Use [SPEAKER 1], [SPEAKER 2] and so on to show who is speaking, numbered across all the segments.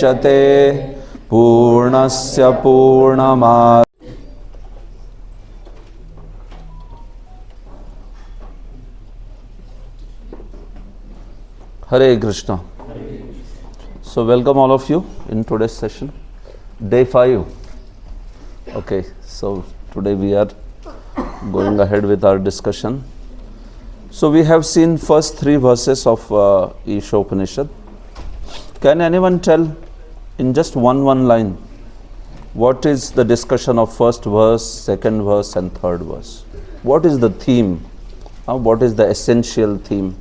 [SPEAKER 1] मुच्यते पूर्णस्य पूर्णमादाय। Hare Krishna. So welcome all of you in today's session, day 5. Okay, so today we are going ahead with our discussion. So we have seen first 3 verses of Ishopanishad. Can anyone tell in just one line what is the discussion of first verse, second verse and third verse? What is the theme? What is the essential theme?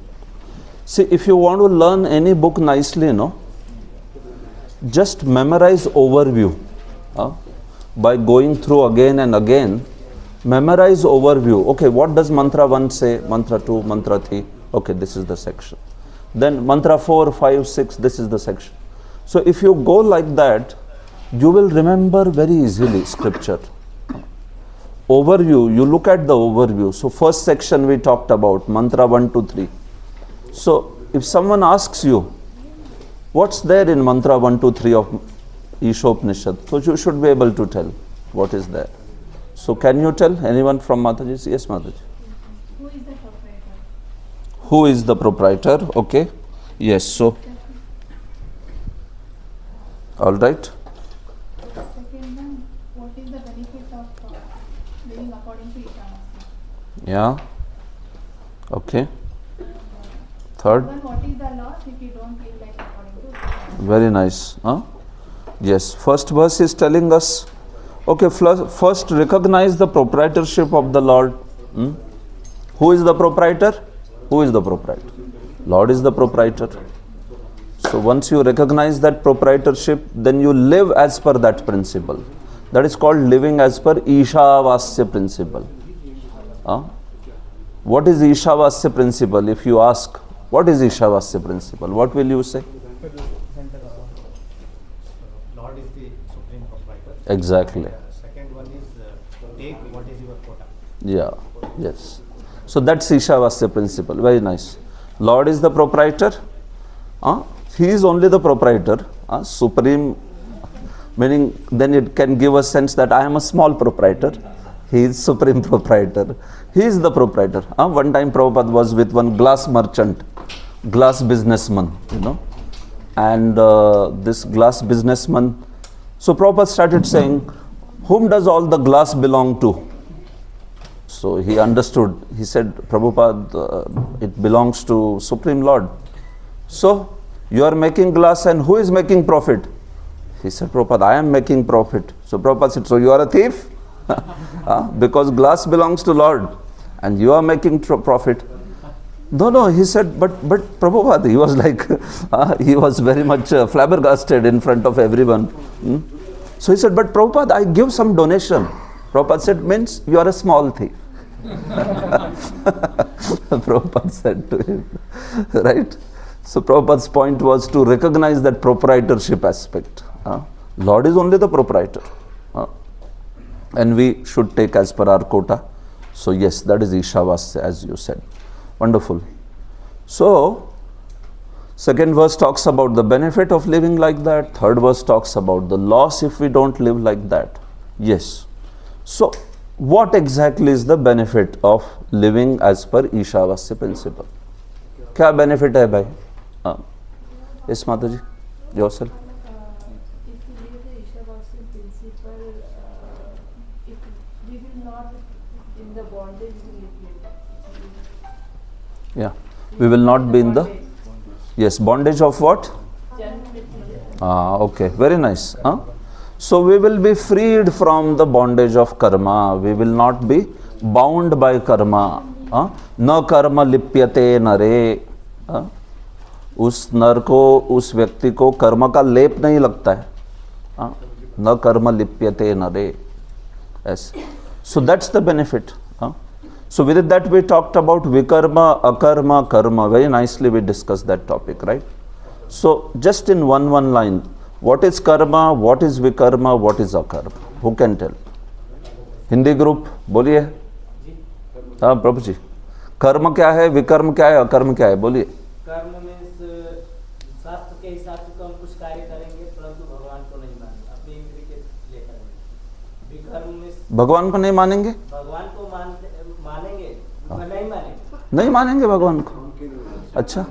[SPEAKER 1] See, if you want to learn any book nicely, just memorize overview. By going through again and again, memorize overview. Okay, what does mantra 1 say, mantra 2, mantra 3? Okay, this is the section. Then mantra 4, 5, 6, this is the section. So if you go like that, you will remember very easily scripture. Overview, you look at the overview. So first section we talked about, mantra 1 to 3. So if someone asks you, what's there in mantra 1, 2, 3 of Ishopanishad? So you should be able to tell what is there. So can you tell? Anyone from Mataji? Yes, Mataji.
[SPEAKER 2] Who is the proprietor?
[SPEAKER 1] Who is the proprietor? Okay. Yes, so. All right.
[SPEAKER 2] Second one, what is the benefit of living according to Ishavasya?
[SPEAKER 1] Yeah. Okay. Third.
[SPEAKER 2] What is the loss if you don't live like according to Ishavasya?
[SPEAKER 1] Very nice. Yes, first verse is telling us, okay, first recognize the proprietorship of the Lord. Who is the proprietor? Who is the proprietor? Lord is the proprietor. So once you recognize that proprietorship, then you live as per that principle. That is called living as per Ishavasya principle. What is Ishavasya principle? If you ask, what is Ishavasya principle? What will you say?
[SPEAKER 3] Lord is the supreme proprietor.
[SPEAKER 1] Exactly.
[SPEAKER 3] Second one is take what is your quota.
[SPEAKER 1] Yeah, yes. So that's Ishavasya principle. Very nice. Lord is the proprietor. He is only the proprietor. Supreme, meaning then it can give a sense that I am a small proprietor. He is supreme proprietor. He is the proprietor. One time Prabhupada was with one glass merchant, glass businessman, and this glass businessman. So Prabhupada started saying, whom does all the glass belong to? So he understood. He said, Prabhupada, it belongs to Supreme Lord. So you are making glass and who is making profit? He said, Prabhupada, I am making profit. So Prabhupada said, so you are a thief? Because glass belongs to Lord and you are making profit. No, he said, but Prabhupada, he was like, he was very much flabbergasted in front of everyone. So he said, but Prabhupada, I give some donation. Prabhupada said, means you are a small thief. Prabhupada said to him, right? So Prabhupada's point was to recognize that proprietorship aspect. Lord is only the proprietor. And we should take as per our quota. So yes, that is Ishavasya, as you said. Wonderful. So, second verse talks about the benefit of living like that. Third verse talks about the loss if we don't live like that. Yes. So, what exactly is the benefit of living as per Ishavasya principle? Kya benefit hai bhai? Yes, Mataji, yourself.
[SPEAKER 2] If you live the Ishavasya principle, if we will not in the bondage we live.
[SPEAKER 1] Yeah. We will not be in the, yes, bondage of what? Okay, very nice. So we will be freed from the bondage of karma. We will not be bound by karma. Na karma lipyate nare. उस नर को, उस व्यक्ति को कर्म का लेप नहीं लगता है. न कर्म लिप्यते नरे. ऐसे. So that's the benefit. So with that we talked about vikarma, akarma, karma. Very nicely we discussed that topic, right? So just in one line, what is karma, what is vikarma, what is akarma? Who can tell? Hindi group, बोलिए. हाँ प्रभु जी. कर्म क्या है, विकर्म क्या है, अकर्म क्या है, बोलिए.
[SPEAKER 4] कर्म में शास्त्र के हिसाब से तो हम कुछ कार्य करेंगे, परंतु भगवान को नहीं मानेंगे, अपनी इंद्रिय के लेकर विकर्म में
[SPEAKER 1] भगवान को नहीं मानेंगे,
[SPEAKER 4] भगवान को मानेंगे नहीं मानेंगे,
[SPEAKER 1] नहीं मानेंगे भगवान को। अच्छा,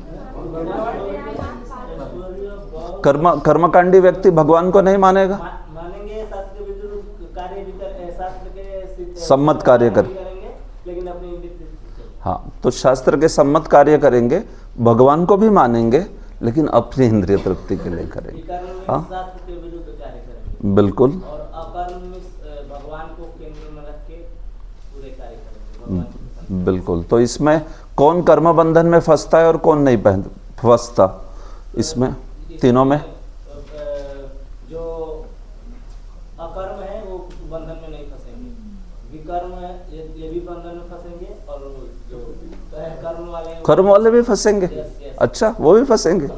[SPEAKER 1] कर्मकांडी व्यक्ति भगवान को नहीं मानेगा,
[SPEAKER 4] मानेंगे शास्त्र के विरुद्ध कार्य भी शास्त्र के
[SPEAKER 1] सम्मत कार्य
[SPEAKER 4] करेंगे, लेकिन अपनी इंद्रिय।
[SPEAKER 1] हाँ, तो शास्त्र के सम्मत कार्य करेंगे, भगवान को भी मानेंगे, लेकिन अपनी इंद्रिय तृप्ति के लिए करेंगे। हाँ,
[SPEAKER 4] शास्त्र के विरुद्ध कार्य करेंगे,
[SPEAKER 1] बिल्कुल।
[SPEAKER 4] और अकर्म में भगवान को केंद्र में रख के पूरे कार्य करेंगे।
[SPEAKER 1] बिल्कुल। तो इसमें कौन कर्म बंधन में फंसता है और कौन नहीं फंसता? इसमें तीनों में
[SPEAKER 4] जो अकर्म है वो बंधन में नहीं फंसेंगे, विकर्म है ये भी बंधन में फंसेंगे, और जो कर्म वाले
[SPEAKER 1] भी फंसेंगे। अच्छा, वो भी फंसेंगे।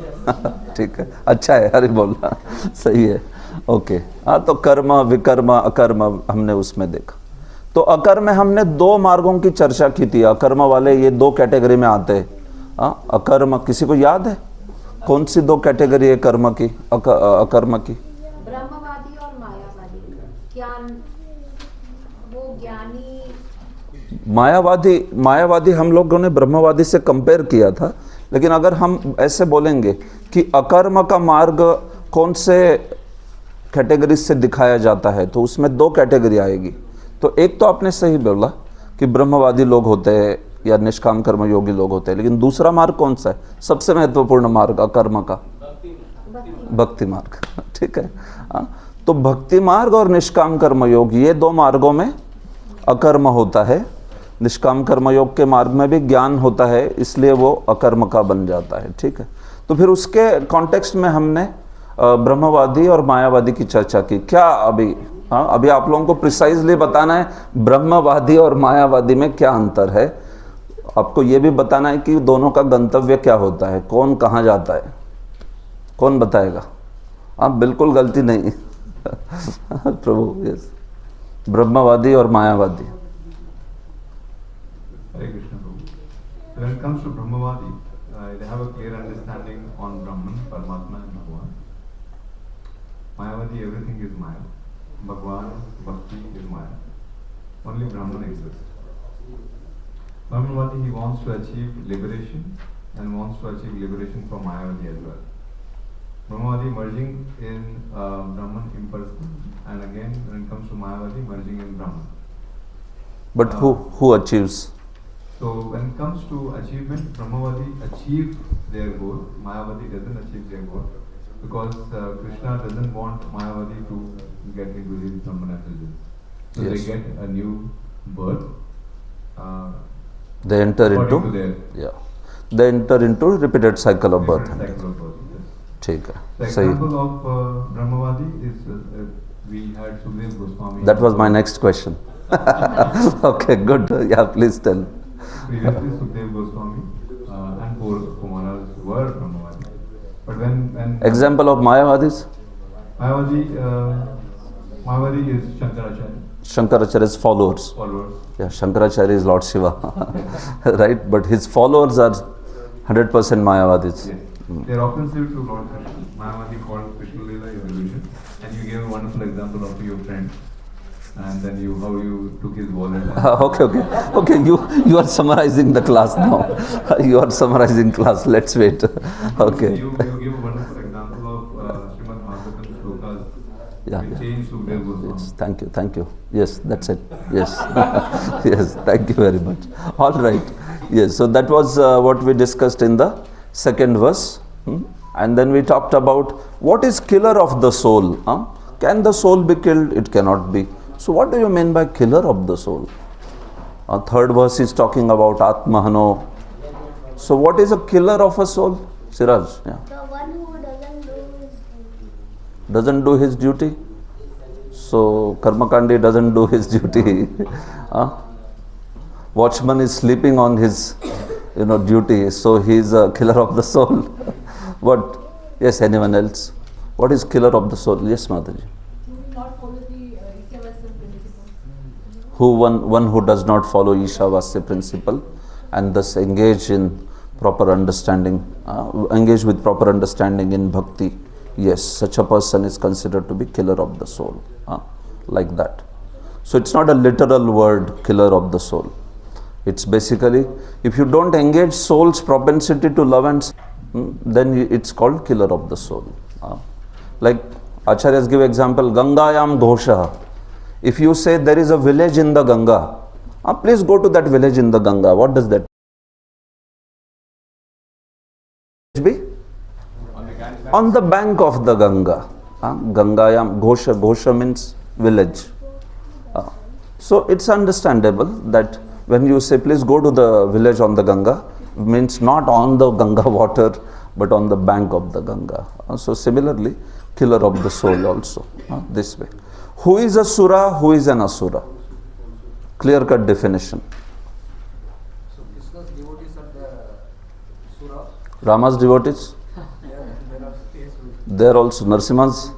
[SPEAKER 1] ठीक है, अच्छा है, हरि बोलना सही है। ओके, हाँ, तो कर्म विकर्म अकर्म हमने उसमें देखा। तो अकर्म में हमने दो मार्गों की चर्चा की थी। अकर्म वाले ये दो कैटेगरी में आते हैं। हाँ, अकर्म, किसी को याद है कौन सी दो कैटेगरी है कर्म की, अकर्म की?
[SPEAKER 2] ब्रह्मवादी और मायावादी। ज्ञान, वो ज्ञानी।
[SPEAKER 1] मायावादी हम लोगों ने ब्रह्मवादी से कंपेयर किया था, लेकिन अगर हम ऐसे बोलेंगे कि अकर्म का मार्ग कौन से कैटेगरी से दिखाया जाता है, तो उसमें दो कैटेगरी आएगी। तो एक तो आपने सही बोला कि ब्रह्मवादी लोग होते हैं या निष्काम कर्म योगी लोग होते हैं, लेकिन दूसरा मार्ग कौन सा है? सबसे महत्वपूर्ण मार्ग अकर्म का भक्ति मार्ग। ठीक है, हाँ, तो भक्ति मार्ग और निष्काम कर्म योग, ये दो मार्गों में अकर्म होता है। निष्काम कर्म योग के मार्ग में भी ज्ञान होता है, इसलिए वो अकर्म का बन जाता है। ठीक है, तो फिर उसके कॉन्टेक्स्ट में हमने ब्रह्मवादी और मायावादी की चर्चा की। क्या अभी, हाँ, अभी आप लोगों को प्रिसाइजली बताना है ब्रह्मवादी और मायावादी में क्या अंतर है। आपको ये भी बताना है कि दोनों का गंतव्य क्या होता है, कौन कहाँ जाता है, कौन बताएगा? आप बिल्कुल गलती नहीं। प्रभु, यस, ब्रह्मवादी और मायावादी।
[SPEAKER 5] Hare Krishna Prabhu. So when it comes to Brahmavadi, they have a clear understanding on Brahman, Paramatma and Bhagavan. Mayavadi, everything is Maya. Bhagavan, Bhakti is Maya. Only Brahman exists. Brahmavadi, he wants to achieve liberation and wants to achieve liberation from Mayavadi as well. Brahmavadi merging in Brahman impersonal, and again when it comes to Mayavadi merging in Brahman.
[SPEAKER 1] But who achieves?
[SPEAKER 5] So when it comes to achievement, Brahmavadi achieve their goal, Mayavadi doesn't achieve their goal, because Krishna doesn't want Mayavadi to get into his Brahman effulgence. So
[SPEAKER 1] Yes.
[SPEAKER 5] they get a new birth.
[SPEAKER 1] They enter
[SPEAKER 5] according
[SPEAKER 1] into,
[SPEAKER 5] to their
[SPEAKER 1] yeah, they enter into repeated cycle of birth.
[SPEAKER 5] different cycle of birth. Yes.
[SPEAKER 1] ठीक है,
[SPEAKER 5] The
[SPEAKER 1] सही।
[SPEAKER 5] example of Brahmavadi is we had Sukhdev Goswami.
[SPEAKER 1] That was my next question. Okay, good. Yeah, please tell.
[SPEAKER 5] Previously, Sukhdev Goswami and four Kumaras were Brahmavadi. But when
[SPEAKER 1] Example of Mayavadis?
[SPEAKER 5] Mayavadi is Shankaracharya
[SPEAKER 1] Shankaracharya's followers.
[SPEAKER 5] followers.
[SPEAKER 1] Yeah, Shankaracharya is Lord Shiva. Right? But his followers are 100% Mayavadis.
[SPEAKER 5] Yes. They are offensive to Lord Krishna. Mayavadi called Krishna Leela a delusion, and you gave a wonderful example of your friend, and then how you took his wallet.
[SPEAKER 1] Okay. You are summarizing the class now. You are summarizing class. Let's wait. Okay.
[SPEAKER 5] You give a wonderful example of Srimad Bhagavatam shlokas.
[SPEAKER 1] Yeah.
[SPEAKER 5] Which changed Sukhdev Goswami.
[SPEAKER 1] Yes, thank you. Yes, that's it. Yes. Yes, thank you very much. All right. Yes, so that was what we discussed in the second verse. And then we talked about what is killer of the soul. Can the soul be killed? It cannot be. So what do you mean by killer of the soul? Third verse is talking about Atmahano. So what is a killer of a soul? Siraj, yeah.
[SPEAKER 6] The one who
[SPEAKER 1] Doesn't do his duty. So Karmakandi doesn't do his duty. Watchman is sleeping on his duty, so he is a killer of the soul. What? Yes, anyone else? What is killer of the soul? Yes, Mataji.
[SPEAKER 2] Who will not follow the Ishavasya principle?
[SPEAKER 1] One who does not follow Ishavasya principle and thus engage in proper understanding, engage with proper understanding in bhakti, yes, such a person is considered to be killer of the soul. Like that. So it's not a literal word, killer of the soul. It's basically, if you don't engage soul's propensity to love and then it's called killer of the soul. Like Acharyas give example, Gangayam Ghosha. If you say there is a village in the Ganga, please go to that village in the Ganga. What does that be? On the bank of the Ganga. Gangayam Ghosha. Ghosha means village. So it's understandable that when you say please go to the village on the Ganga, means not on the Ganga water but on the bank of the Ganga. So similarly, killer of the soul also, this way. Who is a Sura, who is an Asura? Clear cut definition.
[SPEAKER 3] So Krishna's devotees are the Sura.
[SPEAKER 1] Rama's devotees?
[SPEAKER 3] There are space with
[SPEAKER 1] They are also Narsimha's.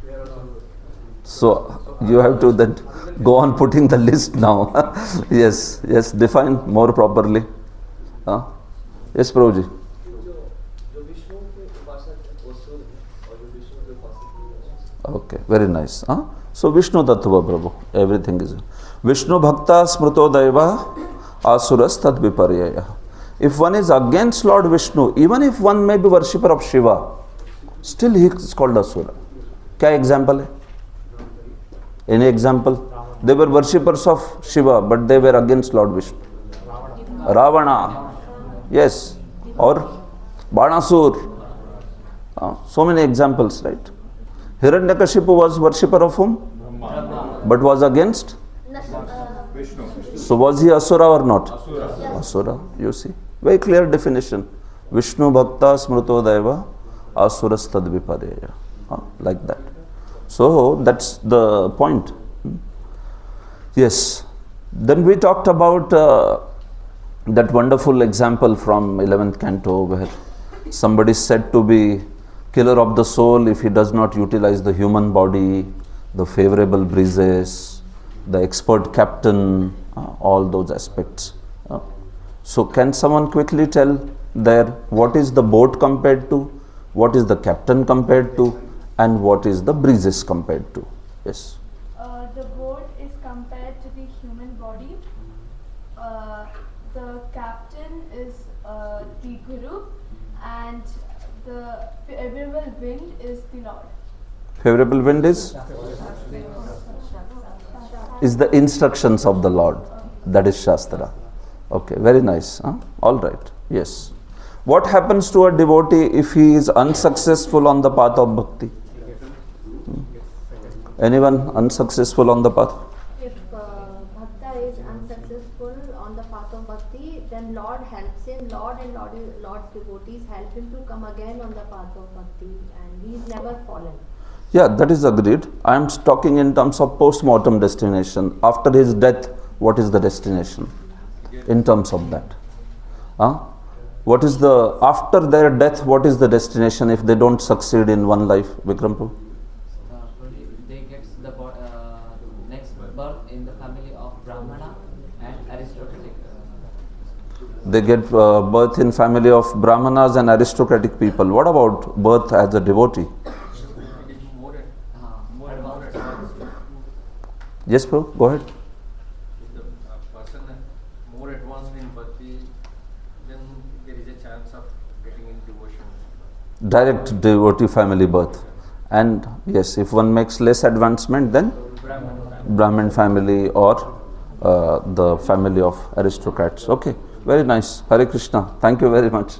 [SPEAKER 3] there are also.
[SPEAKER 1] So you have to then go on putting the list now. Yes, define more properly. Yes, Prabhuji. Okay, very nice. So Vishnu Tattva Prabhu, everything is Vishnu Bhakta Smruto Daiva Asuras Tad Viparyaya. If one is against Lord Vishnu, even if one may be worshipper of Shiva, still he is called Asura. Kya example hai? Any example? They were worshippers of Shiva, but they were against Lord Vishnu. Ravana. Yes. Or Banasur. So many examples, right? Hiranyakashipu was worshipper of whom? But was against? So was he Asura or not? Asura, you see. Very clear definition. Vishnu Bhakta Smruto Daiva Asuras Tad Viparyaya. Like that. So that's the point. Yes. Then we talked about that wonderful example from 11th canto where somebody is said to be killer of the soul if he does not utilize the human body, the favorable breezes, the expert captain, all those aspects. So can someone quickly tell there what is the boat compared to, what is the captain compared to, and what is the breezes compared to? Yes.
[SPEAKER 2] The boat is compared to the human body. The captain is the Guru, and the favorable wind is the Lord.
[SPEAKER 1] Favorable wind is the instructions of the Lord. That is Shastra. Okay, very nice. All right. Yes. What happens to a devotee if he is unsuccessful on the path of bhakti? Anyone unsuccessful on the path?
[SPEAKER 6] If Bhakta is unsuccessful on the path of bhakti, then Lord helps him, Lord's devotees help him to come again on the path of bhakti, and he is never fallen.
[SPEAKER 1] Yeah, that is agreed. I am talking in terms of post-mortem destination. After his death, what is the destination? In terms of that. What is the, after their death, what is the destination if they don't succeed in one life? Vikram Prabhu?
[SPEAKER 7] They get the next birth in the family of Brahmana and aristocratic.
[SPEAKER 1] They get birth in family of Brahmanas and aristocratic people. What about birth as a devotee?
[SPEAKER 7] More advanced.
[SPEAKER 1] Yes, Prabhu, go ahead.
[SPEAKER 8] If the person more advanced in bhakti, then there is a chance of getting in devotion.
[SPEAKER 1] Direct devotee family birth. And yes, if one makes less advancement, then Brahmin family or the family of aristocrats. Okay, very nice. Hare Krishna. Thank you very much.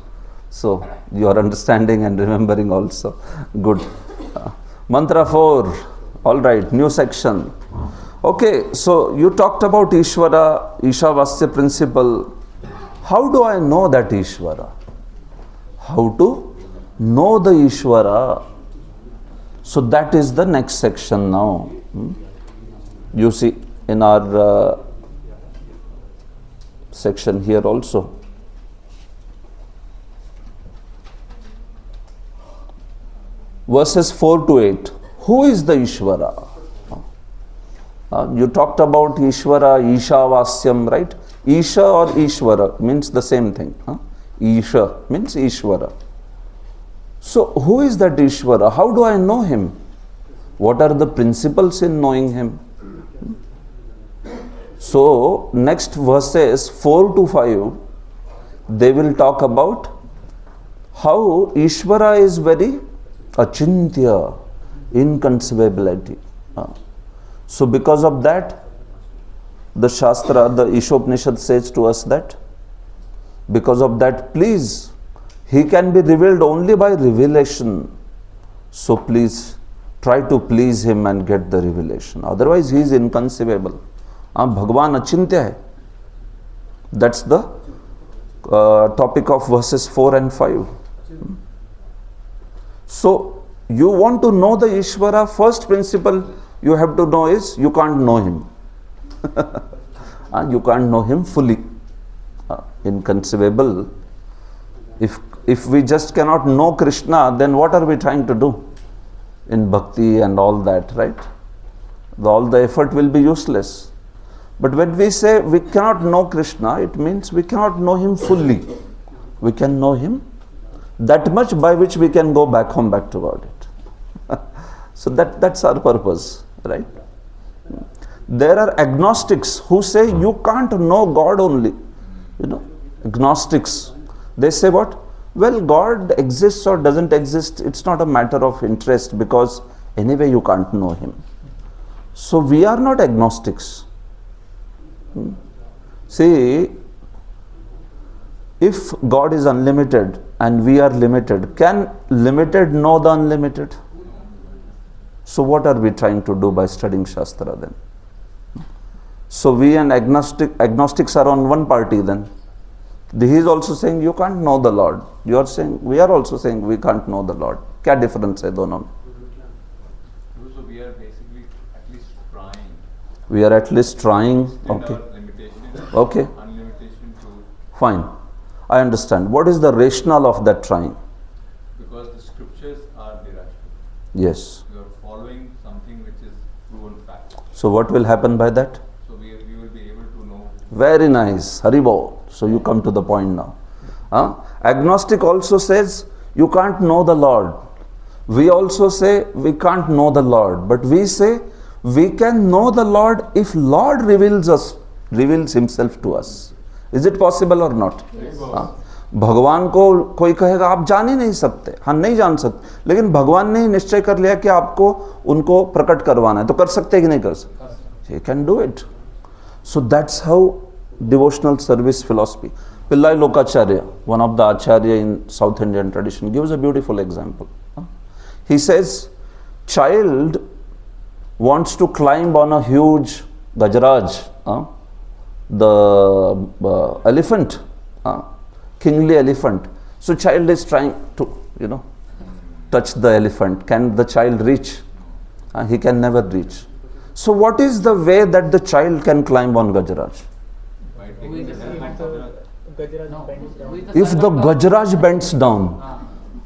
[SPEAKER 1] So, you are understanding and remembering also. Good. Mantra 4. All right, new section. Okay, so you talked about Ishvara, Ishavasya principle. How do I know that Ishvara? How to know the Ishvara? So that is the next section now. You see in our section here also. Verses 4 to 8. Who is the Ishvara? You talked about Ishvara, Ishavasyam, right? Isha or Ishvara means the same thing. Isha means Ishvara. So who is that Ishvara? How do I know him? What are the principles in knowing him? So next verses 4 to 5, they will talk about how Ishvara is very achintya, inconceivability. So because of that, the Shastra, the Ishopanishad says to us that because of that, please, he can be revealed only by revelation. So please try to please him and get the revelation. Otherwise he is inconceivable. Bhagavan achintya hai. That's the topic of verses 4 and 5. So you want to know the Ishvara, first principle you have to know is you can't know him. You can't know him fully. Inconceivable. If we just cannot know Krishna, then what are we trying to do in bhakti and all that, right? All the effort will be useless. But when we say we cannot know Krishna, it means we cannot know him fully. We can know him that much by which we can go back home back to God. So that's our purpose, right? There are agnostics who say you can't know God only. Agnostics. They say what? Well, God exists or doesn't exist, it's not a matter of interest because anyway you can't know him. So we are not agnostics. See, if God is unlimited and we are limited, can limited know the unlimited? So what are we trying to do by studying Shastra then? So we and agnostics are on one party then. He is also saying you can't know the Lord. You are saying, we are also saying we can't know the Lord. Kya difference hai dono mein?
[SPEAKER 5] So we are basically at least trying.
[SPEAKER 1] We are at least trying. Okay.
[SPEAKER 5] Limitation.
[SPEAKER 1] Okay.
[SPEAKER 5] Unlimitation to.
[SPEAKER 1] Fine. I understand. What is the rationale of that trying?
[SPEAKER 5] Because the scriptures are irrational.
[SPEAKER 1] Yes.
[SPEAKER 5] You are following something which is proven fact.
[SPEAKER 1] So what will happen by that?
[SPEAKER 5] So we will be able to know.
[SPEAKER 1] Very nice. Haribo. So you come to the point now. Agnostic also says you can't know the Lord. We also say we can't know the Lord. But we say we can know the Lord if Lord reveals himself to us. Is it possible or not?
[SPEAKER 5] Yes.
[SPEAKER 1] भगवान को कोई कहेगा आप जान ही नहीं सकते, हाँ नहीं जान सकते, लेकिन भगवान ने ही निश्चय कर लिया कि आपको उनको प्रकट करवाना है, तो कर सकते कि नहीं कर सकते? He can do it. So that's how devotional service philosophy. Pillai Lokacharya, one of the acharya in South Indian tradition, gives a beautiful example. He says, child wants to climb on a huge Gajaraj, the elephant, kingly elephant. So child is trying to, touch the elephant. Can the child reach? He can never reach. So what is the way that the child can climb on Gajaraj? If the Gajaraj bends down,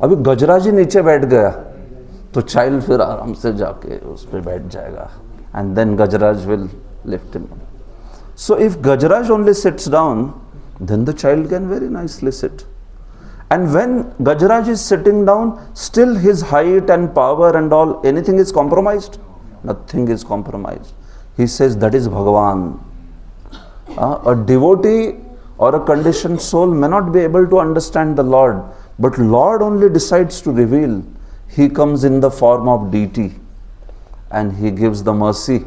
[SPEAKER 1] अभी गजराज ही नीचे बैठ गया तो child फिर आराम से जाके उस पे बैठ जाएगा, and then Gajaraj will lift him up. So if Gajaraj only sits down, then the child can very nicely sit. And when Gajaraj is sitting down, still his height and power and all, anything is compromised? Nothing is compromised. He says that is Bhagavan. A devotee or a conditioned soul may not be able to understand the Lord, but Lord only decides to reveal. He comes in the form of deity and he gives the mercy.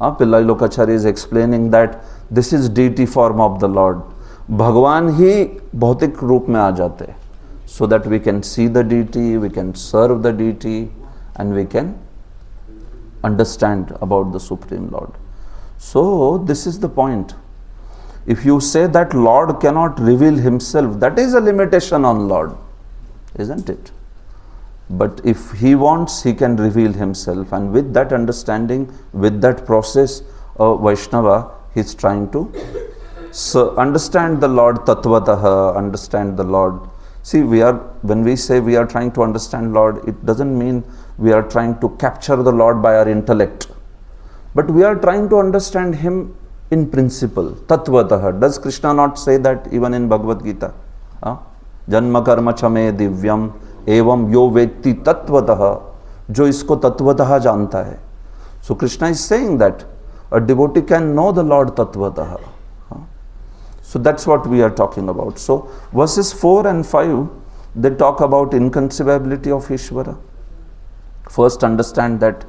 [SPEAKER 1] Pillai Lokacharya is explaining that this is deity form of the Lord. Bhagavan ही भौतिक रूप में आ जाते हैं, so that we can see the deity, we can serve the deity, and we can understand about the Supreme Lord. So this is the point. If you say that Lord cannot reveal himself, that is a limitation on Lord, isn't it? But if he wants, he can reveal himself, and with that understanding, with that process, Vaishnava, he is trying to understand the Lord tattvataha, understand the Lord. See, when we say we are trying to understand Lord, it doesn't mean we are trying to capture the Lord by our intellect, but we are trying to understand him in principle, tattvataha. Does Krishna not say that even in Bhagavad Gita? Janma karma chame divyam एवं यो वेत्ति तत्वतः, जो इसको तत्वतः जानता है. So Krishna is saying that a devotee can know the Lord tattvatah. So that's what we are talking about. So verses 4 and 5, they talk about inconceivability of Ishvara. First understand that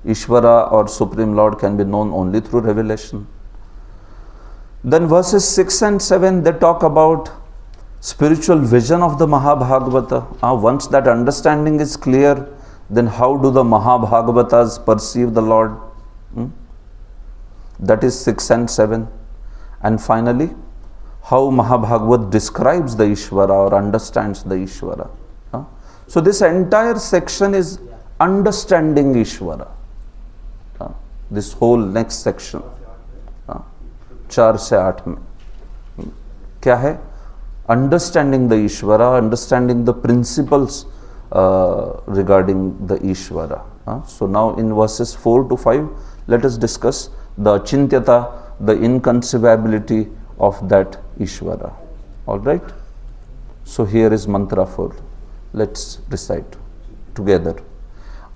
[SPEAKER 1] Ishvara or Supreme Lord can be known only through revelation. Then verses 6 and 7, they talk about spiritual vision of the Mahabhagavata. Once that understanding is clear, then how do the Mahabhagavatas perceive the Lord? That is 6 and 7. And finally, how Mahabhagavat describes the Ishvara or understands the Ishvara. So this entire section is understanding Ishvara. This whole next section, 4 से 8 में क्या है? Understanding the Ishvara, understanding the principles regarding the Ishvara. So now in verses 4 to 5, let us discuss the Achintyata, the inconceivability of that Ishvara. Alright? So here is mantra 4. Let's recite together.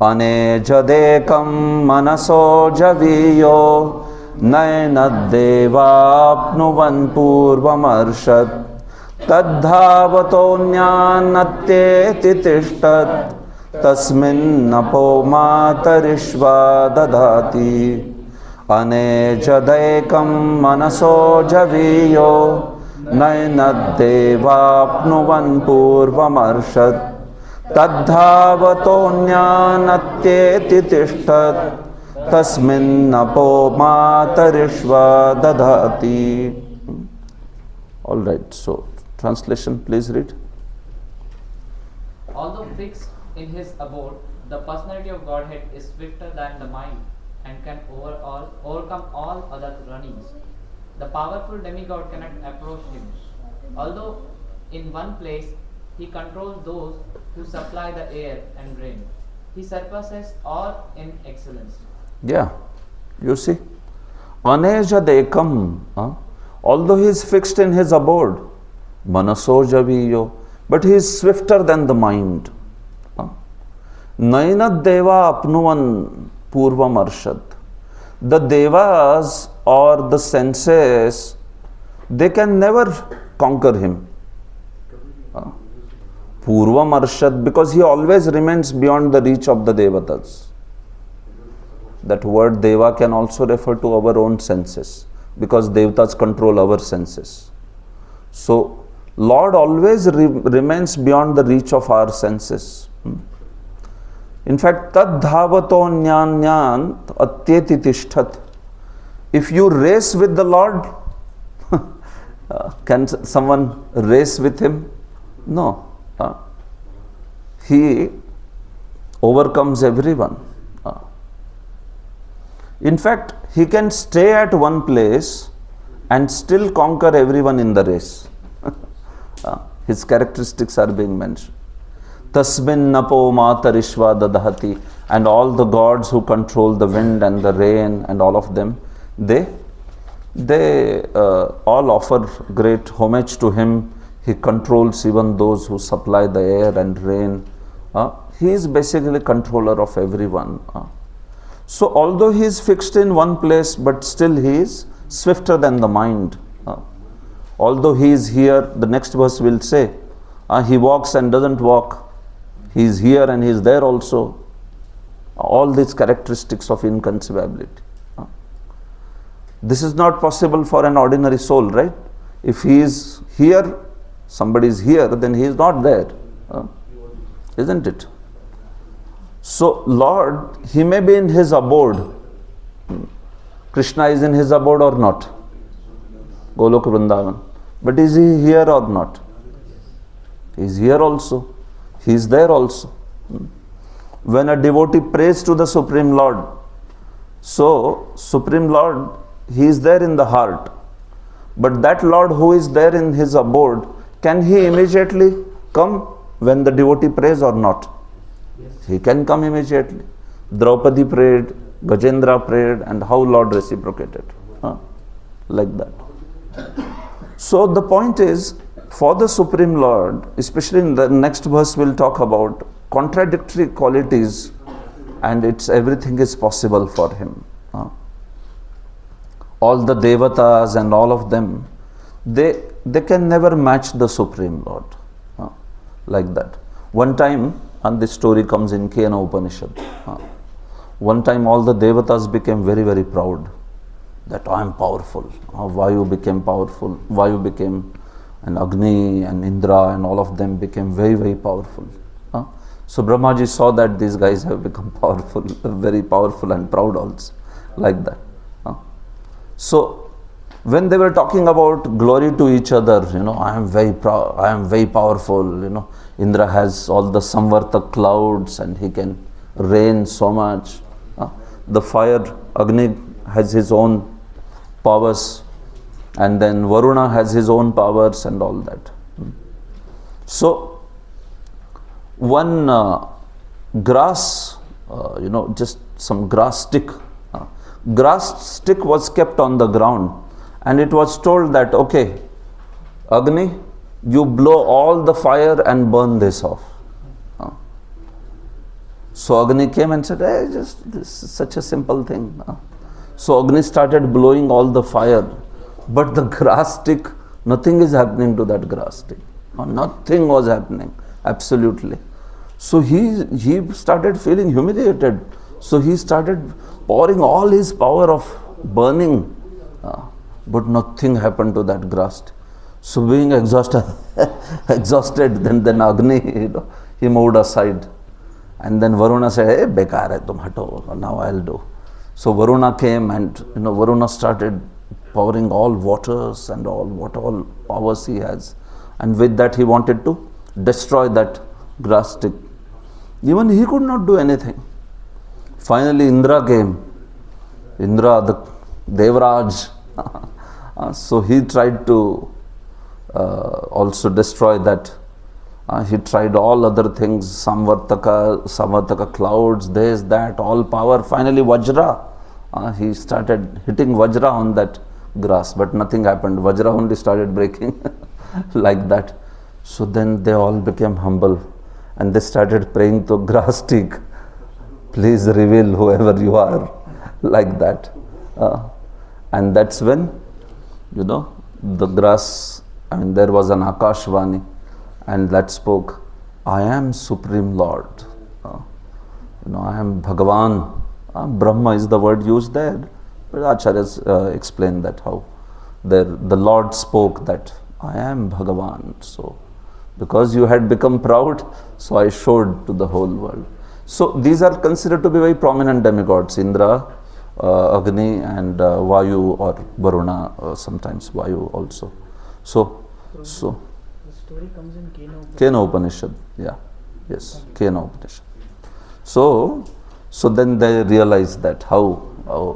[SPEAKER 1] Anejadekam manaso javiyo nayanadevapnuvan purvamarshad tadhavatonyanatyeti tishtat tasminnapo matarishva dadati. Anejadekam manaso javiyo nayanadevapnuvan purvamarshad tadhavatonyanatyeti tishtat tasminnapo matarishva dadati. All right, so translation, please read.
[SPEAKER 7] Although fixed in his abode, the personality of Godhead is swifter than the mind and can overcome all other runnings. The powerful demigod cannot approach him. Although in one place he controls those who supply the air and rain, he surpasses all in excellence.
[SPEAKER 1] Yeah, you see, Anejadekam, although he is fixed in his abode, Manaso Javiyo, but he is swifter than the mind. Nainad Deva Apnuvan Purvam Arshad. The Devas or the senses, they can never conquer him. Purvam Arshad, because he always remains beyond the reach of the Devatas. That word Deva can also refer to our own senses, because Devatas control our senses. So, Lord always remains beyond the reach of our senses. In fact, tad dhavato nyan atyeti tishtat. If you race with the Lord, can someone race with him? No. He overcomes everyone. In fact, he can stay at one place and still conquer everyone in the race. His characteristics are being mentioned. Tasmin napo matarishva dadahati. And all the gods who control the wind and the rain and all of them, they all offer great homage to him. He controls even those who supply the air and rain. He is basically controller of everyone. So although he is fixed in one place, but still he is swifter than the mind. Although he is here, the next verse will say, he walks and doesn't walk. He is here and he is there also. All these characteristics of inconceivability. This is not possible for an ordinary soul, right? If he is here, somebody is here, then he is not there. Isn't it? So Lord, he may be in his abode. Krishna is in his abode or not? Golok Vrindavan. But is he here or not? He is here also. He is there also. When a devotee prays to the Supreme Lord, so Supreme Lord, he is there in the heart. But that Lord who is there in his abode, can he immediately come when the devotee prays or not? Yes. He can come immediately. Draupadi prayed, Gajendra prayed, and how Lord reciprocated. Like that. So the point is, For the Supreme Lord, especially in the next verse, we'll talk about contradictory qualities, and it's everything is possible for him. All the devatas and all of them, they can never match the Supreme Lord. Like that. One time, and this story comes in Kena Upanishad. One time all the devatas became very, very proud that I am powerful. Vayu became powerful. Vayu became, and Agni and Indra and all of them became very, very powerful. So Brahmaji saw that these guys have become powerful, very powerful and proud also, like that. So when they were talking about glory to each other, I am very proud, I am very powerful, Indra has all the Samvarta clouds and he can rain so much. The fire, Agni has his own powers, and then Varuna has his own powers and all that. So one grass, just some grass stick was kept on the ground, and it was told that, okay, Agni, you blow all the fire and burn this off. So Agni came and said, hey, just this is such a simple thing. So Agni started blowing all the fire, but the grass stick, nothing is happening to that grass stick. Nothing was happening, absolutely. So he started feeling humiliated. So he started pouring all his power of burning, but nothing happened to that grass stick. So being exhausted, then Agni, he moved aside. And then Varuna said, hey, bekar hai, tum hato, now I'll do. So Varuna came and, Varuna started pouring all waters and what all powers he has. And with that he wanted to destroy that grass stick. Even he could not do anything. Finally Indra came. Indra, the Devraj. So he tried to also destroy that. He tried all other things, Samvartaka clouds, this, that, all power. Finally Vajra, he started hitting Vajra on that grass, but nothing happened. Vajra only started breaking like that. So then they all became humble and they started praying to grass stick, please reveal whoever you are, like that. And that's when, the grass, there was an Akashvani, and that spoke, I am Supreme Lord. I am Bhagavan. Brahma is the word used there. But Acharyas explained that how the Lord spoke that I am Bhagavan. So because you had become proud, so I showed to the whole world. So these are considered to be very prominent demigods, Indra, Agni and Vayu or Varuna, sometimes Vayu also. So
[SPEAKER 9] The story comes in
[SPEAKER 1] Kena Upanishad. Yeah. Yes. Kena Upanishad. So then they realized that how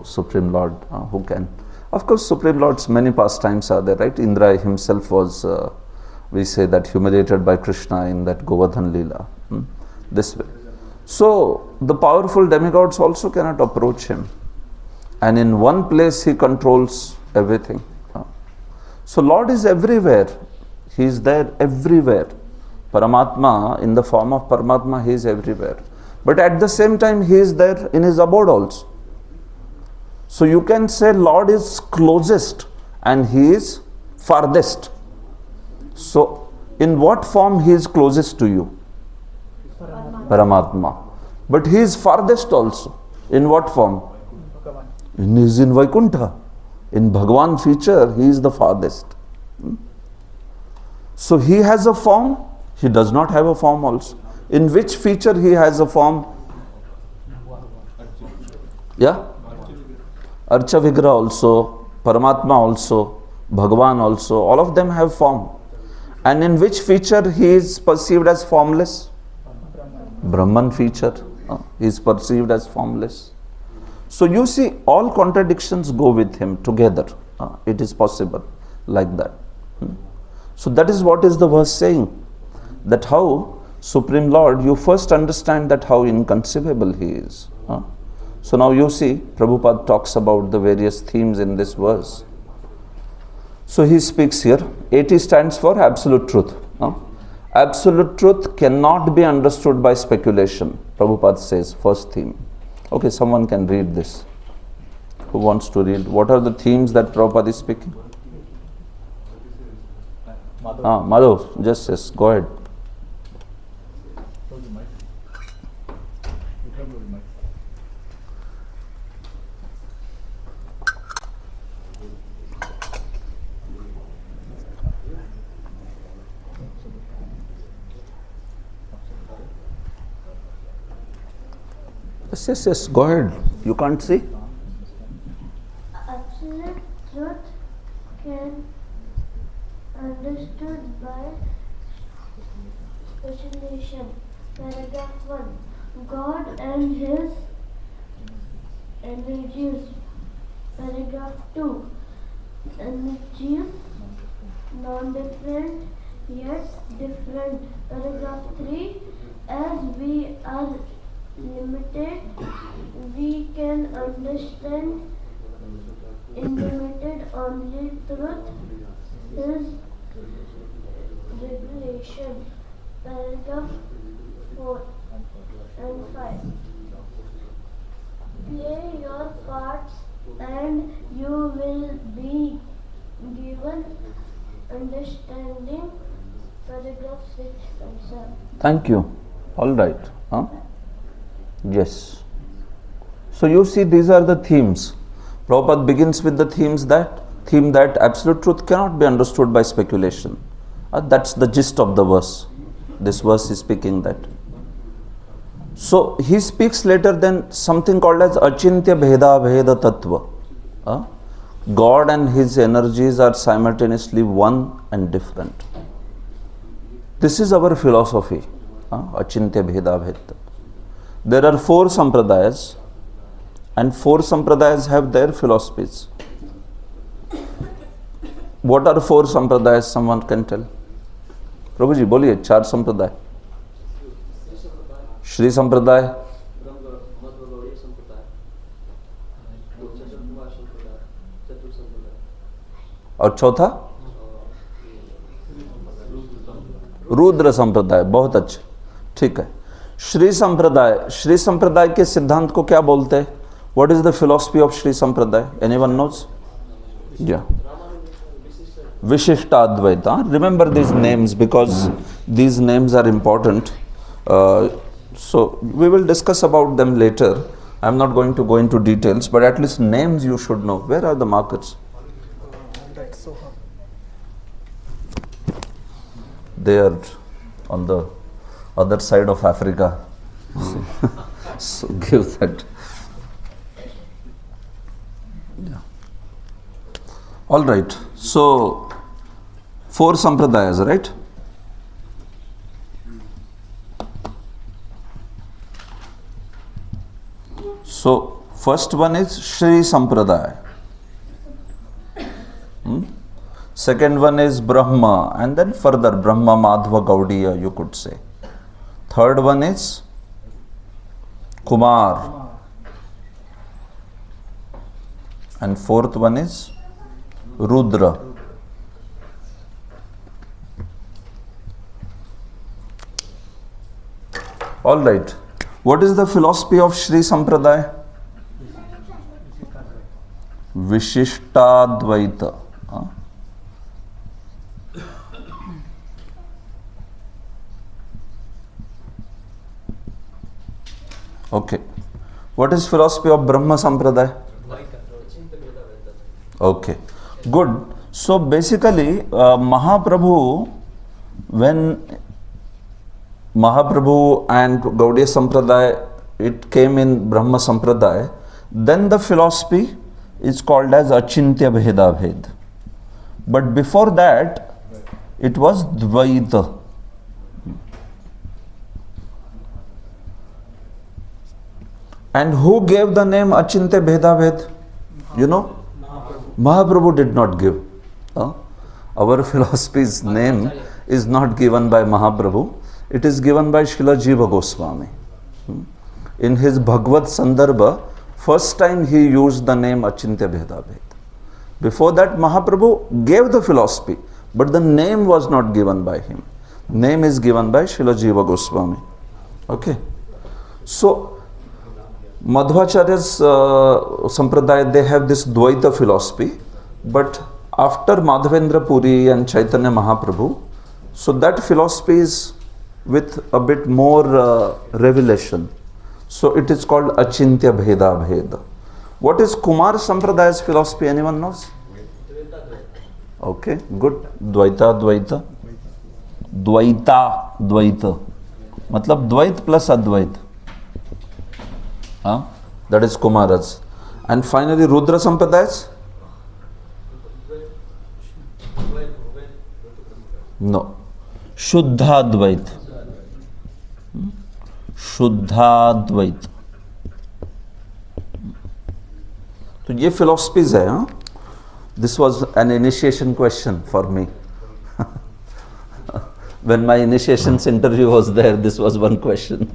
[SPEAKER 1] Supreme Lord, who can. Of course, Supreme Lord's many pastimes are there, right? Indra himself was, we say that, humiliated by Krishna in that Govardhan Leela. This way. So the powerful demigods also cannot approach him. And in one place he controls everything. So Lord is everywhere. He is there everywhere. Paramatma, in the form of Paramatma, he is everywhere. But at the same time, he is there in his abode also. So you can say Lord is closest and he is farthest. So in what form he is closest to you? Paramatma. But he is farthest also. In what form? He is in Vaikuntha. In Bhagavan feature, he is the farthest. So he has a form, he does not have a form also. In which feature he has a form? Yeah? Archa Vigraha also, Paramatma also, Bhagavan also, all of them have form. And in which feature he is perceived as formless? Brahman feature, he is perceived as formless. So you see, all contradictions go with him together. It is possible like that. So that is what is the verse saying. That how Supreme Lord, you first understand that how inconceivable he is. So now you see, Prabhupada talks about the various themes in this verse. So he speaks here. AT stands for absolute truth. Absolute truth cannot be understood by speculation. Prabhupada says, first theme. Okay, someone can read this. Who wants to read? What are the themes that Prabhupada is speaking? Madhav, just yes, go ahead. Yes, go ahead. You can't see?
[SPEAKER 10] Absolute truth can understood by speculation. Paragraph 1. God and His energies. Paragraph 2. Energies non-different yet different. Paragraph 3. As we are limited, we can understand unlimited only truth is revelation. Paragraph 4 and 5. Play your parts and you will be given understanding. Paragraph 6 and 7.
[SPEAKER 1] Thank you. All right. Yes. So you see, these are the themes. Prabhupada begins with the theme that absolute truth cannot be understood by speculation. That's the gist of the verse. This verse is speaking that. So he speaks later then something called as achintya bheda bheda tattva. God and his energies are simultaneously one and different. This is our philosophy. Achintya bheda bheda. There are 4 sampradayas, and 4 sampradayas have their philosophies. What are 4 sampradayas? Someone can tell. Prabhuji, boliye, 4 sampradaya. Shri sampradaya. और चौथा रुद्र संप्रदाय. बहुत अच्छा, ठीक है. श्री संप्रदाय के सिद्धांत को क्या बोलते हैं? What is the philosophy of Shri Sampradaya? Anyone knows? या Vishishtadvaita. Remember these names because these names are important. So we will discuss about them later. I am not going to go into details, but at least names you should know. Where are the markers? They are on the other side of Africa. So give that. Yeah. All right. So 4 sampradayas, right? So first one is Shri Sampradaya. Second one is Brahma, and then further Brahma Madhva Gaudiya, you could say. Third one is Kumar, and fourth one is Rudra. All right. What is the philosophy of Shri Sampradaya? Vishishtadvaita. Okay. What is philosophy of Brahma Sampradaya? Okay. Good. So basically, Mahaprabhu, when Mahaprabhu and Gaudiya Sampradaya, it came in Brahma Sampradaya, then the philosophy is called as Achintya Bheda Bhed. But before that, it was Dvaita. And who gave the name Achintya Bheda Bhed? You know? Mahaprabhu did not give. Our philosophy's name is not given by Mahaprabhu. It is given by Srila Jiva Goswami. In his Bhagavad Sandarbha, first time he used the name Achintya Bheda Bhed. Before that, Mahaprabhu gave the philosophy, but the name was not given by him. Name is given by Srila Jiva Goswami. Okay. So, Madhvacharya's Sampradaya, they have this Dvaita philosophy, but after Madhavendra Puri and Chaitanya Mahaprabhu, so that philosophy is with a bit more revelation. So it is called Achintya Bheda Bheda. What is Kumar Sampradaya's philosophy? Anyone knows? Okay, good. Dvaita, Dvaita. Dvaita, Dvaita. Matlab Dvait plus Advait. That is Kumara's. And finally Rudra Sampradayas? No. Shuddha Dvait. Shuddha Dvait. So ये philosophies है. हाँ? This was an initiation question for me. When my initiations interview was there, this was one question.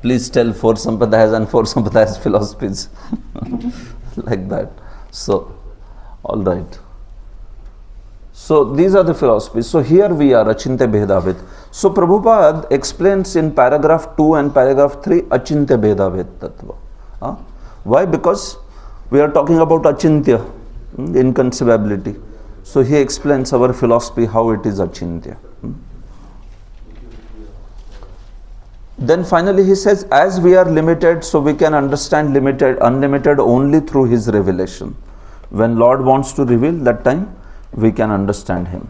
[SPEAKER 1] Please tell 4 Sampradayas and 4 Sampradayas philosophies. Like that. So, all right. So, these are the philosophies. So, here we are, Achintya Bhedabhed. So, Prabhupada explains in paragraph 2 and paragraph 3, Achintya Bhedabhed Tattva. Why? Because we are talking about Achintya, inconceivability. So, he explains our philosophy, how it is Achintya. Then finally he says, as we are limited, so we can understand unlimited only through his revelation. When Lord wants to reveal, that time we can understand him.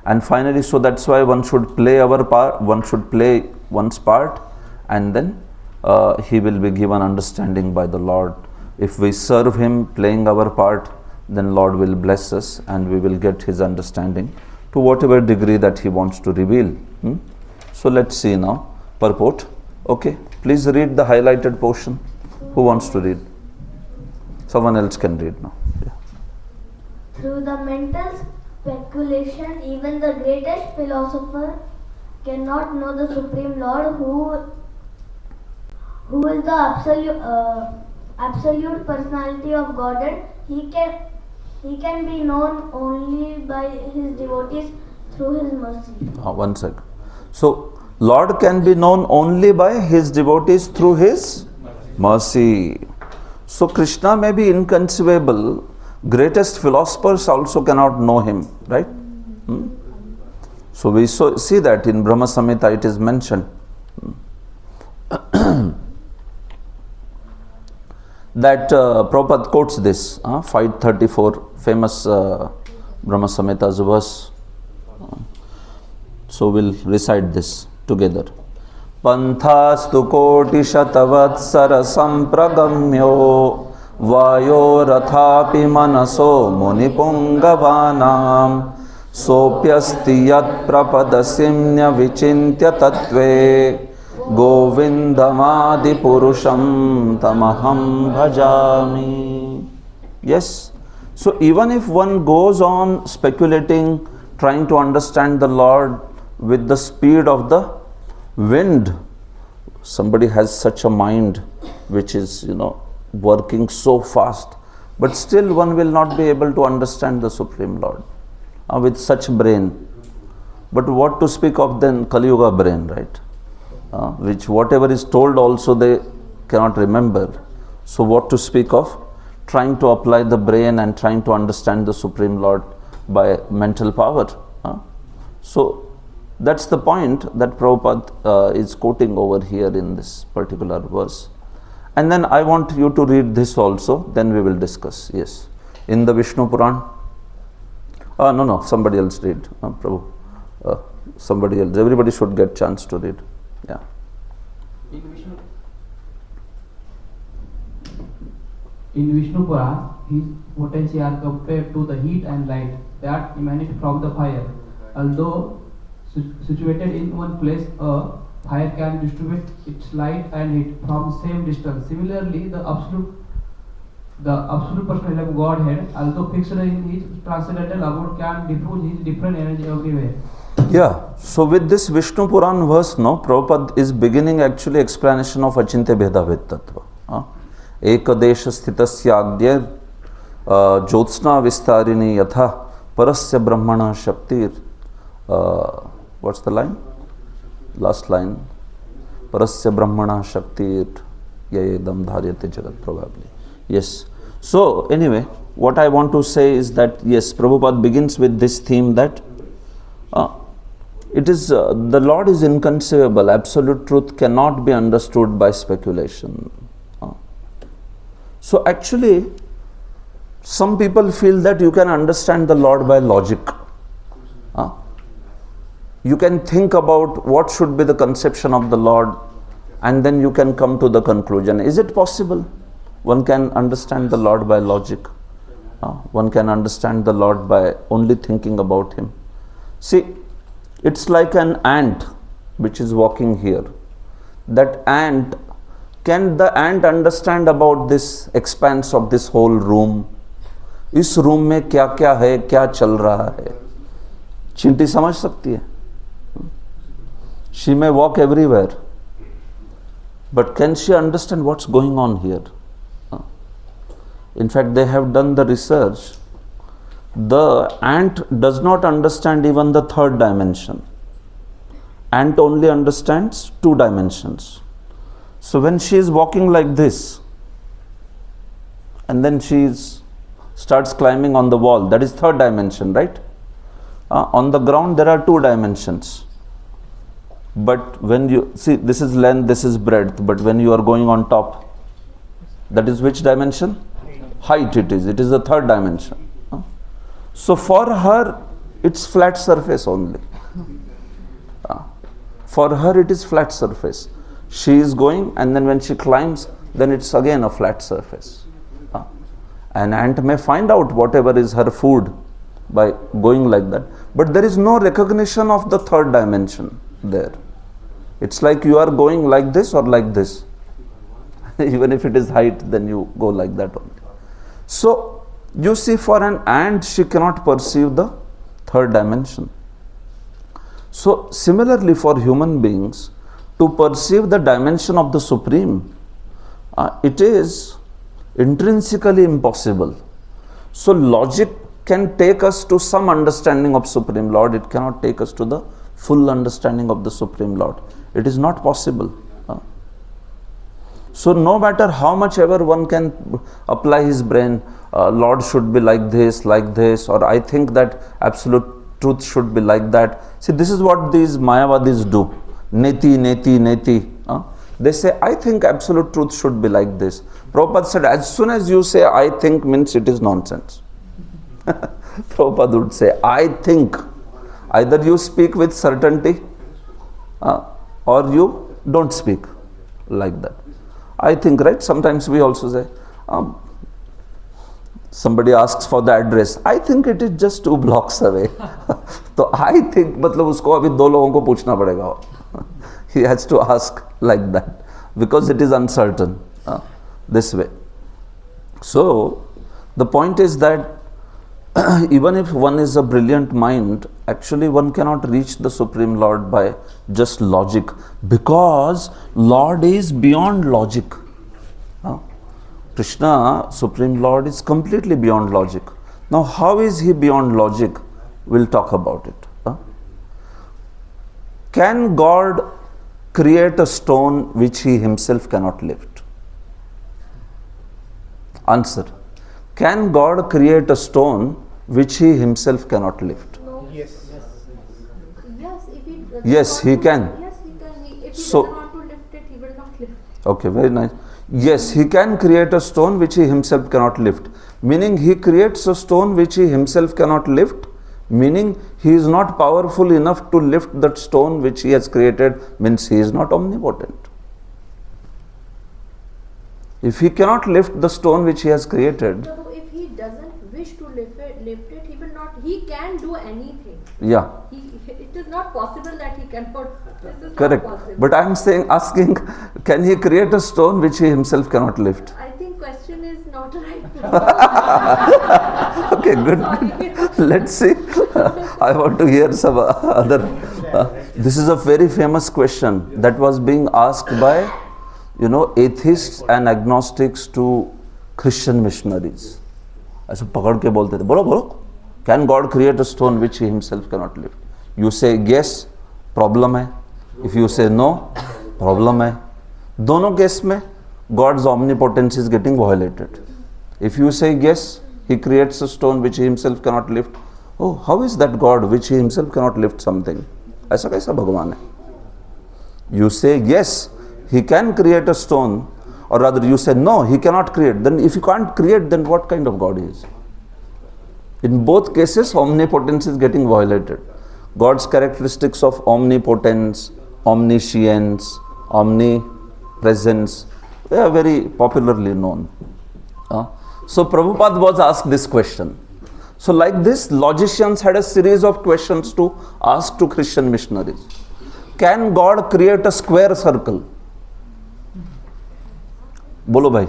[SPEAKER 1] And finally, so that's why one should play our part, one should play one's part, and then he will be given understanding by the Lord. If we serve him playing our part, then Lord will bless us and we will get his understanding to whatever degree that he wants to reveal. So let's see now. Purport. Okay, please read the highlighted portion. Who wants to read? Someone else can read now. Yeah.
[SPEAKER 10] Through the mental speculation, even the greatest philosopher cannot know the Supreme Lord, who is the absolute personality of Godhead. He can be known only by his devotees through his mercy.
[SPEAKER 1] One second. So, Lord can be known only by his devotees through his mercy. So Krishna may be inconceivable, greatest philosophers also cannot know him, right? So we see that in Brahma Samhita it is mentioned. That Prabhupada quotes this, 534, famous Brahma Samhita's verse. So we'll recite this together. Panthastu koti shatavatsara sampragamyo vayo rathapi manaso munipungavanam sopyasti yat prapadasimnya vichintya tattve govindamadi purusham tamaham bhajami. Yes. So even if one goes on speculating, trying to understand the Lord with the speed of the wind, somebody has such a mind which is, working so fast, but still one will not be able to understand the Supreme Lord with such brain. But what to speak of then Kali Yuga brain, right? Which whatever is told also they cannot remember. So what to speak of trying to apply the brain and trying to understand the Supreme Lord by mental power. So that's the point that Prabhupada is quoting over here in this particular verse. And then I want you to read this also, then we will discuss. Yes. In the Vishnu Puran. No, somebody else read. Prabhu. Somebody else. Everybody should get chance to read. Yeah.
[SPEAKER 11] In Vishnu Puran, his potency are compared to the heat and light that emanate from the fire. Although situated in one place, a fire can distribute its light and heat from same distance. Similarly, the absolute personality of Godhead, although fixed in his transcendental abode, can diffuse his different energy everywhere.
[SPEAKER 1] Yeah. So with this Vishnu Puran verse, Prabhupada is beginning actually explanation of Achintya Bhedabhed Tattva. Ekadesha Sthitasya Agdya Jyotsna Vistarini Yatha Parasya Brahmana Shaktir. What's the line? Last line. Parasya Brahmana Shaktir Yayedam Dharyate Jagat, probably. Yes. So, anyway, what I want to say is that, yes, Prabhupada begins with this theme that it is, the Lord is inconceivable. Absolute truth cannot be understood by speculation. So, actually, some people feel that you can understand the Lord by logic. You can think about what should be the conception of the Lord, and then you can come to the conclusion. Is it possible? One can understand the Lord by logic. One can understand the Lord by only thinking about Him. See, it's like an ant which is walking here. That ant, can the ant understand about this expanse of this whole room? इस room में क्या क्या है, क्या चल रहा है? चींटी समझ सकती है? She may walk everywhere, but can she understand what's going on here? In fact, they have done the research. The ant does not understand even the third dimension. Ant only understands 2 dimensions. So when she is walking like this, and then she starts climbing on the wall, that is third dimension, right? On the ground there are 2 dimensions. But when you see, this is length, this is breadth, but when you are going on top, that is which dimension? Height it is the third dimension. So for her, it's flat surface only. For her, it is flat surface. She is going, and then when she climbs, then it's again a flat surface. An ant may find out whatever is her food by going like that, but there is no recognition of the third dimension there. It's like you are going like this or like this. Even if it is height, then you go like that only. So, you see, for an ant, she cannot perceive the third dimension. So, similarly for human beings, to perceive the dimension of the Supreme, it is intrinsically impossible. So, logic can take us to some understanding of Supreme Lord. It cannot take us to the full understanding of the Supreme Lord. It is not possible. So no matter how much ever one can apply his brain, Lord should be like this, or I think that absolute truth should be like that. See, this is what these Mayavadis do. Neti, neti, neti. They say, I think absolute truth should be like this. Prabhupada said, as soon as you say I think, means it is nonsense. Prabhupada would say, I think. Either you speak with certainty, or you don't speak like that. I think, right? Sometimes we also say, somebody asks for the address. I think it is just 2 blocks away. So I think, मतलब उसको अभी 2 लोगों को पूछना पड़ेगा. He has to ask like that because it is uncertain this way. So the point is that even if one is a brilliant mind, actually one cannot reach the Supreme Lord by just logic, because Lord is beyond logic. Krishna, Supreme Lord, is completely beyond logic. Now, how is he beyond logic? We'll talk about it. Can God create a stone which he himself cannot lift? Answer. Can God create a stone which he himself cannot lift?
[SPEAKER 6] No.
[SPEAKER 9] Yes.
[SPEAKER 1] Yes, he can.
[SPEAKER 6] Yes, he can. If he
[SPEAKER 1] So-
[SPEAKER 6] doesn't want to lift it, he will not lift.
[SPEAKER 1] Okay, very nice. Yes, he can create a stone which he himself cannot lift. Meaning he creates a stone which he himself cannot lift. Meaning he is not powerful enough to lift that stone which he has created, means he is not omnipotent. If he cannot lift the stone which he has created,
[SPEAKER 6] So if he doesn't wish to lift it, he will not. He can do anything.
[SPEAKER 1] yeah,
[SPEAKER 6] It is not possible that he cannot. This is
[SPEAKER 1] correct.
[SPEAKER 6] not possible.
[SPEAKER 1] But I am asking, can he create a stone which he himself cannot lift?
[SPEAKER 6] I think question is not right.
[SPEAKER 1] Okay, good.
[SPEAKER 6] Sorry.
[SPEAKER 1] Let's see. I want to hear some other. This is a very famous question that was being asked by, atheists and agnostics to Christian missionaries. ऐसे पकड़ के बोलते थे, बोलो बोलो, can God create a stone which he himself can not lift? You से yes, problem है. If you से नो, प्रॉब्लम है. दोनों केस में God's omnipotence is getting violated. If you say yes, he creates a stone which he himself cannot lift. Oh, how is that God which he himself cannot lift something? ऐसा कैसा भगवान है? You say yes, he can create a stone, or rather you say no, he cannot create. Then if you can't create, then what kind of God he is? In both cases, omnipotence is getting violated. God's characteristics of omnipotence, omniscience, omnipresence, they are very popularly known. So Prabhupada was asked this question. So like this, logicians had a series of questions to ask to Christian missionaries. Can God create a square circle? बोलो भाई,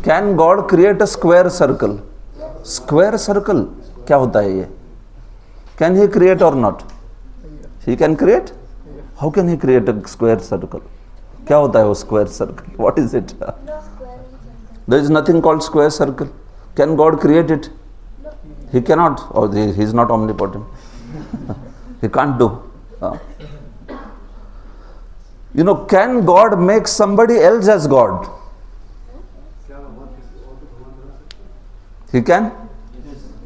[SPEAKER 1] can God create a square circle? Square circle क्या होता है ये? Can he create or not? He can create? How can he create a square circle? क्या होता है वो square circle? What is it? There is nothing called square circle. Can God create it? He cannot. Or he is not omnipotent. He can't do. You know, can God make somebody else as God? He can?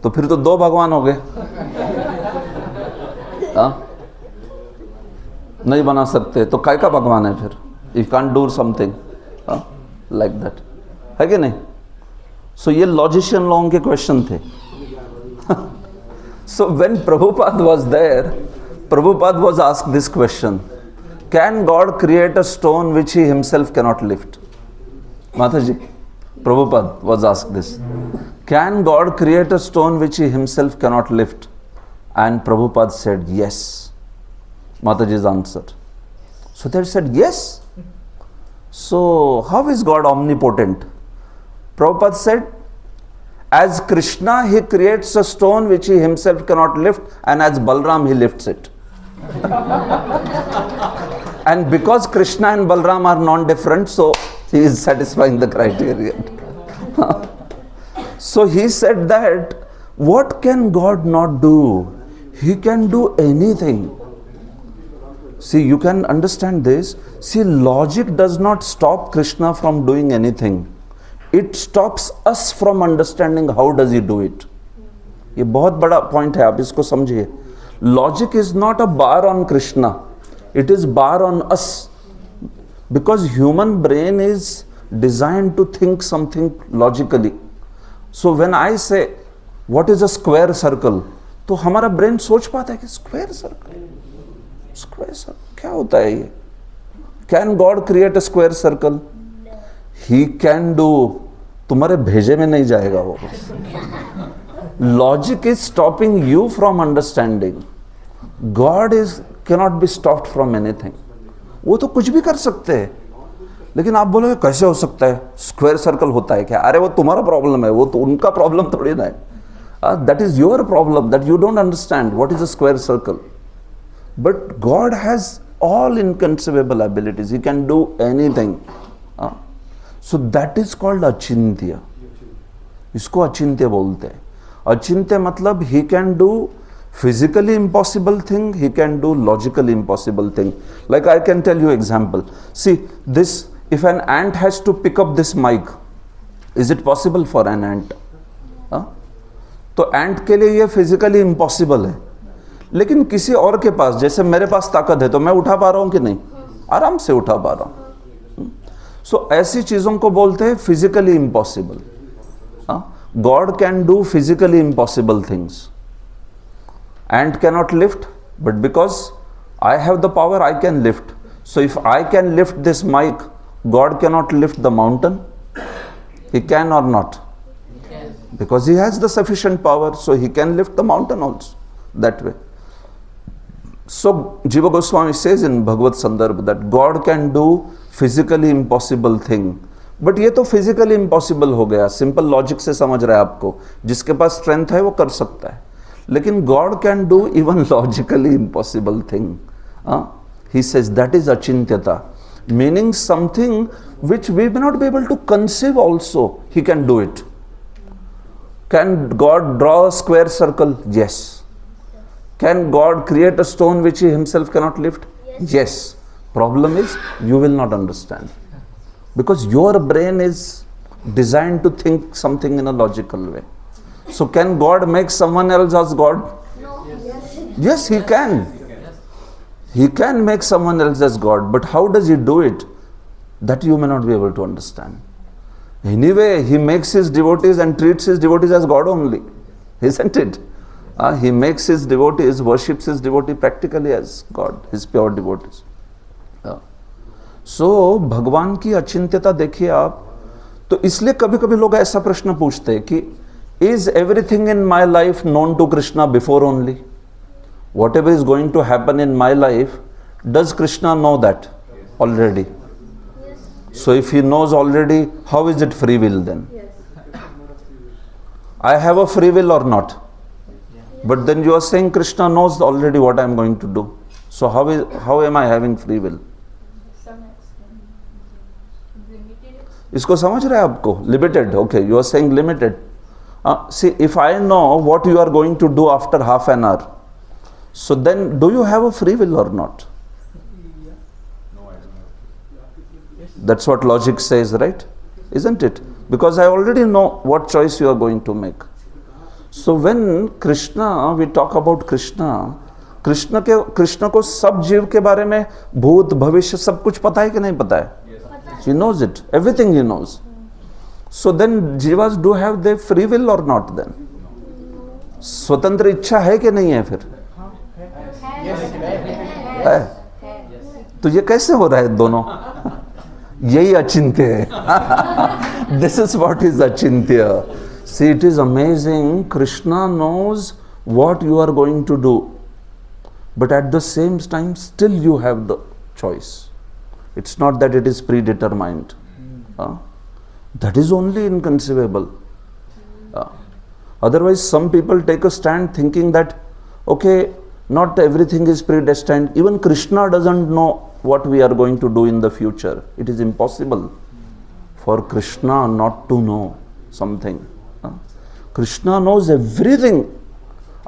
[SPEAKER 1] तो फिर तो दो भगवान हो गए. नहीं बना सकते तो काय का भगवान है फिर? You can't do something like that. है कि नहीं? So ये logician लोगों के question थे. So when Prabhupada was there, Prabhupada was asked this question. Can God create a stone which he himself cannot lift? Mataji, Prabhupada was asked this. Can God create a stone which he himself cannot lift? And Prabhupada said yes. Mataji's answer. So they said yes. So how is God omnipotent? Prabhupada said, as Krishna, he creates a stone which he himself cannot lift, and as Balram, he lifts it. And because Krishna and Balram are non-different, so he is satisfying the criterion. So he said that, what can God not do? He can do anything. See, you can understand this. See, logic does not stop Krishna from doing anything. It stops us from understanding how does he do it. ये बहुत बड़ा point है, आप इसको समझिए. Logic is not a bar on Krishna. It is bar on us. Because human brain is designed to think something logically. So when I say, what is a square circle? तो हमारा brain सोच पाता है कि square circle. Square circle क्या होता है ये? Can God create a square circle? He can do. तुम्हारे भेजे में नहीं जाएगा वो. Logic is stopping you from understanding. God cannot be stopped from anything. वो तो कुछ भी कर सकते हैं. लेकिन आप बोलोगे कैसे हो सकता है? स्क्वायर सर्कल होता है क्या? अरे वो तुम्हारा प्रॉब्लम है, वो तो उनका प्रॉब्लम थोड़ी ना है. That is your problem, that you don't understand what is a square circle. But God has all inconceivable abilities. He can do anything. So that is called achintya. इसको अचिंत्य बोलते हैं. अचिंत्य मतलब he can do physically impossible thing, he can do logically impossible thing. Like I can tell you example. See this, if an ant has to pick up this mic, is it possible for an ant? तो ant के लिए ये physically impossible है. लेकिन किसी और के पास, जैसे मेरे पास ताकत है तो मैं उठा पा रहा हूँ कि नहीं? आराम से उठा पा रहा हूँ. सो ऐसी चीजों को बोलते हैं physically impossible. God can do physically impossible things. Ant cannot lift, but because I have the power I can lift. So if I can lift this mic, God cannot lift the mountain. He can or not? Because he has the sufficient power, so he can lift the mountain also that way. So Jiva Goswami says in Bhagavad Sandarbha that God can do physically impossible thing. But ये तो physically impossible हो गया. Simple logic से समझ रहा है आपको. जिसके पास strength है वो कर सकता है. लेकिन God can do even logically impossible thing. He says that is achintyata, meaning something which we may not be able to conceive also, he can do it. Can God draw a square circle? Yes. Can God create a stone which he himself cannot lift? Yes. Problem is, you will not understand. Because your brain is designed to think something in a logical way. So can God make someone else as God?
[SPEAKER 6] No.
[SPEAKER 1] Yes, he can. He can make someone else as God, but how does he do it? That you may not be able to understand. Anyway, he makes his devotees and treats his devotees as God only, isn't it? He makes his devotees, worships his devotee practically as God, his pure devotees. So, भगवान की अचिंत्यता देखिए आप, तो इसलिए कभी कभी लोग ऐसा प्रश्न पूछते हैं कि is everything in my life known to Krishna before only? Whatever is going to happen in my life, does Krishna know that already? So if he knows already, how is it free will then? I have a free will or not? But then you are saying Krishna knows already what I am going to do. So how am I having free will? इसको समझ रहे हैं आपको? Limited, okay, you are saying limited. See, if I know what you are going to do after half an hour, so then do you have a free will or not? That's what logic says, right? Isn't it? Because I already know what choice you are going to make. So when Krishna, we talk about Krishna, Krishna को सब जीव के बारे में भूत भविष्य सब कुछ पता है कि नहीं पता है? He knows it. Everything he knows. So then jivas do have their free will or not then? स्वतंत्र इच्छा है कि नहीं है फिर? है। तो ये कैसे हो रहा है दोनों? यही अचिंत्य है. This is what is achintya. See, it is amazing. Krishna knows what you are going to do. But at the same time, still you have the choice. It's not that it is predetermined. That is only inconceivable. Otherwise, some people take a stand thinking that, okay, not everything is predestined. Even Krishna doesn't know what we are going to do in the future. It is impossible for Krishna not to know something. Krishna knows everything.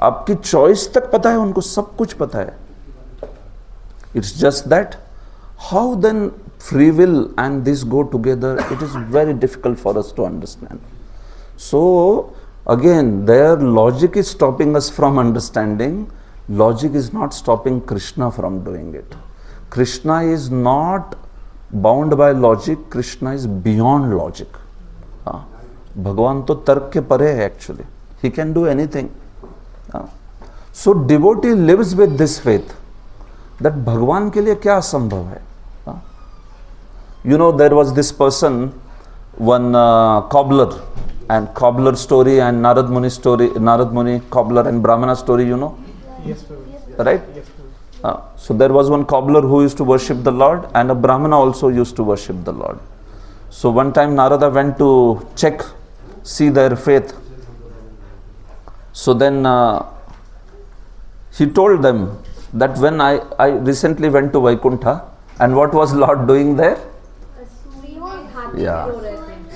[SPEAKER 1] आपकी choice तक पता है उनको, सब कुछ पता है. It's just that how then free will and this go together, it is very difficult for us to understand. So again, their logic is stopping us from understanding. Logic is not stopping Krishna from doing it. Krishna is not bound by logic. Krishna is beyond logic. भगवान तो तर्क के परे है actually. He can do anything. So devotee lives with this faith that भगवान के लिए क्या असंभव है. You know, there was this person, one cobbler, and cobbler story and Narad Muni story, Narad Muni, cobbler and Brahmana story, you know?
[SPEAKER 9] Yes,
[SPEAKER 1] right? So there was one cobbler who used to worship the Lord, and a Brahmana also used to worship the Lord. So one time Narada went to check, see their faith. So then he told them that when I recently went to Vaikuntha, and what was Lord doing there? Yeah,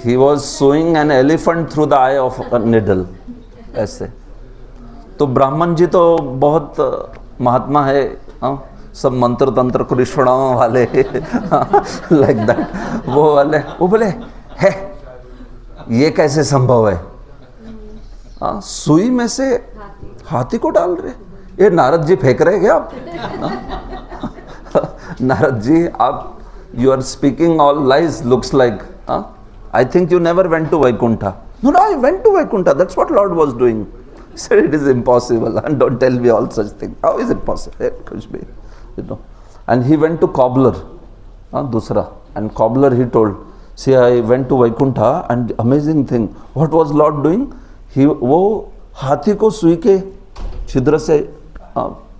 [SPEAKER 1] he was sewing an elephant through the eye of a needle. ऐसे. तो ब्राह्मण जी तो बहुत महात्मा है, सब मंत्र तंत्र कृष्णाओं वाले लाइक दैट, वो वाले, वो बोले है ये कैसे संभव है? सुई में से हाथी को डाल रहे, ये नारद जी फेंक रहे क्या आप? नारद जी आप, you are speaking all lies, looks like. I think you never went to Vaikuntha. No, I went to Vaikuntha. That's what Lord was doing. He said it is impossible, and don't tell me all such things. How is it possible? You know. And he went to cobbler, Dusra. And cobbler he told, see, I went to Vaikuntha, and amazing thing. What was Lord doing? वो हाथी को सुई के छिद्र से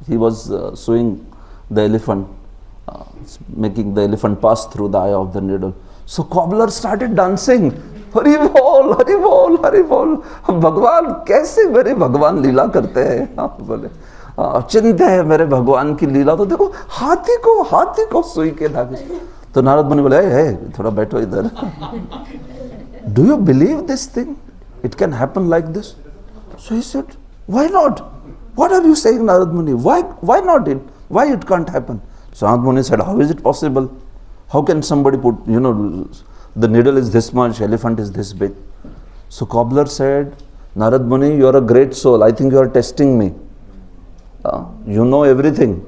[SPEAKER 1] he was sewing the elephant, making the elephant pass through the eye of the needle. So cobbler started dancing. Hari बोल, हरि बोल, हरि बोल. भगवान कैसे मेरे भगवान लीला करते हैं. बोले चिंता है मेरे भगवान की लीला. तो देखो हाथी को सुई के धागे. तो नारद मुनि बोले, हे थोड़ा बैठो इधर. Do you believe this thing? It can happen like this. So he said, why not? What are you saying, Narad Muni? Why not it? Why it can't happen? So Narad Muni said, how is it possible? How can somebody put, the needle is this much, elephant is this big. So cobbler said, Narad Muni, you are a great soul. I think you are testing me. You know everything.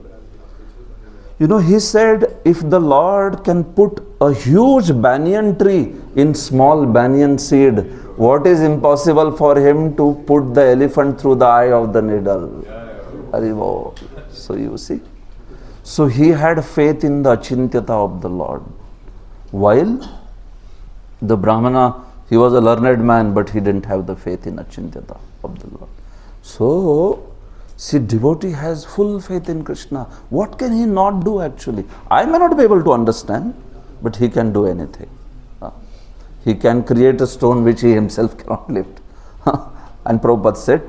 [SPEAKER 1] He said, if the Lord can put a huge banyan tree in small banyan seed, what is impossible for him to put the elephant through the eye of the needle? So you see. So he had faith in the achintyata of the Lord. While the Brahmana, he was a learned man, but he didn't have the faith in achintyata of the Lord. So, see, devotee has full faith in Krishna. What can he not do actually? I may not be able to understand, but he can do anything. He can create a stone which he himself cannot lift. And Prabhupada said,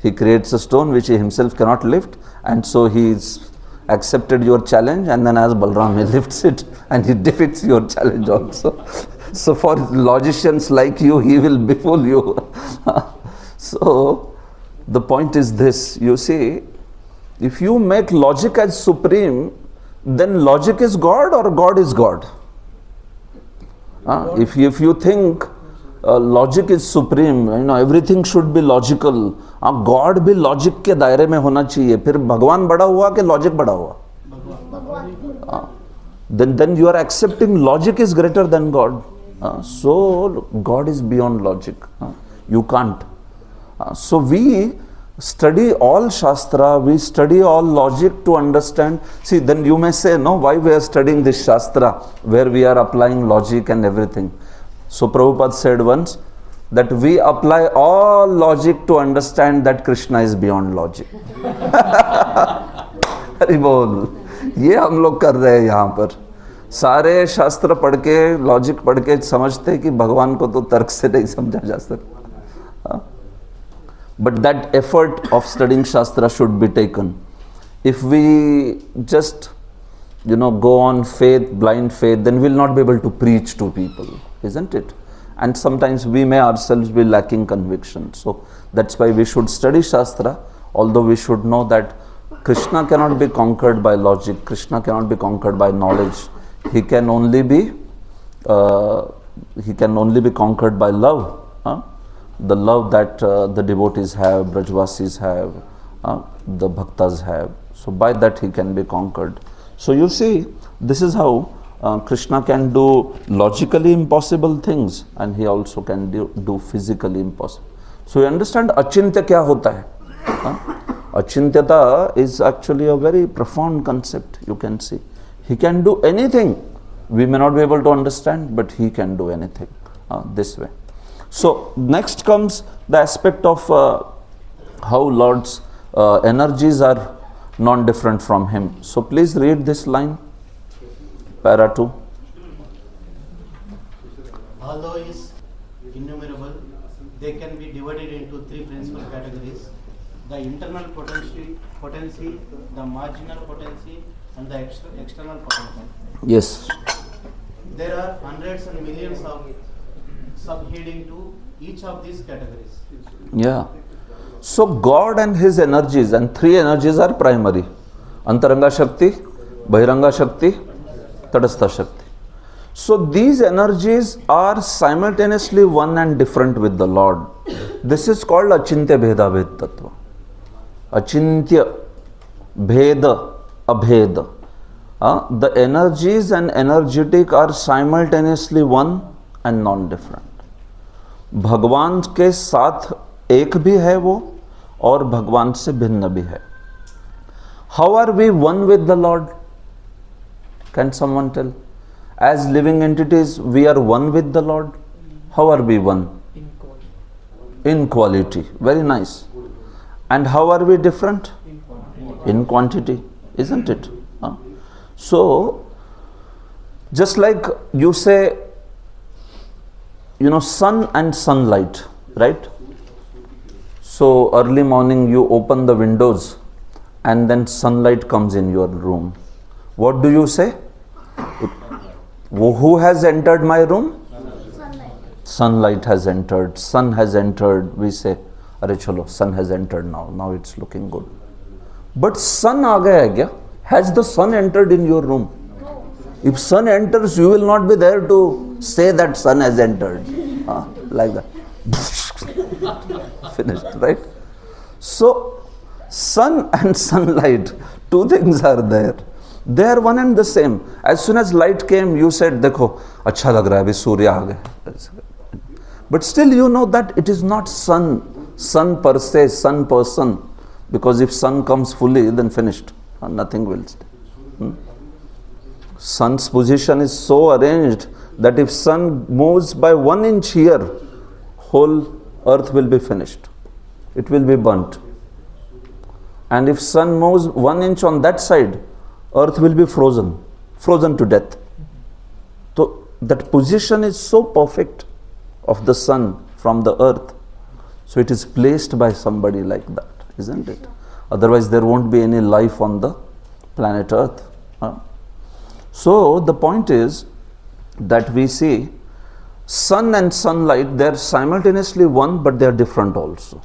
[SPEAKER 1] he creates a stone which he himself cannot lift, and so he's accepted your challenge, and then as Balram he lifts it and he defeats your challenge also. So for logicians like you, he will befool you. So the point is this, you see, if you make logic as supreme, then logic is God or God is God? If you think logic is supreme, everything should be logical, God भी logic के दायरे में होना चाहिए, फिर भगवान बड़ा हुआ कि logic बड़ा हुआ? Then you are accepting logic is greater than God. So God is beyond logic. You can't. So we study all Shastra, we study all logic to understand. See, then you may say, no, why we are studying this Shastra where we are applying logic and everything. So Prabhupada said once that we apply all logic to understand that Krishna is beyond logic. Hari बोल, ये हम लोग कर रहे हैं यहाँ पर. सारे शास्त्र पढ़ के, लॉजिक पढ़ के समझते कि भगवान को तो तर्क से नहीं समझा जा सकता. But that effort of studying Shastra should be taken. If we just, go on faith, blind faith, then we'll not be able to preach to people, isn't it? And sometimes we may ourselves be lacking conviction. So that's why we should study Shastra, although we should know that Krishna cannot be conquered by logic, Krishna cannot be conquered by knowledge. He can only be conquered by love. The love that the devotees have, Brajvasis have, the Bhaktas have. So by that he can be conquered. So you see, this is how Krishna can do logically impossible things, and he also can do physically impossible. So you understand Achintya kya hota hai? Achintyata is actually a very profound concept, you can see. He can do anything. We may not be able to understand, but he can do anything this way. So next comes the aspect of how Lord's energies are non-different from him. So please read this line, para 2.
[SPEAKER 12] Although is innumerable, they can be divided into three principal categories: the internal potency, the marginal potency, and the external potency.
[SPEAKER 1] Yes.
[SPEAKER 12] There are hundreds and millions of subheading to each of these categories.
[SPEAKER 1] Yeah. So God and his energies, and three energies are primary: Antaranga Shakti, Bahiranga Shakti, Tadastha Shakti. So these energies are simultaneously one and different with the Lord. This is called Achintya Bheda Ved Tattva. Achintya Bheda Abheda. The energies and energetic are simultaneously one and non-different. भगवान के साथ एक भी है वो और भगवान से भिन्न भी है. How are we one with the Lord? Can someone tell? As living entities, we are one with the Lord. How are we one? In quality. Very nice. And how are we different? In quantity. Isn't it? So, just like you say, sun and sunlight, right? So early morning you open the windows and then sunlight comes in your room. What do you say? Who has entered my room? sunlight has entered, sun has entered, we say, अरे चलो, sun has entered now it's looking good. But sun आ गया है क्या? Has the sun entered in your room? If sun enters, you will not be there to say that sun has entered. Like that. Finished, right? So, sun and sunlight, two things are there. They are one and the same. As soon as light came, you said, देखो, अच्छा लग रहा है, अभी सूर्य आ गए. But still you know that it is not sun per se, sun person. Because if sun comes fully, then finished. Nothing will stay. Sun's position is so arranged that if sun moves by 1 inch here, whole earth will be finished. It will be burnt. And if sun moves 1 inch on that side, earth will be frozen to death. So that position is so perfect of the sun from the earth. So it is placed by somebody like that, isn't it? Otherwise there won't be any life on the planet earth. So the point is that we see sun and sunlight, they are simultaneously one, but they are different also.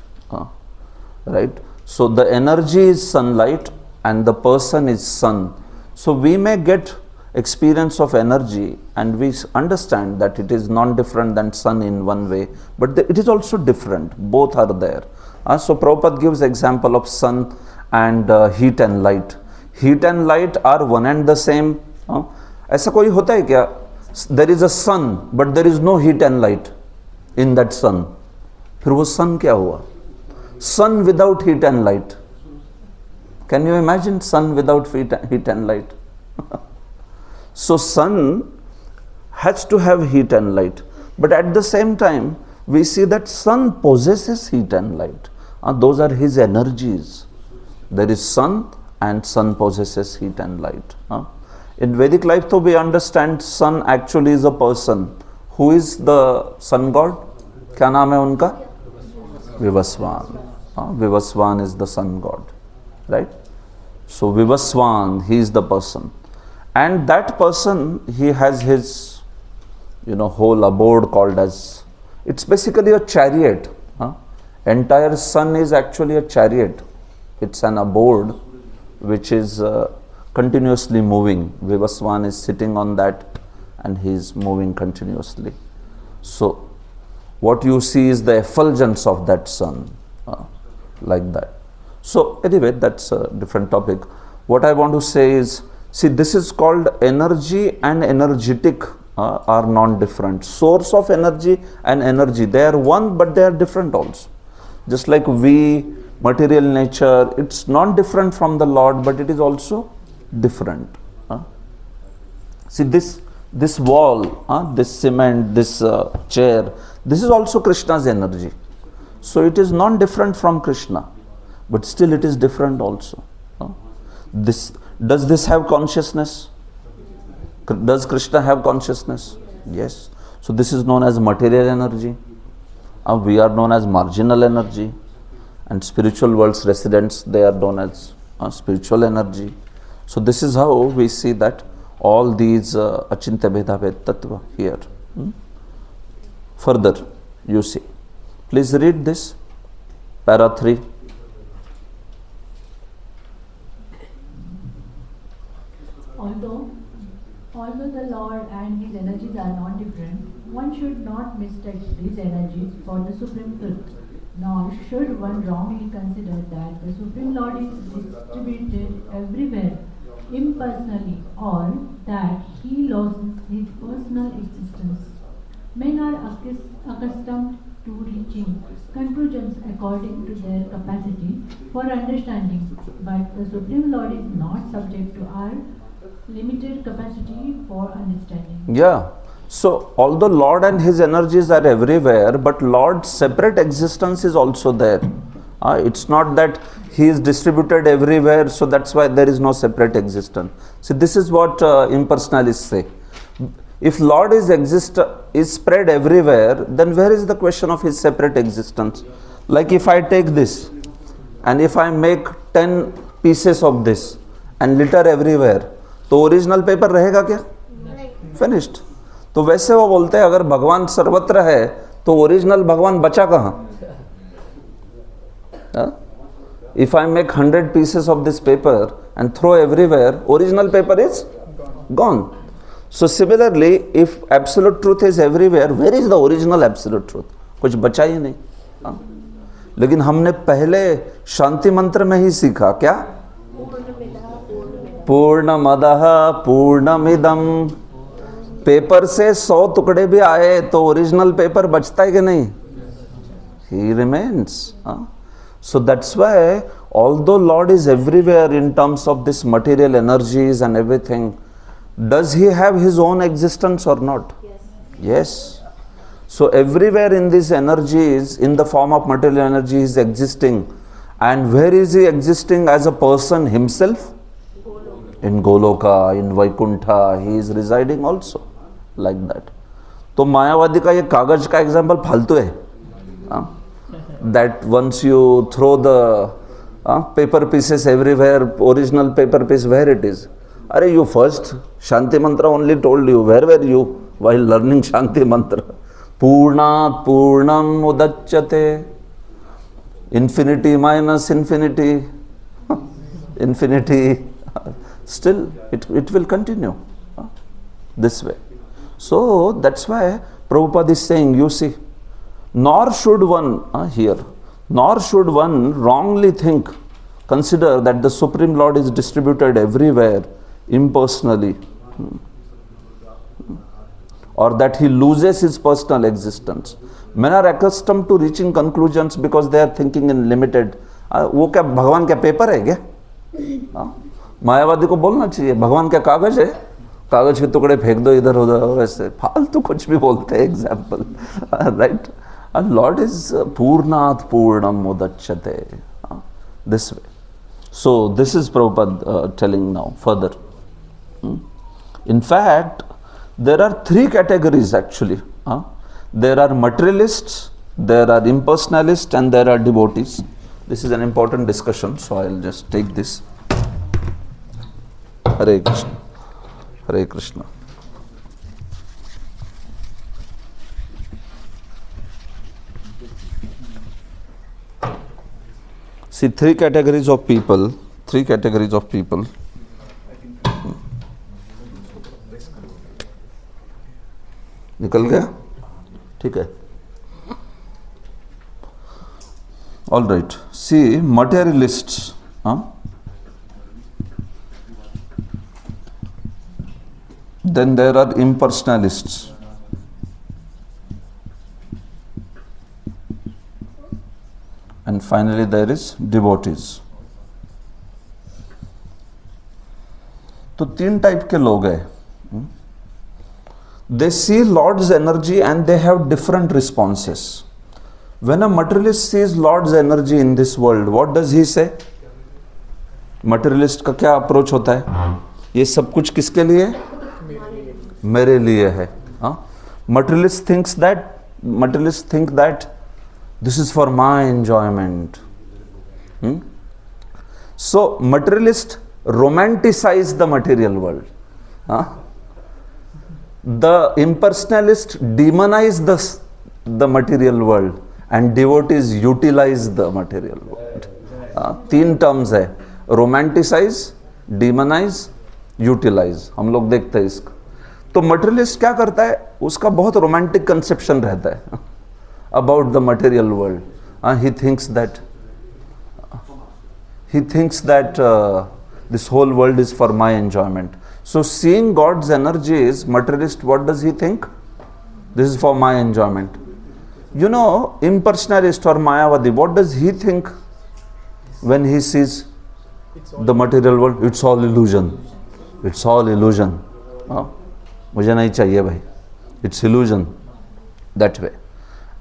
[SPEAKER 1] Right? So the energy is sunlight and the person is sun. So we may get experience of energy and we understand that it is non-different than sun in one way, but it is also different. Both are there. So Prabhupada gives example of sun and heat and light. Heat and light are one and the same. ऐसा कोई होता है क्या? There is a sun, but there is no heat and light in that sun. फिर वो sun क्या हुआ? Sun without heat and light. Can you imagine sun without heat and light? So sun has to have heat and light. But at the same time, we see that sun possesses heat and light. Those are his energies. There is sun and sun possesses heat and light. In Vedic life, though, we understand sun actually is a person. Who is the sun god? क्या नाम है उनका? Vivaswan. Vivaswan is the sun god. Right? So Vivaswan, he is the person. And that person, he has his, whole abode called as, it's basically a chariot. Entire sun is actually a chariot. It's an abode which is continuously moving. Vivaswan is sitting on that and he is moving continuously. So what you see is the effulgence of that sun, like that. So anyway, that's a different topic. What I want to say is, see, this is called energy and energetic are non-different. Source of energy and energy, they are one, but they are different also. Just like we, material nature, it's non-different from the Lord, but it is also different. See, this wall, this cement, this chair, this is also Krishna's energy. So it is non-different from Krishna, but still it is different also. Does this have consciousness? Does Krishna have consciousness? Yes. So this is known as material energy. We are known as marginal energy. And spiritual world's residents, they are known as spiritual energy. So this is how we see that all these achintya bheda bhed tattva here. Further, you see. Please read this. Para 3.
[SPEAKER 13] Although the Lord and his energies are not different, one should not mistake these energies for the Supreme Truth, nor should one wrongly consider that the Supreme Lord is distributed everywhere impersonally, or that he loses his personal existence. Men are accustomed to reaching conclusions according to their capacity for understanding, but the Supreme Lord is not subject to our limited capacity for understanding.
[SPEAKER 1] Yeah. So, although Lord and his energies are everywhere, but Lord's separate existence is also there. It's not that he is distributed everywhere, so that's why there is no separate existence. See, this is what impersonalists say. If Lord is spread everywhere, then where is the question of his separate existence? Like if I take this, and if I make 10 pieces of this, and litter everywhere, तो original paper रहेगा क्या? Finished. तो वैसे वो बोलते हैं अगर भगवान सर्वत्र है तो ओरिजिनल भगवान बचा कहाँ? If I make 100 pieces of this paper and throw everywhere, original paper is gone. So similarly, if absolute truth is everywhere, where is the original absolute truth? कुछ बचा ही नहीं. हाँ? लेकिन हमने पहले शांति मंत्र में ही सीखा क्या? पूर्णमदः पूर्णमिदम. पेपर से 100 टुकड़े भी आए तो ओरिजिनल पेपर बचता है कि नहीं? He remains. So that's why, although Lord is everywhere in terms of this material energies and everything, does He have His own existence or not? Yes. So everywhere in these energies, in the form of material energy, is existing. And where is He existing as a person Himself? In Goloka, in Vaikuntha, He is residing also. Like that. तो मायावादी का ये कागज का example फालतू है. That once you throw the paper pieces everywhere, original paper piece, where it is? Are you first? Shanti mantra only told you. Where were you while learning Shanti mantra? Purnat Purnam Udachyate. Infinity minus infinity. Infinity. Still, it will continue this way. So that's why Prabhupada is saying, you see, nor should one wrongly consider that the Supreme Lord is distributed everywhere impersonally, or that He loses His personal existence. Men are accustomed to reaching conclusions because they are thinking in limited. वो क्या भगवान क्या paper है क्या? मायावादी को बोलना चाहिए भगवान क्या कागज है, कागज के टुकड़े फेंक दो इधर उधर, वैसे फालतू कुछ भी बोलते हैं example. Right. And Lord is Purnat Purnam Udachyate. This way. So this is Prabhupada telling now further. In fact, there are 3 categories actually. There are materialists, there are impersonalists, and there are devotees. This is an important discussion, so I'll just take this. Hare Krishna. Hare Krishna. See, 3 categories of people. निकल गया? ठीक है. All right. See, materialists. Then there are impersonalists. And finally there is devotees. तो 3 type के लोग हैं. They see Lord's energy and they have different responses. When a materialist sees Lord's energy in this world, what does he say? Materialist का क्या approach होता है? ये सब कुछ किसके लिए? मेरे लिए है. Materialist think that this is for my enjoyment. So materialist romanticize the material world. The impersonalist demonize the material world, and devotees utilize the material world. 3 terms है, romanticize, demonize, utilize. हम लोग देखते हैं इसका. तो materialist क्या करता है? उसका बहुत romantic conception रहता है about the material world. He thinks that this whole world is for my enjoyment. So seeing God's energies, materialist, what does he think? This is for my enjoyment. You know, impersonalist or Mayavadi, what does he think when he sees the material world? It's all illusion. It's all illusion. मुझे नहीं चाहिए भाई. It's illusion. That way.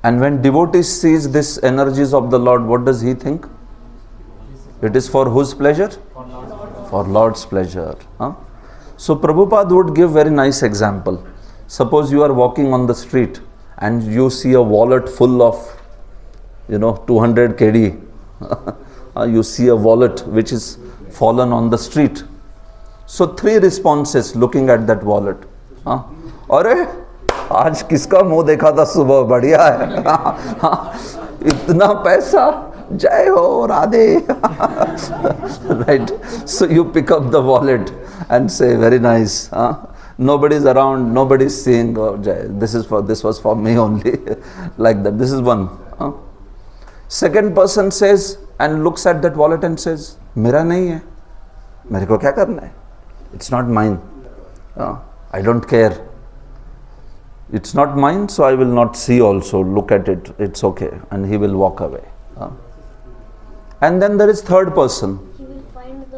[SPEAKER 1] And when devotee sees this energies of the Lord, what does he think? It is for whose pleasure? For Lord's pleasure. So Prabhupada would give very nice example. Suppose you are walking on the street and you see a wallet full of 200 KD. You see a wallet which is fallen on the street. So 3 responses looking at that wallet. अरे आज किसका मुंह देखा था सुबह, बढ़िया है. इतना पैसा, जय हो Radhe. Right? So you pick up the wallet and say, very nice. Nobody is around, nobody is seeing. Oh, jai, this was for me only. Like that. This is one. Second person says and looks at that wallet and says, मेरा नहीं है, मेरे को क्या करना है? It's not mine. I don't care. It's not mine, so I will not see also. Look at it. It's okay. And he will walk away. And then there is third person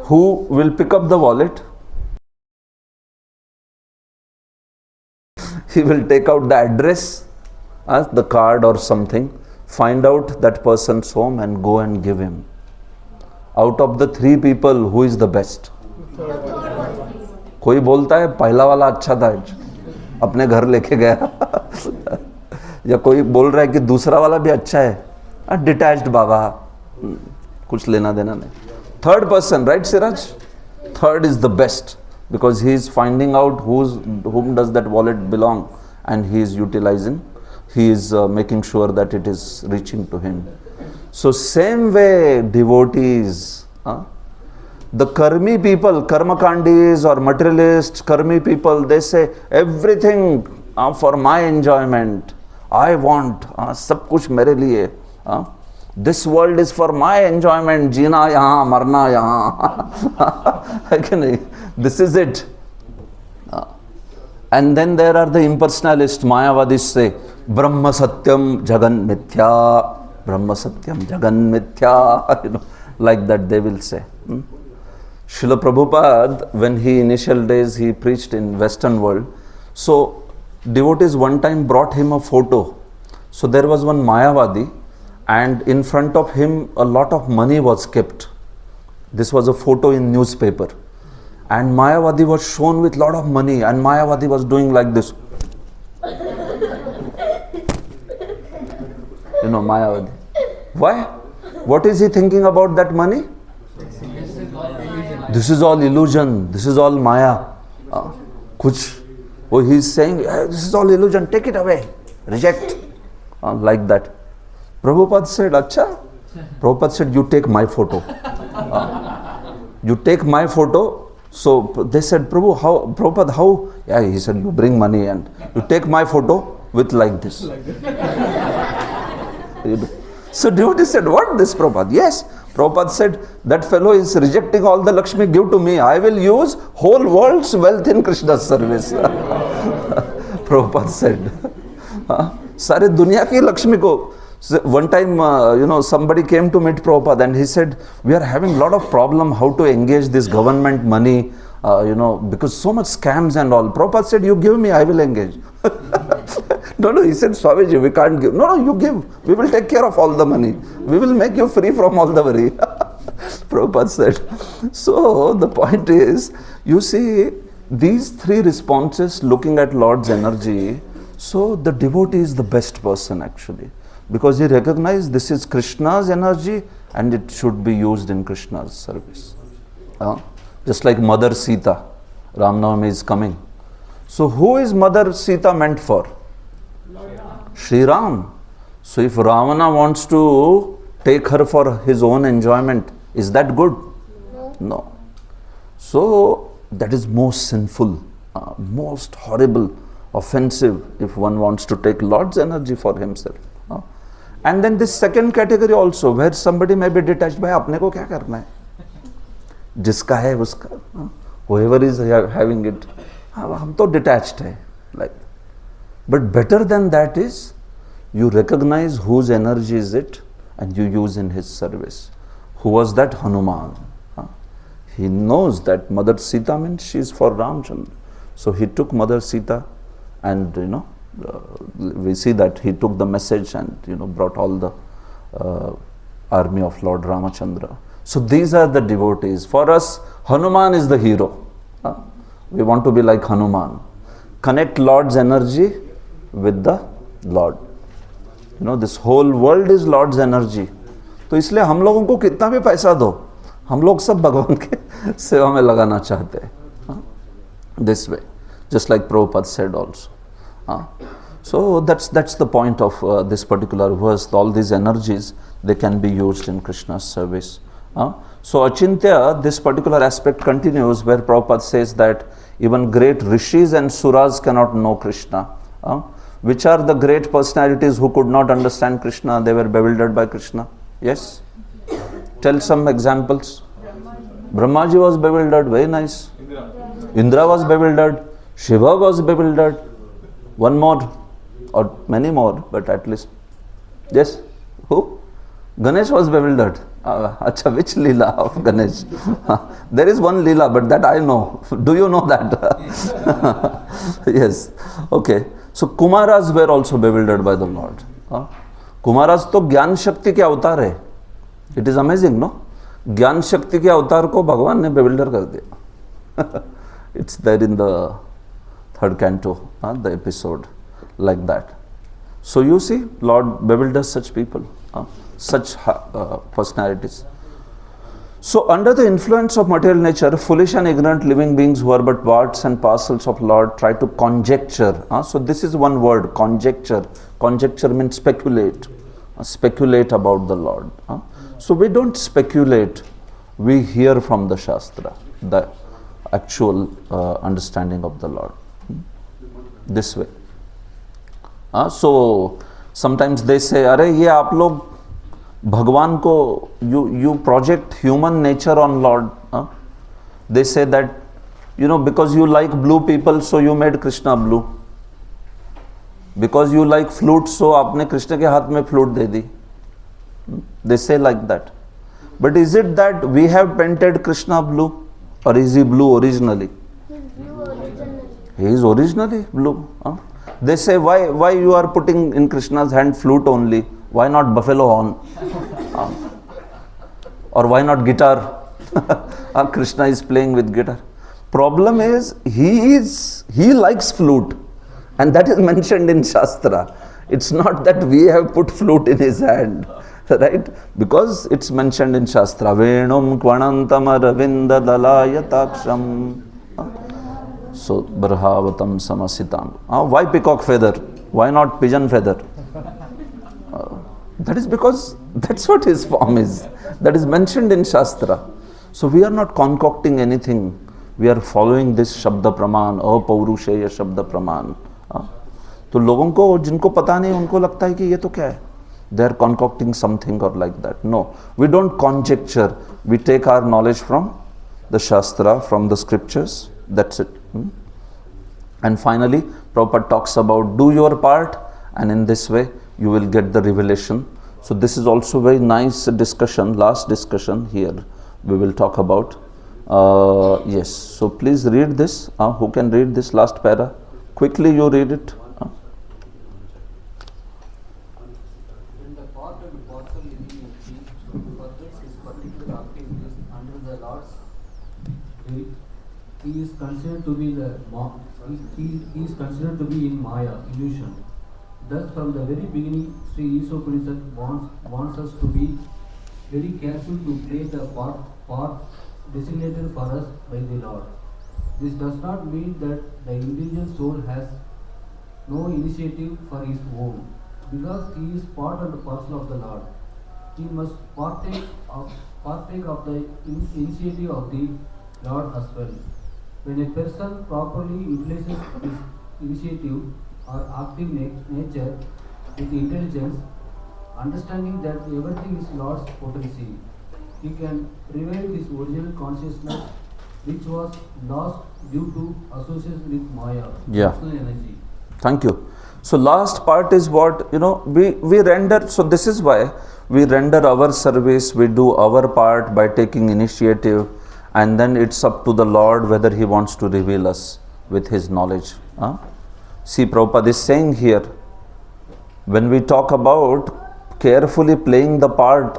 [SPEAKER 1] who will pick up the wallet. He will take out the address, the card or something, find out that person's home and go and give him. Out of the three people, who is the best? कोई बोलता है पहला वाला अच्छा था, अपने घर लेके गया. या कोई बोल रहा है कि दूसरा वाला भी अच्छा है, डिटैच्ड बाबा, कुछ लेना देना नहीं. Third person, right Siraj? Third is the best, because he is finding out whom does that wallet belong, and he is utilizing, he is making sure that it is reaching to him. So same way devotees, the karmi people, karmakandis or materialists, karmi people, they say everything for my enjoyment. I want, sab kuch mere liye. This world is for my enjoyment. Jeena yahan, marna yahan. This is it. And then there are the impersonalists, Mayavadis say, Brahma Satyam Jagan Mithya. Brahma Satyam Jagan Mithya. Like that they will say. Srila Prabhupada, when he initial days he preached in Western world, so devotees one time brought him a photo. So there was one Mayavadi, and in front of him a lot of money was kept. This was a photo in newspaper, and Mayavadi was shown with lot of money, and Mayavadi was doing like this. Mayavadi. Why? What is he thinking about that money? This is all illusion, this is all Maya. He is saying, this is all illusion, take it away, reject. Like that. Prabhupada said, Acha? Prabhupada said, you take my photo. You take my photo. So they said, Prabhupada, how? Yeah, he said, you bring money and you take my photo with like this. So devotee said, what this Prabhupada? Yes. Prabhupada said, that fellow is rejecting all the Lakshmi, give to me. I will use whole world's wealth in Krishna's service. Prabhupada said, Sare dunya ki Lakshmi ko. One time, somebody came to meet Prabhupada and he said, we are having a lot of problem how to engage this government money, because so much scams and all. Prabhupada said, you give me, I will engage. No, he said, Swamiji, we can't give. No, you give. We will take care of all the money. We will make you free from all the worry. Prabhupada said. So, the point is, you see, these three responses looking at Lord's energy, so the devotee is the best person actually. Because he recognized this is Krishna's energy and it should be used in Krishna's service. Just like Mother Sita, Ram Navami is coming. So, who is Mother Sita meant for? Shri Ram. So if Ravana wants to take her for his own enjoyment, is that good? No. So that is most sinful, most horrible, offensive if one wants to take Lord's energy for himself. And then this second category also, where somebody may be detached by apne ko kya karna hai? Jiska hai uska. Whoever is having it, hum to detached hai. Like. But better than that is, you recognize whose energy is it and you use in his service. Who was that? Hanuman. He knows that Mother Sita means she is for Ramchandra. So he took Mother Sita and, we see that he took the message and, brought all the army of Lord Ramachandra. So these are the devotees. For us, Hanuman is the hero. We want to be like Hanuman. Connect Lord's energy with the Lord. This whole world is Lord's energy. तो इसलिए हम लोगों को कितना भी पैसा दो, हम लोग सब भगवान के सेवा में लगाना चाहते हैं. This way, just like Prabhupada said also. So that's the point of this particular verse. All these energies, they can be used in Krishna's service. So Achintya, this particular aspect continues where Prabhupada says that even great rishis and suras cannot know Krishna. Which are the great personalities who could not understand Krishna? They were bewildered by Krishna. Yes? Tell some examples. Brahmaji was bewildered, very nice. Indra was bewildered. Shiva was bewildered. One more, or many more, but at least. Yes? Who? Ganesh was bewildered. Acha, which Leela of Ganesh? There is one Leela, but that I know. Do you know that? Yes. Okay. So Kumaras were also bewildered by the Lord. Kumaras to Gyan Shakti ke avatar hai. It is amazing, no? Gyan Shakti ke avatar ko Bhagavan ne bewilder kar diya. It's there in the 3rd canto, the episode, like that. So you see, Lord bewilders such people, such personalities. So under the influence of material nature, foolish and ignorant living beings who are but parts and parcels of Lord try to conjecture. So this is one word, conjecture. Conjecture means speculate. Speculate about the Lord. So we don't speculate. We hear from the Shastra, the actual understanding of the Lord. This way. So sometimes they say, "Arey, ye aap log Bhagwan ko, you project human nature on Lord." They say that, because you like blue people, so you made Krishna blue. Because you like flute, so aapne Krishna ke haath mein flute de di. They say like that. But is it that we have painted Krishna blue? Or is he blue originally? He is originally blue. They say, why you are putting in Krishna's hand flute only? Why not buffalo horn? Or why not guitar? Krishna is playing with guitar. Problem is, he likes flute. And that is mentioned in Shastra. It's not that we have put flute in his hand. Right? Because it's mentioned in Shastra. Venum kvanantam aravinda dalayataksham. So, barhavatam samasitam. Why peacock feather? Why not pigeon feather? That is because that's what his form is. That is mentioned in Shastra. So we are not concocting anything. We are following this Shabda Praman, Apaurusheya Shabda Praman. तो लोगों को जिनको पता नहीं उनको लगता है कि ये तो क्या है? They are concocting something or like that. No, we don't conjecture. We take our knowledge from the Shastra, from the scriptures. That's it. And finally, Prabhupada talks about do your part, and in this way you will get the revelation. So this is also very nice discussion, last discussion here we will talk about. Yes, so please read this. Who can read this last para? Quickly you read it.
[SPEAKER 3] When the part and parcel living entity forgets his particular activities under the Lord's,
[SPEAKER 11] he is considered to be he is considered to be in Maya, illusion. Thus, from the very beginning, Sri Isopunisad wants us to be very careful to play the part designated for us by the Lord. This does not mean that the individual soul has no initiative for his own, because he is part and parcel of the Lord. He must partake of the initiative of the Lord as well. When a person properly utilizes his initiative or active nature with intelligence, understanding that everything is Lord's potency, he can revive his original consciousness, which was lost due to association with Maya, personal energy.
[SPEAKER 1] Thank you. So last part is what, we render, so this is why we render our service, we do our part by taking initiative, and then it's up to the Lord whether he wants to reveal us with his knowledge. See, Prabhupada is saying here, when we talk about carefully playing the part,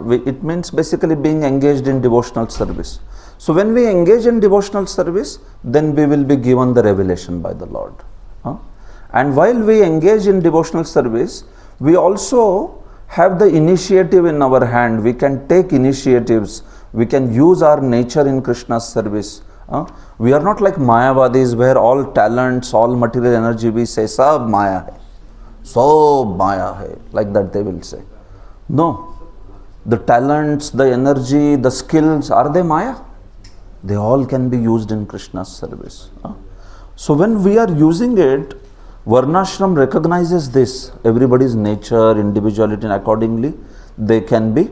[SPEAKER 1] it means basically being engaged in devotional service. So when we engage in devotional service, then we will be given the revelation by the Lord. And while we engage in devotional service, we also have the initiative in our hand. We can take initiatives. We can use our nature in Krishna's service. We are not like Mayavadis where all talents, all material energy we say, Sab Maya hai. सब माया है, like that they will say. No, the talents, the energy, the skills, are they maya? They all can be used in Krishna's service. So when we are using it, Varnashram recognizes this, everybody's nature, individuality, and accordingly they can be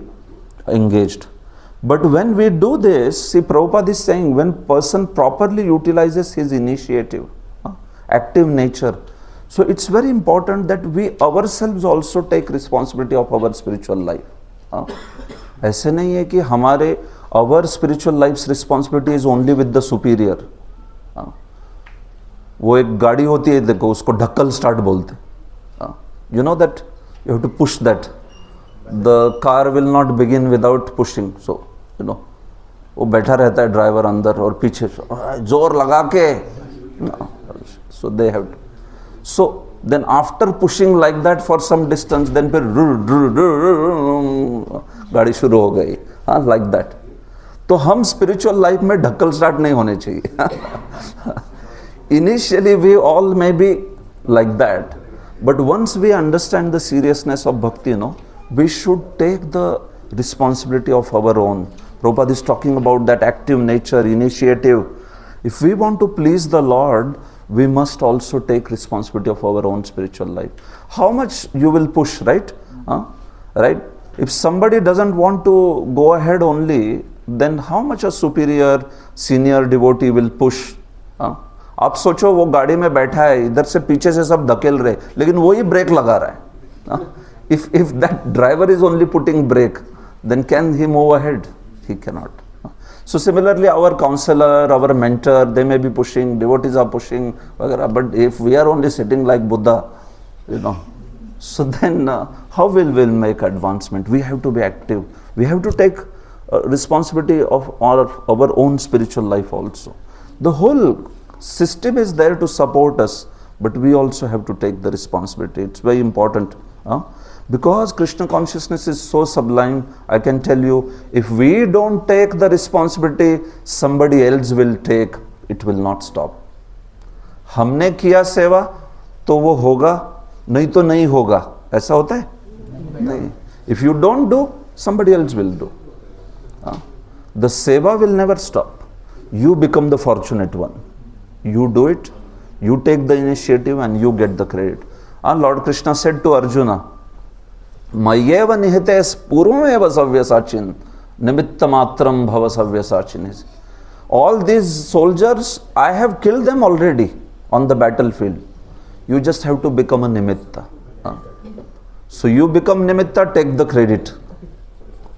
[SPEAKER 1] engaged. But when we do this, see, Prabhupada is saying, when person properly utilizes his initiative, active nature, so it's very important that we ourselves also take responsibility of our spiritual life. ऐसे नहीं है कि हमारे our spiritual life's responsibility is only with the superior. वो एक गाड़ी होती है, देखो उसको ढक्कल स्टार्ट बोलते, you know that you have to push that, the car will not begin without pushing, so you know वो बैठा रहता है ड्राइवर अंदर और पीछे जोर लगा के, so they have to, so then after pushing like that for some distance, then फिर गाड़ी शुरू हो गई, like that. तो हम spiritual life में ढक्कल स्टार्ट नहीं होने चाहिए. Initially we all may be like that, but once we understand the seriousness of bhakti, we should take the responsibility of our own. Prabhupada is talking about that active nature, initiative. If we want to please the Lord, we must also take responsibility of our own spiritual life. How much you will push, right? Right? If somebody doesn't want to go ahead only, then how much a superior, senior devotee will push? आप सोचो वो गाड़ी में बैठा है, इधर से पीछे से सब धकेल रहे, लेकिन वो ही ब्रेक लगा रहा है. If that driver is only putting brake, then can he move ahead? He cannot. So similarly, our counselor, our mentor, they may be pushing, devotees are pushing, but if we are only sitting like Buddha, so then how will we make advancement? We have to be active. We have to take responsibility of our own spiritual life also. The whole system is there to support us, but we also have to take the responsibility. It's very important. Because Krishna consciousness is so sublime, I can tell you, if we don't take the responsibility, somebody else will take, it will not stop. हमने किया सेवा तो वो होगा, नहीं तो नहीं होगा. ऐसा होता है? नहीं. If you don't do, somebody else will do. The seva will never stop. You become the fortunate one. You do it, you take the initiative and you get the credit. Lord Krishna said to Arjuna, Mayeva nihites purvameva savyasachin, nimittamatram bhava savyasachin. All these soldiers, I have killed them already on the battlefield. You just have to become a nimitta. So you become nimitta, take the credit.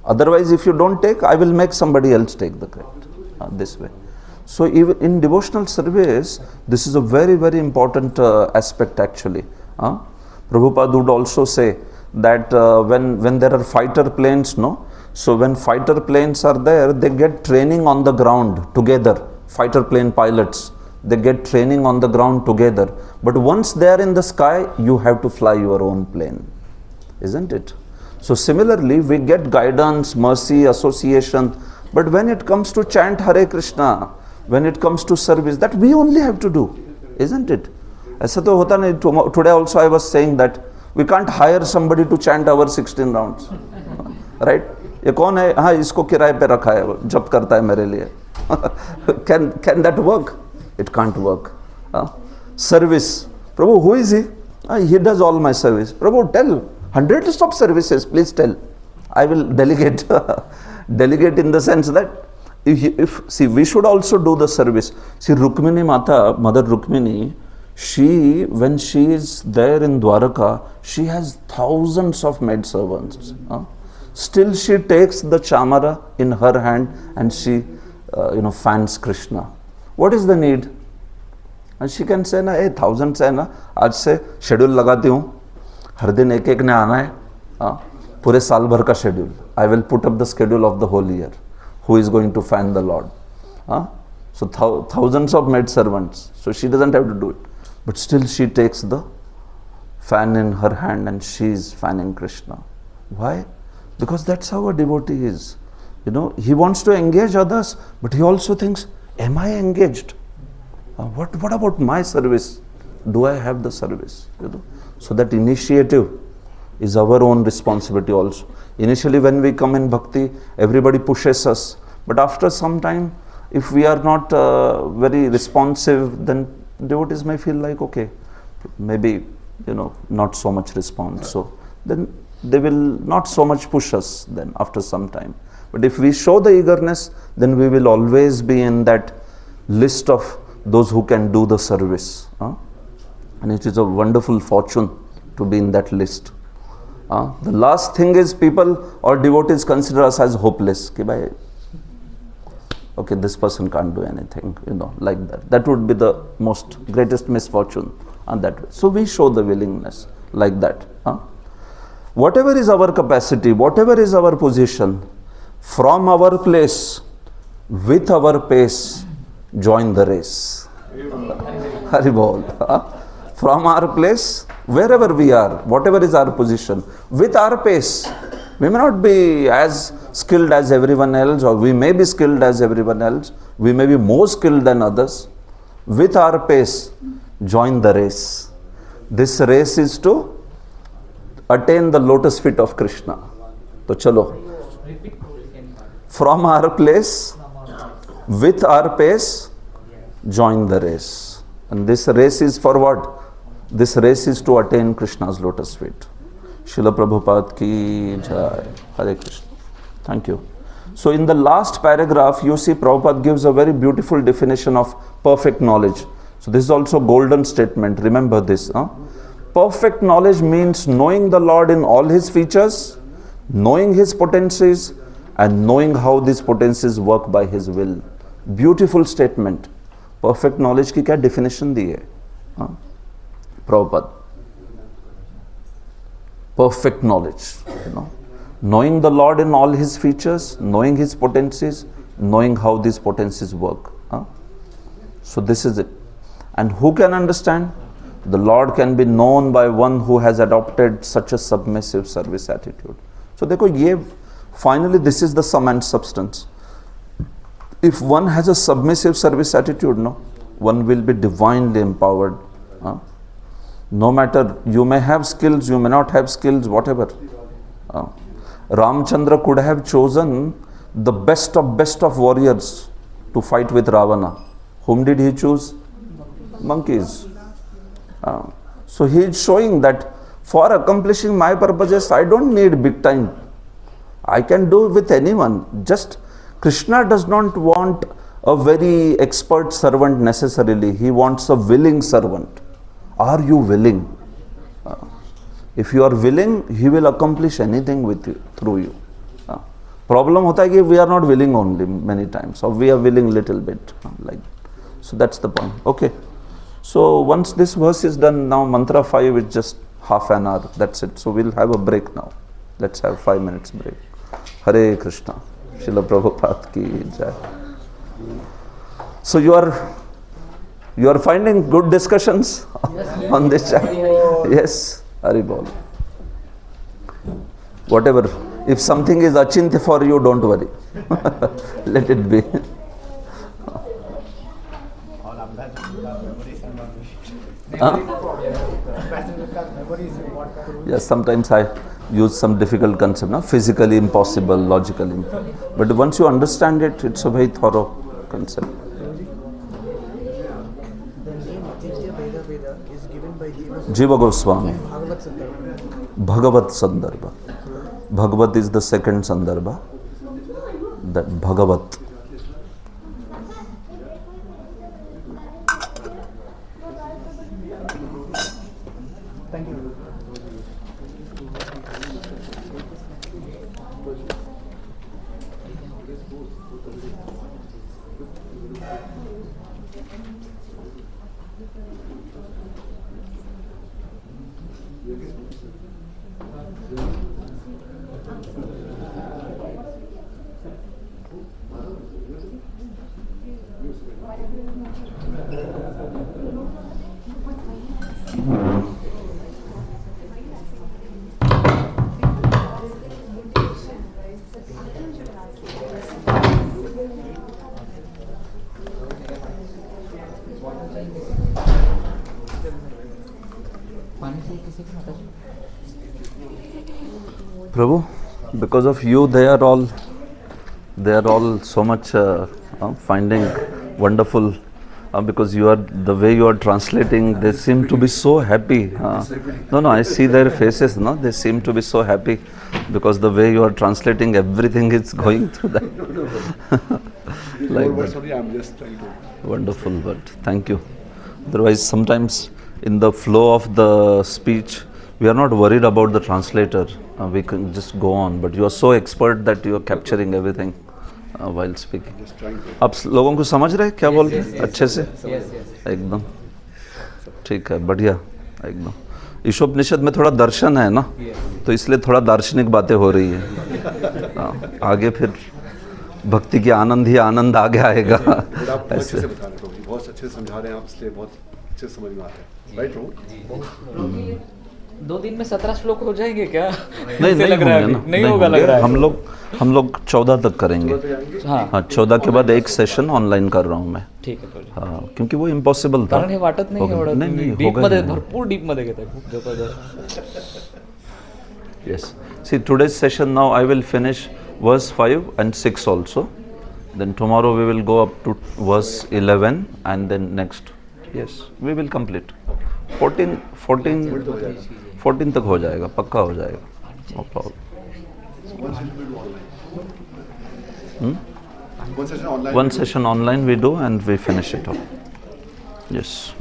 [SPEAKER 1] Otherwise, if you don't take, I will make somebody else take the credit. This way. So even in devotional service, this is a very, very important aspect actually. Prabhupada would also say that when there are fighter planes, so when fighter planes are there, they get training on the ground together. Fighter plane pilots, they get training on the ground together. But once they are in the sky, you have to fly your own plane, isn't it? So similarly, we get guidance, mercy, association. But when it comes to chant Hare Krishna, when it comes to service, that we only have to do, isn't it? ऐसा तो होता नहीं. Today also I was saying that we can't hire somebody to chant our 16 rounds, right? ये कौन है? हाँ, इसको किराए पे रखा है, जब करता है मेरे लिए. Can that work? It can't work. Service. Prabhu, who is he? He does all my service. Prabhu, tell hundreds of services. Please tell. I will delegate. Delegate in the sense that see, we should also do the service. See, Rukmini Mata, Mother Rukmini, when she is there in Dwaraka, she has thousands of maid servants. Still she takes the chamara in her hand and she fans Krishna. What is the need? And she can say, hey, thousands है ना, आज से schedule लगाती हूँ, हर दिन एक एक ने आना है, पूरे साल भर का schedule. I will put up the schedule of the whole year. Who is going to fan the Lord? So thousands of maid servants. So she doesn't have to do it. But still she takes the fan in her hand and she is fanning Krishna. Why? Because that's how a devotee is. He wants to engage others, but he also thinks, am I engaged? What about my service? Do I have the service? So that initiative is our own responsibility also. Initially when we come in bhakti, everybody pushes us. But after some time, if we are not very responsive, then devotees may feel like, okay, maybe, not so much response. So then they will not so much push us then after some time. But if we show the eagerness, then we will always be in that list of those who can do the service. And it is a wonderful fortune to be in that list. The last thing is people or devotees consider us as hopeless. Okay, this person can't do anything, like that. That would be the most greatest misfortune. And that way. So we show the willingness like that. Whatever is our capacity, whatever is our position, from our place, with our pace, join the race. Haribol. From our place, wherever we are, whatever is our position, with our pace. We may not be as skilled as everyone else, or we may be skilled as everyone else. We may be more skilled than others. With our pace, join the race. This race is to attain the lotus feet of Krishna. So chalo. From our place, with our pace, join the race. And this race is for what? This race is to attain Krishna's lotus feet. Srila Prabhupada ki jai. Hare Krishna. Thank you. So in the last paragraph, you see Prabhupada gives a very beautiful definition of perfect knowledge. So this is also a golden statement. Remember this. Perfect knowledge means knowing the Lord in all His features, knowing His potencies, and knowing how these potencies work by His will. Beautiful statement. Perfect knowledge की क्या definition दी है Prabhupada? Perfect knowledge, knowing the Lord in all His features, knowing His potencies, knowing how these potencies work. So this is it. And who can understand? The Lord can be known by one who has adopted such a submissive service attitude. So देखो ये finally this is the sum and substance. If one has a submissive service attitude, one will be divinely empowered. No matter, you may have skills, you may not have skills, whatever. Ramchandra could have chosen the best of warriors to fight with Ravana. Whom did he choose? Monkeys. So he is showing that for accomplishing my purposes, I don't need big time. I can do with anyone. Just Krishna does not want a very expert servant necessarily. He wants a willing servant. Are you willing? If you are willing, He will accomplish anything with you, through you. Problem hota hai ki we are not willing only many times, or we are willing little bit. Like, so that's the point. Okay. So once this verse is done, now mantra 5 is just half an hour. That's it. So we'll have a break now. Let's have 5 minutes break. Hare Krishna. Srila Prabhupada ki jai. So you are finding good discussions on this chat? Yes. Haribol. Whatever. If something is achintya for you, don't worry. Let it be. Yes, sometimes I use some difficult concept, physically impossible, logically impossible. But once you understand it, it's a very thorough concept. Jiva Goswami. Bhagavat Sandarbha. Bhagavat is the second Sandarbha. That Bhagavat.
[SPEAKER 9] Thank you.
[SPEAKER 7] पानी से किसी को
[SPEAKER 1] Prabhu, because of you, they are all so much finding wonderful. Because the way you are translating, they seem to be so happy. No, I see their faces. No, they seem to be so happy because the way you are translating, everything is going through that. Like that.
[SPEAKER 14] Sorry, I'm just trying to.
[SPEAKER 1] Wonderful, but thank you. Otherwise, sometimes in the flow of the speech, we are not worried about the translator. We can just go on. But you are so expert that you are capturing everything while speaking. आप लोगों को समझ रहे क्या बोल रहे हैं अच्छे से? एकदम ठीक है, बढ़िया एकदम. ईशोपनिषद में थोड़ा दर्शन है ना, तो इसलिए थोड़ा दार्शनिक बातें हो रही है. आगे फिर भक्ति की आनंद ही आनंद आगे आएगा.
[SPEAKER 14] ऐसे से बता रहे हो, बहुत अच्छे से समझा रहे हैं आप, इसलिए बहुत अच्छे समझ में आ रहा है. राइट प्रभु?
[SPEAKER 7] 2 दिन में 17 श्लोक हो जाएंगे क्या?
[SPEAKER 1] नहीं
[SPEAKER 7] लग रहा है, नहीं होगा लग रहा है. हम लोग 14 तक करेंगे. हाँ, 14 के बाद एक सेशन ऑनलाइन कर रहा हूँ मैं. ठीक है. हाँ, क्योंकि वो इम्पॉसिबल था. कारण हे वाटत नाही एवढं.
[SPEAKER 1] नहीं
[SPEAKER 7] डीप मध्ये, भरपूर डीप मध्ये घेताय. खूप जबरदस्त.
[SPEAKER 1] Yes. See, today's session now I will finish verse 5 and 6 also. Then tomorrow we will go up to verse 11 and then next. Yes, we will complete. 14 तक हो जाएगा, पक्का हो जाएगा. No problem. One session online we do and we finish it up. Yes.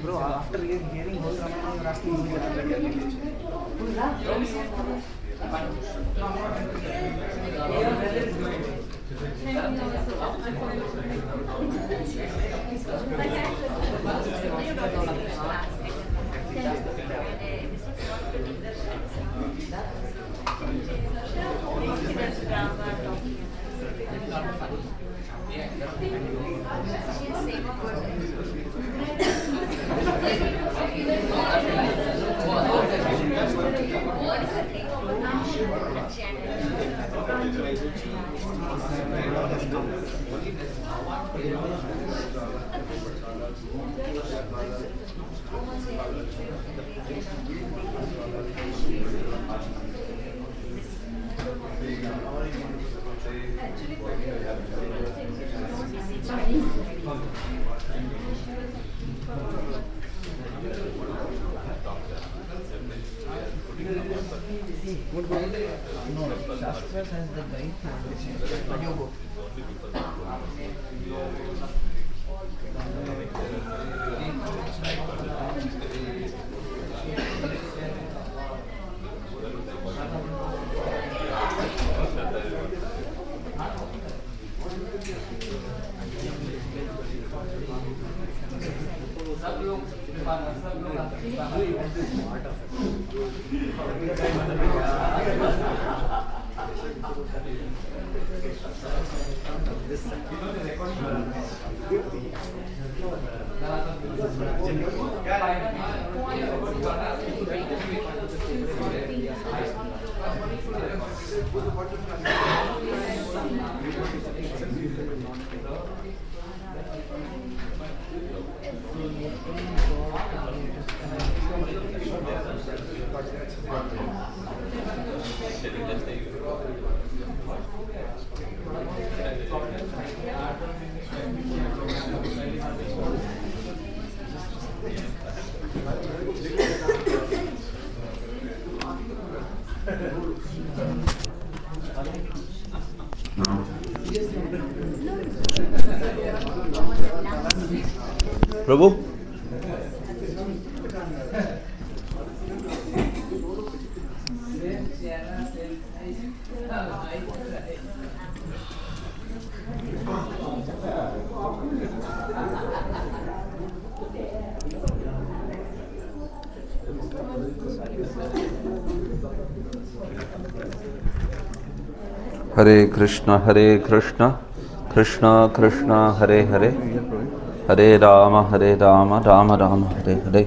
[SPEAKER 9] Bro, after hearing whole Ramayana, you're asking me
[SPEAKER 14] Thank you.
[SPEAKER 9] No, Shastra has the guide but you go.
[SPEAKER 1] Prabhu Hare Krishna Krishna Krishna Hare Hare Hare Ram Ram Ram Hare Hare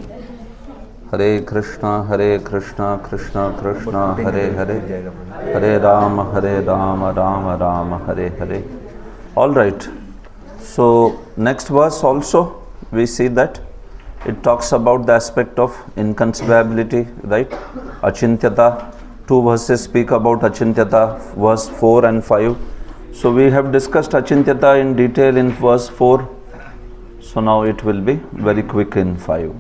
[SPEAKER 1] Hare Krishna Krishna Krishna Hare Hare Hare Ram Ram Ram Hare Hare. All right, so next verse also we see that it talks about the aspect of inconceivability, right? Achintyata. 2 verses speak about Achintyata, verse 4 and 5. So we have discussed Achintyata in detail in verse 4. So now it will be very quick in 5.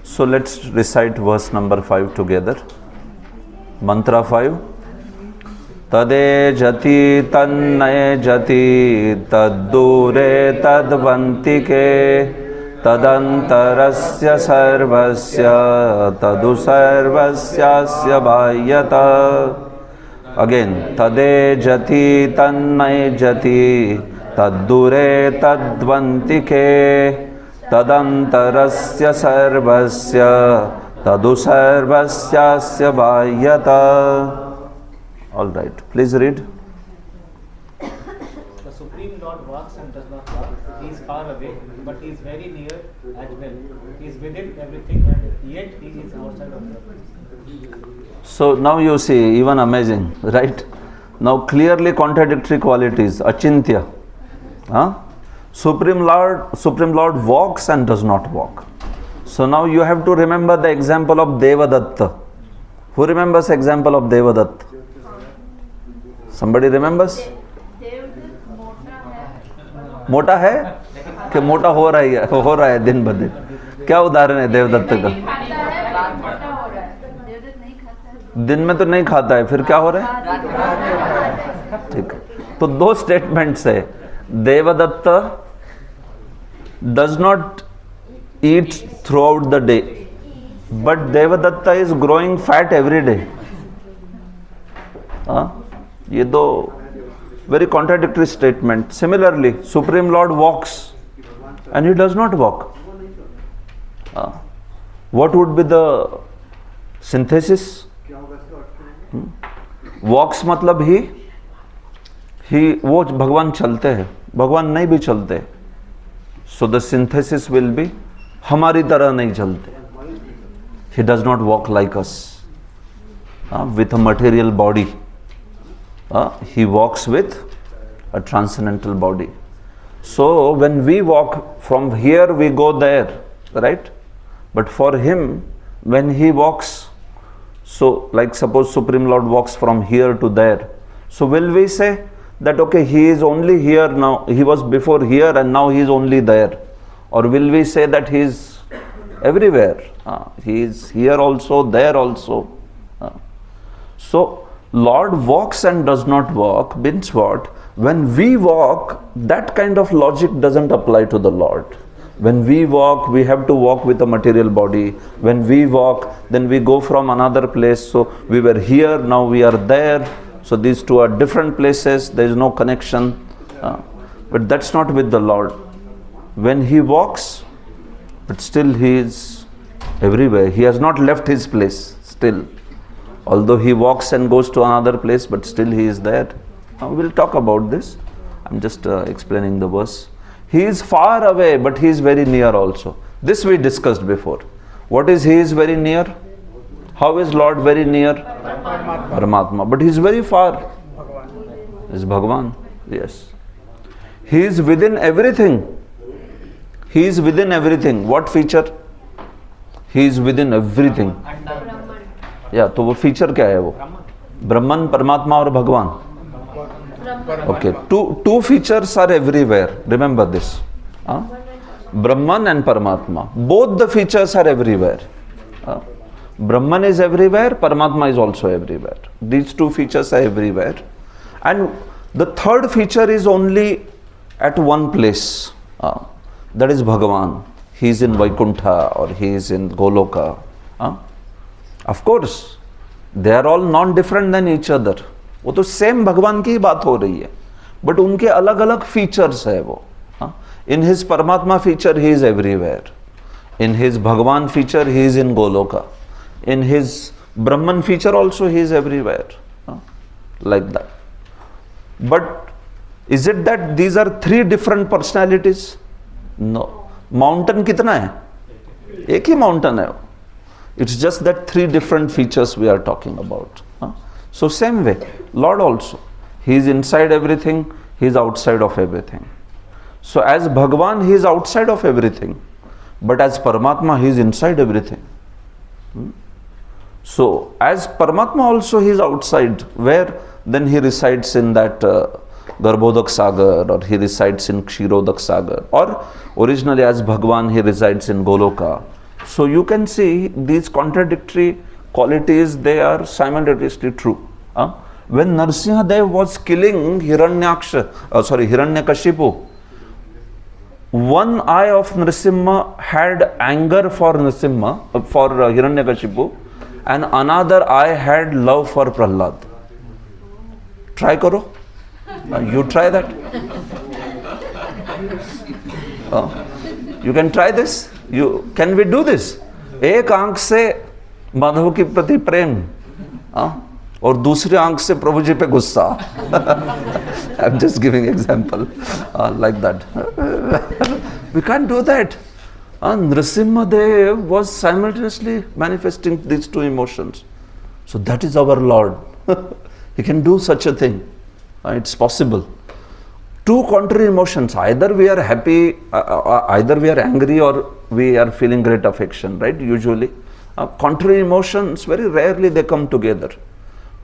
[SPEAKER 1] So let's recite verse number 5 together. Mantra 5. Tade jati tannaye jati taddure tadvantike tadantarasya sarvasya tadu sarvasyasya bhayyata. Again, tade jati tannaye jati taddure tadvantike tadantarasya sarvasya tadu sarvasyasya bhayyata. All right, please read.
[SPEAKER 9] The Supreme Lord walks and does not walk. He is far away, but he is very near as well. He is within everything, and yet he is outside of everything.
[SPEAKER 1] So now you see, even amazing, right? Now clearly contradictory qualities. Achintya. Supreme Lord walks and does not walk. So now you have to remember the example of Devadatta. Who remembers example of Devadatta? Somebody remembers? मोटा है कि मोटा हो रहा है दिन ब दिन. क्या उदाहरण है देवदत्त का? दिन में तो नहीं खाता है, फिर क्या हो रहा है? ठीक है, तो 2 स्टेटमेंट्स है. Devdutt does not eat throughout the day, but Devadatta is growing fat every day. ये दो very contradictory statement. Similarly, Supreme Lord walks and he does not walk. What would be the synthesis? Walks मतलब ही वो भगवान चलते हैं, भगवान नहीं भी चलते. So the synthesis will be हमारी तरह नहीं चलते. He does not walk like us with a material body. He walks with a transcendental body. So when we walk from here, we go there, right? But for him, when he walks, so like suppose Supreme Lord walks from here to there. So will we say that okay, he is only here now, he was before here and now he is only there? Or will we say that he is everywhere. He is here also, there also. So, Lord walks and does not walk means what? When we walk, that kind of logic doesn't apply to the Lord. When we walk, we have to walk with a material body. When we walk, then we go from another place. So we were here, now we are there. So these two are different places. There is no connection. But that's not with the Lord. When He walks, but still He is everywhere. He has not left His place still. Although He walks and goes to another place, but still He is there. We'll talk about this. I'm just explaining the verse. He is far away, but He is very near also. This we discussed before. What is He is very near? How is Lord very near? Paramatma. But He is very far. He is Bhagavan. Yes. He is within everything. He is within everything. What feature? He is within everything. या तो वो feature क्या है वो? ब्रह्मन, परमात्मा और भगवान. Okay, two features are everywhere. Remember this. Brahman and Paramatma. Both the features are everywhere. Brahman is everywhere, Paramatma is also everywhere. These two features are everywhere. And the third feature is only at one place. That is Bhagavan. He is in Vaikuntha or he is in Goloka. Of course, they are all non-different than each other. वो तो same भगवान की ही बात हो रही है, but उनके अलग अलग फीचर्स है वो. In his Paramatma feature he is everywhere, in his Bhagavan feature he is in Goloka, in his Brahman feature also he is everywhere, like that. But is it that these are three different personalities? No. Mountain कितना है? एक ही mountain है. It's just that three different features we are talking about. So same way, Lord also. He is inside everything, He is outside of everything. So as Bhagavan, He is outside of everything. But as Paramatma, He is inside everything. So as Paramatma also, He is outside. Where? Then He resides in that Garbhodak Sagar, or He resides in Kshirodak Sagar. Or originally as Bhagavan, He resides in Goloka. So you can see these contradictory qualities, they are simultaneously true. When Narasimha Dev was killing Hiranyakashipu, one eye of Narasimha had anger for Hiranyakashipu, and another eye had love for Prahlad. Try karo. You try that. You can try this. Can we do this? एक आंख से माधव के प्रति प्रेम और दूसरे आंख से प्रभु जी पे गुस्सा. I am just giving example like that. We can do that. Narasimha Dev was simultaneously manifesting these two emotions. So that is our Lord. He can do such a thing. It's possible. Two contrary emotions. Either we are happy, either we are angry, or we are feeling great affection, right? Usually. Contrary emotions, very rarely they come together.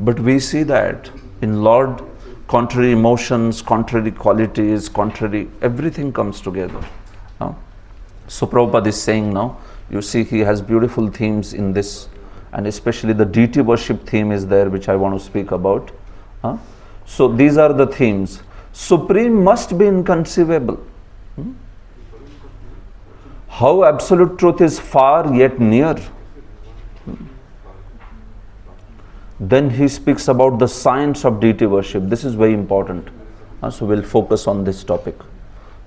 [SPEAKER 1] But we see that in Lord, contrary emotions, contrary qualities, contrary, everything comes together. So Prabhupada is saying now, you see he has beautiful themes in this, and especially the deity worship theme is there, which I want to speak about. So these are the themes. Supreme must be inconceivable. How absolute truth is far yet near. Then he speaks about the science of deity worship. This is very important. So we'll focus on this topic.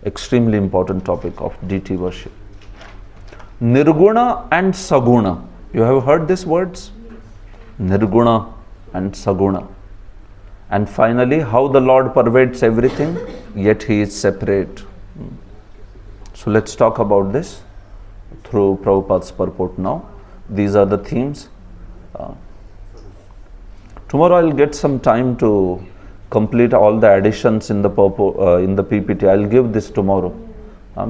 [SPEAKER 1] Extremely important topic of deity worship. Nirguna and Saguna. You have heard these words? Nirguna and Saguna. And finally, how the Lord pervades everything, yet He is separate. So let's talk about this through Prabhupada's purport now. These are the themes. Tomorrow I'll get some time to complete all the additions in the PPT. I'll give this tomorrow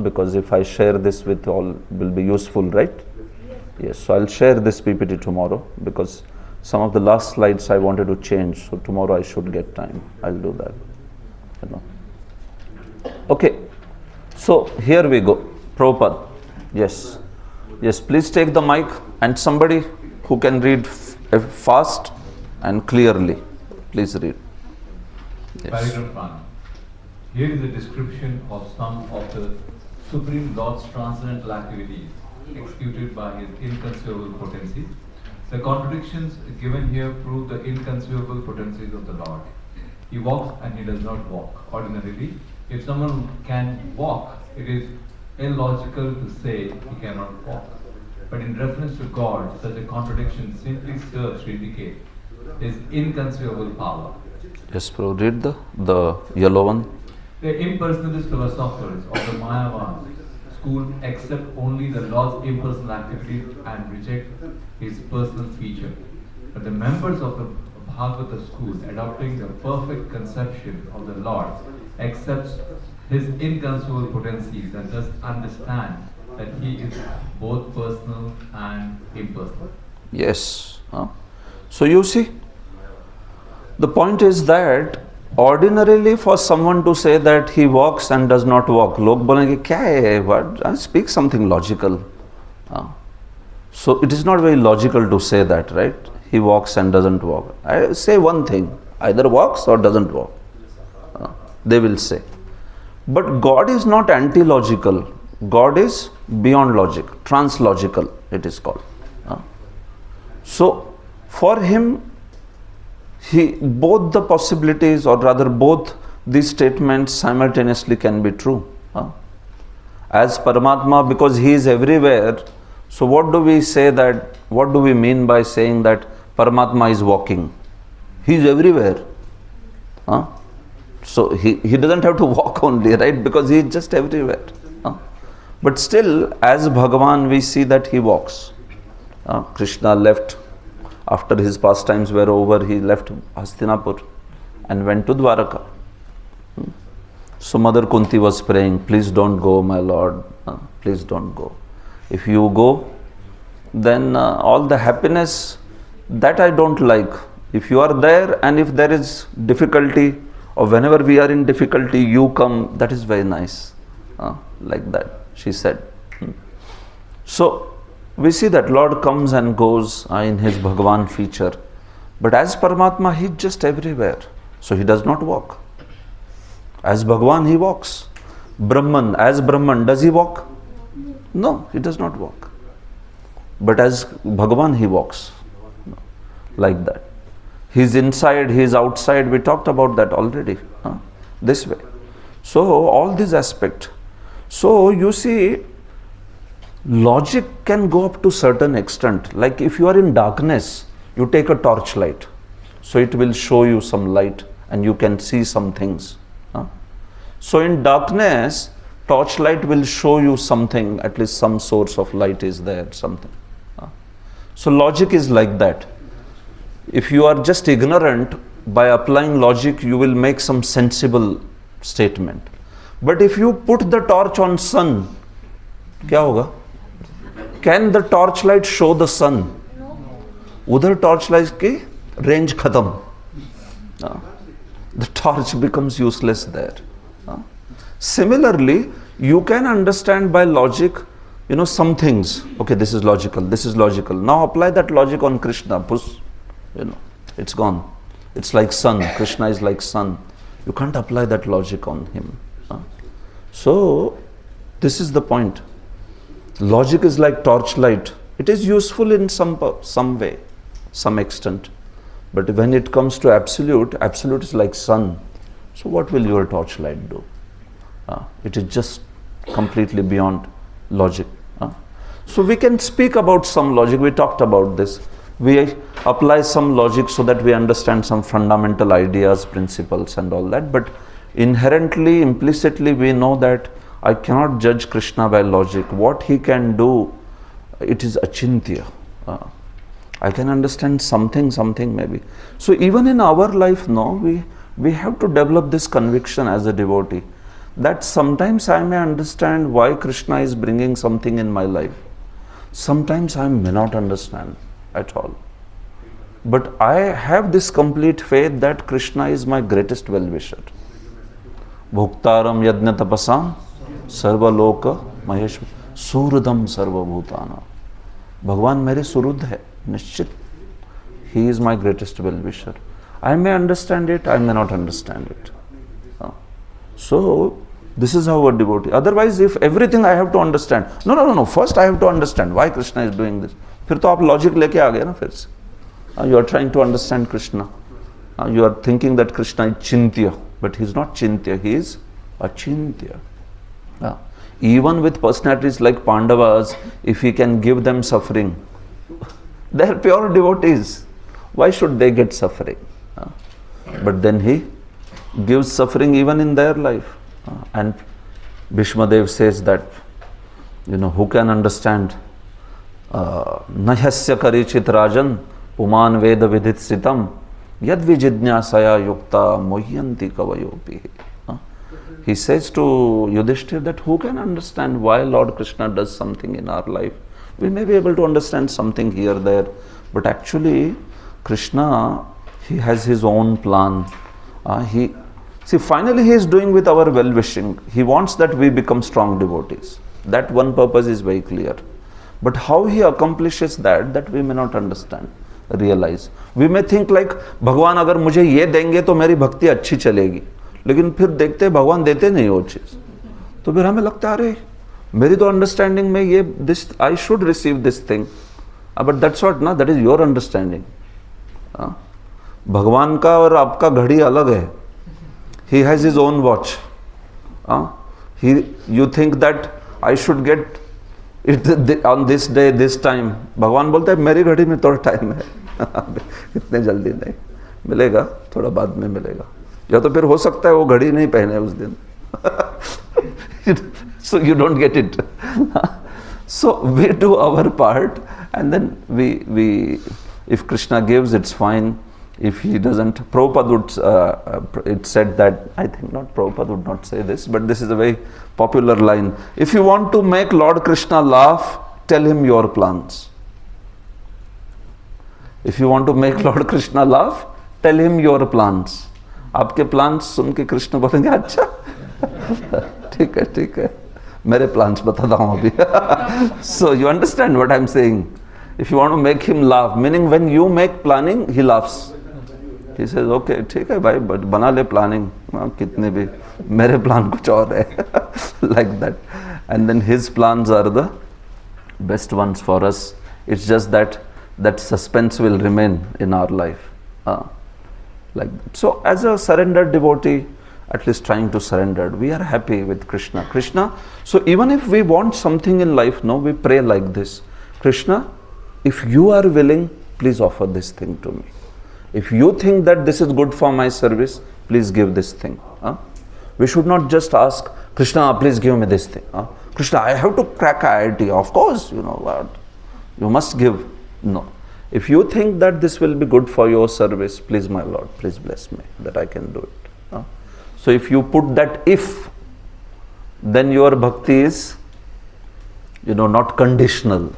[SPEAKER 1] because if I share this with all, will be useful, right? Yes, so I'll share this PPT tomorrow because some of the last slides I wanted to change. So tomorrow I should get time. I'll do that. Okay, so here we go. Prabhupada. Yes. Yes, please take the mic, and somebody who can read fast and clearly. Please read. Yes.
[SPEAKER 15] Paragraph 1. Here is a description of some of the Supreme Lord's transcendental activities executed by his inconceivable potencies. The contradictions given here prove the inconceivable potencies of the Lord. He walks and he does not walk. Ordinarily, if someone can walk, it is illogical to say he cannot walk. But in reference to God, such a contradiction simply serves to indicate his inconceivable power.
[SPEAKER 1] Yes, bro, read the yellow one.
[SPEAKER 15] The impersonalist philosophers of the Mayavad school accept only the Lord's impersonal activities and reject his personal feature. But the members of the Bhagavata school, adopting the perfect conception of the Lord, accepts his inconceivable potencies and thus understand that he is both personal and impersonal.
[SPEAKER 1] Yes. So you see, the point is that ordinarily for someone to say that he walks and does not walk, log bolenge kya hai, what? Speak something logical. So it is not very logical to say that, right? He walks and doesn't walk. I say one thing, either walks or doesn't walk. They will say. But God is not anti-logical. God is beyond logic, trans-logical it is called. So for him, both the possibilities, or rather both these statements simultaneously can be true. As Paramatma, because he is everywhere, so what do we say that, what do we mean by saying that Paramatma is walking? He is everywhere. So he doesn't have to walk only, right? Because he is just everywhere. But still, as Bhagavan, we see that he walks. Krishna left, after his pastimes were over, he left Hastinapur and went to Dwaraka. So Mother Kunti was praying, please don't go, my Lord, please don't go. If you go, then all the happiness, that I don't like. If you are there and if there is difficulty, or whenever we are in difficulty, you come, that is very nice. Like that, she said. So we see that Lord comes and goes in his Bhagavan feature. But as Paramatma, he is just everywhere. So he does not walk. As Bhagavan, he walks. Brahman, as Brahman, does he walk? No, he does not walk. But as Bhagavan, he walks. Like that. He is inside, he is outside. We talked about that already. This way. So all these aspects. So you see, logic can go up to certain extent. Like if you are in darkness, you take a torchlight. So it will show you some light and you can see some things. So in darkness, torchlight will show you something, at least some source of light is there, something. So logic is like that. If you are just ignorant, by applying logic, you will make some sensible statement. But if you put the torch on sun, क्या होगा? Can the torchlight show the sun? उधर torchlight की range खत्म. The torch becomes useless there. Similarly, you can understand by logic, some things. Okay, this is logical, this is logical. Now apply that logic on Krishna. It's gone. It's like sun. Krishna is like sun. You can't apply that logic on him. So, this is the point. Logic is like torchlight. It is useful in some way, some extent. But when it comes to absolute is like sun. So what will your torchlight do? It is just completely beyond logic. So we can speak about some logic. We talked about this. We apply some logic so that we understand some fundamental ideas, principles and all that. But inherently, implicitly, we know that I cannot judge Krishna by logic. What he can do, it is achintya. I can understand something maybe. So even in our life, we have to develop this conviction as a devotee, that sometimes I may understand why Krishna is bringing something in my life. Sometimes I may not understand at all. But I have this complete faith that Krishna is my greatest well-wisher. Bhuktaram yajna tapasam sarva loka mahesh suradam sarva bhutana. भगवान मेरे सुहृद है, निश्चित. He is my greatest well-wisher. I may understand it, I may not understand it. So, this is how a devotee. Otherwise, if everything I have to understand, no, first I have to understand why Krishna is doing this. फिर तो आप logic लेके आ गए ना फिर से. You are trying to understand Krishna. You are thinking that Krishna is Chintya, but he is not Chintya, he is Achintya. Even with personalities like Pandavas, if he can give them suffering, they are pure devotees. Why should they get suffering? But then he gives suffering even in their life. And Bhishmadev says that, who can understand Nahasya karichit rajan puman veda vidit sitam yad vijidnyasaya yukta mohyanti kavayopi. He says to Yudhishthir that who can understand why Lord Krishna does something in our life? We may be able to understand something here, there, but actually Krishna, he has his own plan. Finally he is doing with our well-wishing. He wants that we become strong devotees. That one purpose is very clear. But how he accomplishes that we may not understand, realize. We may think like, भगवान अगर मुझे ये देंगे तो मेरी भक्ति अच्छी चलेगी. लेकिन फिर देखते हैं भगवान देते नहीं वो चीज़. तो फिर हमें लगता है अरे मेरी तो अंडरस्टैंडिंग में ये this I should receive this thing, but that's what ना, दैट इज योर अंडरस्टैंडिंग. भगवान का और आपका घड़ी अलग है. He has his own watch. You think that I should get it on this day this time. भगवान बोलता है मेरी घड़ी में थोड़ा टाइम है, इतने जल्दी नहीं मिलेगा, थोड़ा बाद में मिलेगा. या तो फिर हो सकता है वो घड़ी नहीं पहने उस दिन. So you don't get it. So we do our part, and then we if Krishna gives, it's fine. If he doesn't, Prabhupada would, it said that, I think not Prabhupada would not say this, but this is a very popular line. If you want to make Lord Krishna laugh, tell him your plans. If you want to make Lord Krishna laugh, tell him your plans. आपके plans सुन के कृष्ण बोलेंगे अच्छा ठीक है मेरे plans बताता हूँ अभी. So you understand what I'm saying? If you want to make him laugh, meaning when you make planning, he laughs. He says, okay, ठीक है भाई, बना ले planning, कितने भी, मेरे प्लान कुछ और है. Like that. And then his plans are the best ones for us. It's just that suspense will remain in our life. Like that. So as a surrendered devotee, at least trying to surrender, we are happy with Krishna. So even if we want something in life, we pray like this: Krishna, if you are willing, please offer this thing to me. If you think that this is good for my service, please give this thing. We should not just ask, Krishna, please give me this thing. Krishna, I have to crack IIT. Of course, what? You must give. No. If you think that this will be good for your service, please my Lord, please bless me that I can do it. So if you put that if, then your bhakti is, not conditional.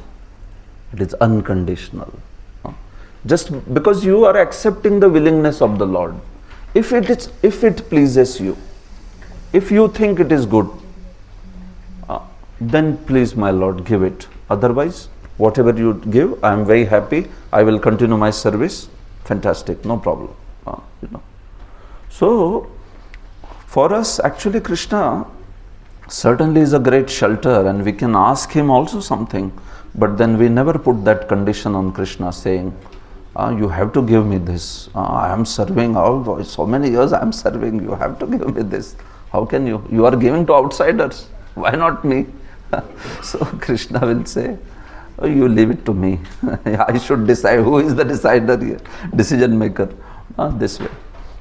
[SPEAKER 1] It is unconditional. Just because you are accepting the willingness of the Lord. If it pleases you, if you think it is good, then please my Lord, give it. Otherwise, whatever you give, I am very happy. I will continue my service. Fantastic, no problem. So, for us, actually, Krishna certainly is a great shelter, and we can ask him also something. But then we never put that condition on Krishna, saying, you have to give me this. I am serving, so many years I am serving, you have to give me this. How can you? You are giving to outsiders. Why not me? So Krishna will say, you leave it to me. I should decide. Who is the decider here? Decision maker. This way.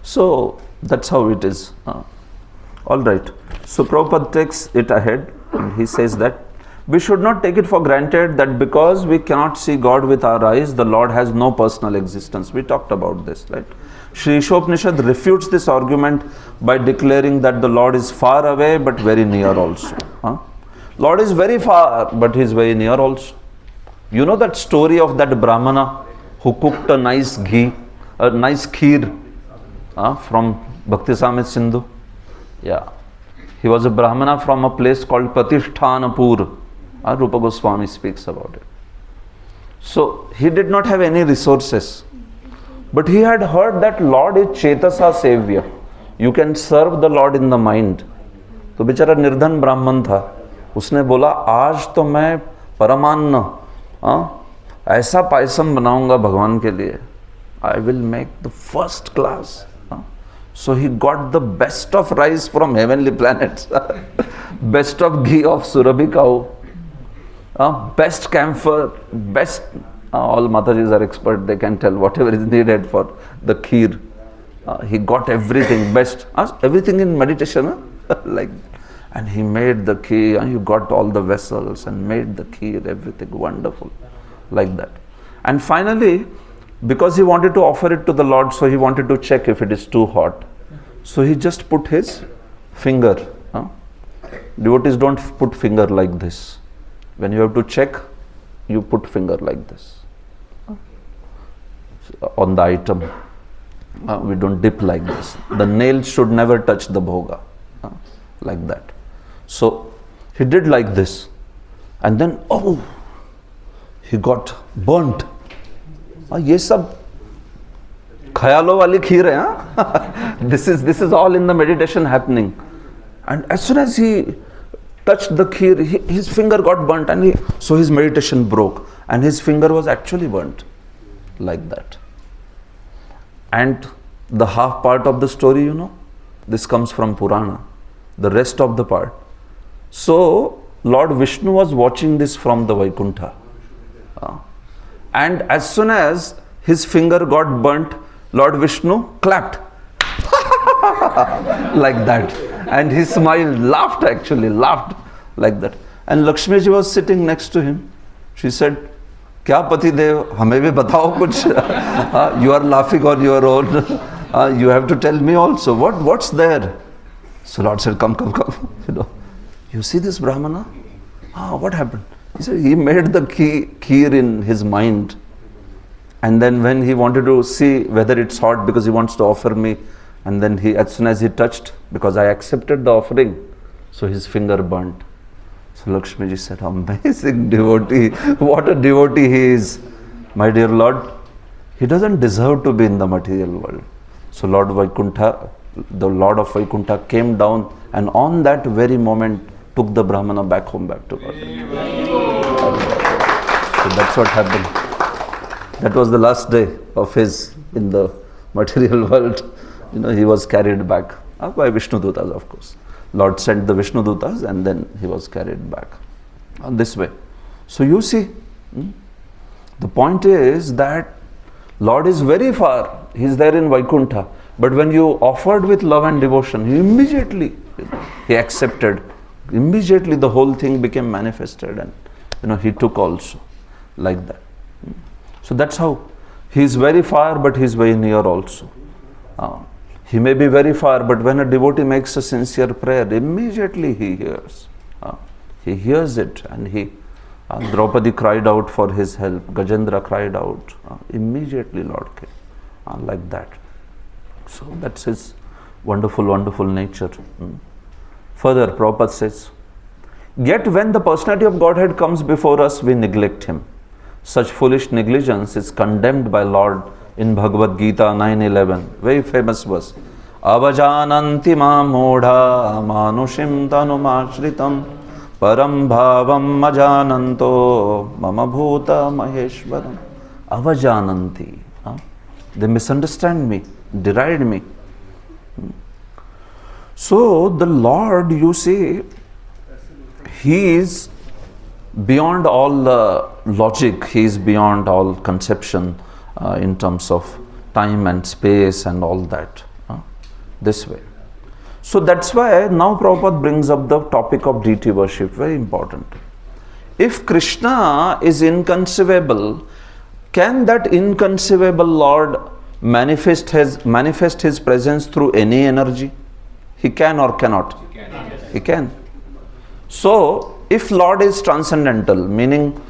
[SPEAKER 1] So that's how it is. All right. So Prabhupada takes it ahead, and he says that we should not take it for granted that because we cannot see God with our eyes, the Lord has no personal existence. We talked about this, right? Sri Ishopanishad refutes this argument by declaring that the Lord is far away but very near also. Lord is very far, but he is very near also. You know that story of that Brahmana who cooked a nice kheer from Bhakti Samit Sindhu? Yeah. He was a Brahmana from a place called Pratishthanapur. Rupa Goswami speaks about it. So he did not have any resources. But he had heard that Lord is Chetasa Savior. You can serve the Lord in the mind. तो बेचारा निर्धन ब्राह्मण था, उसने बोला आज तो मैं परमान्न ऐसा पायसम बनाऊंगा भगवान के लिए. I will make the first class. So he got the best of rice from heavenly planets, best of ghee of Surabhi cow, best camphor, best. All Matajis are expert, they can tell whatever is needed for the kheer. He got everything best, everything in meditation, like, and he made the kheer. You got all the vessels and made the kheer, everything wonderful, like that. And finally, because he wanted to offer it to the Lord, so he wanted to check if it is too hot. So he just put his finger. Devotees don't put finger like this. When you have to check, you put finger like this. On the item. We don't dip like this. The nails should never touch the bhoga. Like that. So he did like this. And then, he got burnt. ये सब ख्यालों वाली खीर है. This is all in the meditation happening. And as soon as he touched the kheer, his finger got burnt, and so his meditation broke, and his finger was actually burnt, like that. And the half part of the story, this comes from Purana, the rest of the part. So Lord Vishnu was watching this from the Vaikuntha. And as soon as his finger got burnt, Lord Vishnu clapped like that. And he smiled, laughed like that. And Lakshmi ji was sitting next to him. She said, Kya Pati Dev, hame bhi batao kuch. You are laughing on your own. You have to tell me also. What's there? So Lord said, come. You see this Brahmana? What happened? He said, he made the kheer in his mind. And then when he wanted to see whether it's hot because he wants to offer me, and then as soon as he touched, because I accepted the offering, so his finger burnt. So Lakshmi ji said, amazing devotee, what a devotee he is. My dear Lord, he doesn't deserve to be in the material world. So Lord Vaikuntha, the Lord of Vaikuntha came down, and on that very moment took the Brahmana back home, back to God. So that's what happened. That was the last day of his in the material world. He was carried back by Vishnu Dutas, of course. Lord sent the Vishnu Dutas, and then he was carried back this way. So you see, the point is that Lord is very far. He is there in Vaikuntha. But when you offered with love and devotion, he immediately he accepted. Immediately the whole thing became manifested, and he took also, like that. So that's how he is very far, but he is very near also. He may be very far, but when a devotee makes a sincere prayer, immediately he hears. He hears it, and Draupadi cried out for his help. Gajendra cried out. Immediately Lord came, like that. So that's his wonderful, wonderful nature. Further, Prabhupada says, yet when the personality of Godhead comes before us, we neglect him. Such foolish negligence is condemned by Lord in Bhagavad Gita 9:11, very famous verse. Avajananti ma modha manushim tanumashritam param bhavam ajananto mama bhuta maheshwaram. Avajananti. They misunderstand me, deride me. So the Lord, you see, he is beyond all logic, he is beyond all conception in terms of time and space and all that, this way. So that's why now Prabhupada brings up the topic of deity worship, very important. If Krishna is inconceivable, can that inconceivable Lord manifest his presence through any energy? He can or cannot? He can. So, if Lord is transcendental, meaning,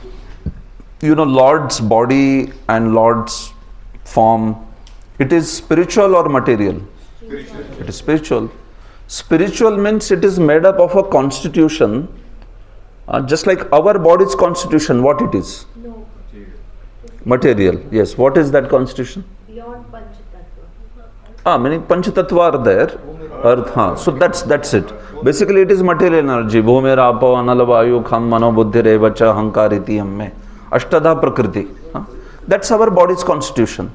[SPEAKER 1] Lord's body and Lord's form, it is spiritual or material? Spiritual. It is spiritual. Spiritual means it is made up of a constitution, just like our body's constitution, what it is? Material, yes. What is that constitution?
[SPEAKER 6] Beyond Panchatattva.
[SPEAKER 1] Meaning Panchatattva are there. Earth, So that's it. Basically, it is material energy. Bhumir, Apo, Anala, Vayu, Kham, Mano, Buddhi, Revacha, Hankariti, Amme. Ashtadha Prakriti. That's our body's constitution.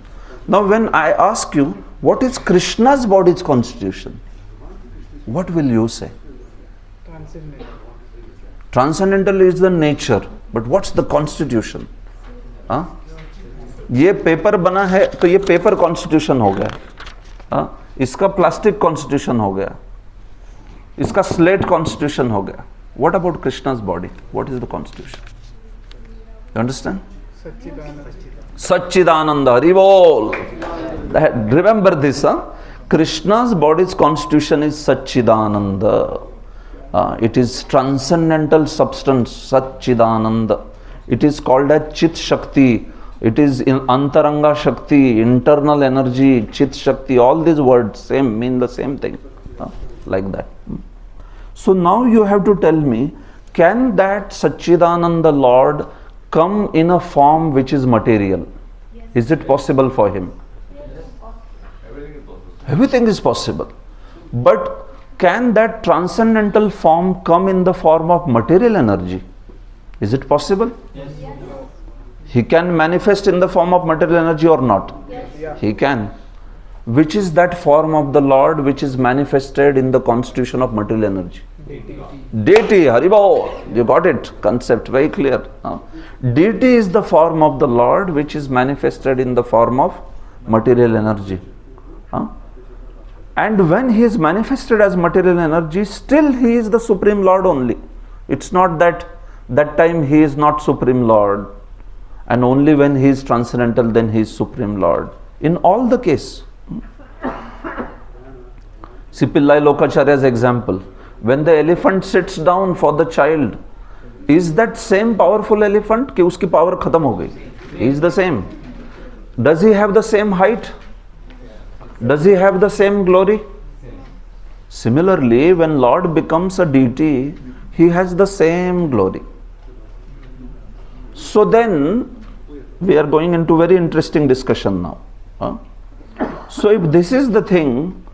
[SPEAKER 1] Now, when I ask you, what is Krishna's body's constitution? What will you say?
[SPEAKER 9] Transcendental.
[SPEAKER 1] Transcendental is the nature, but what's the constitution? ये paper बना है तो ये paper constitution हो गया, इसका plastic constitution हो गया, इसका स्लेट कॉन्स्टिट्यूशन हो गया. What about Krishna's body? What is the constitution? You understand? Satchidananda, Hari Bol. Remember this, Krishna's body's constitution is Satchidananda. It is transcendental substance, Satchidananda. It is called as Chit Shakti. It is in Antaranga Shakti, internal energy, Chit Shakti. All these words mean the same thing, like that. So now you have to tell me, can that Satchidananda Lord come in a form which is material? Yes. Is it possible for him?
[SPEAKER 15] Yes. Everything is possible.
[SPEAKER 1] Everything is possible. But can that transcendental form come in the form of material energy? Is it possible?
[SPEAKER 9] Yes.
[SPEAKER 1] He can manifest in the form of material energy or not?
[SPEAKER 9] Yes.
[SPEAKER 1] He can. Which is that form of the Lord which is manifested in the constitution of material energy? Deity, Haribol. You got it. Concept very clear. Deity is the form of the Lord which is manifested in the form of material energy. And when he is manifested as material energy, still he is the Supreme Lord only. It's not that time he is not Supreme Lord, and only when he is transcendental then he is Supreme Lord. In all the case. See Pillai Lokacharya's example. When the elephant sits down for the child, is that same powerful elephant कि उसकी power खत्म हो गई? He is the same. Does he have the same height? Does he have the same glory? Similarly, when Lord becomes a deity, he has the same glory. So then, we are going into very interesting discussion now. So if this is the thing,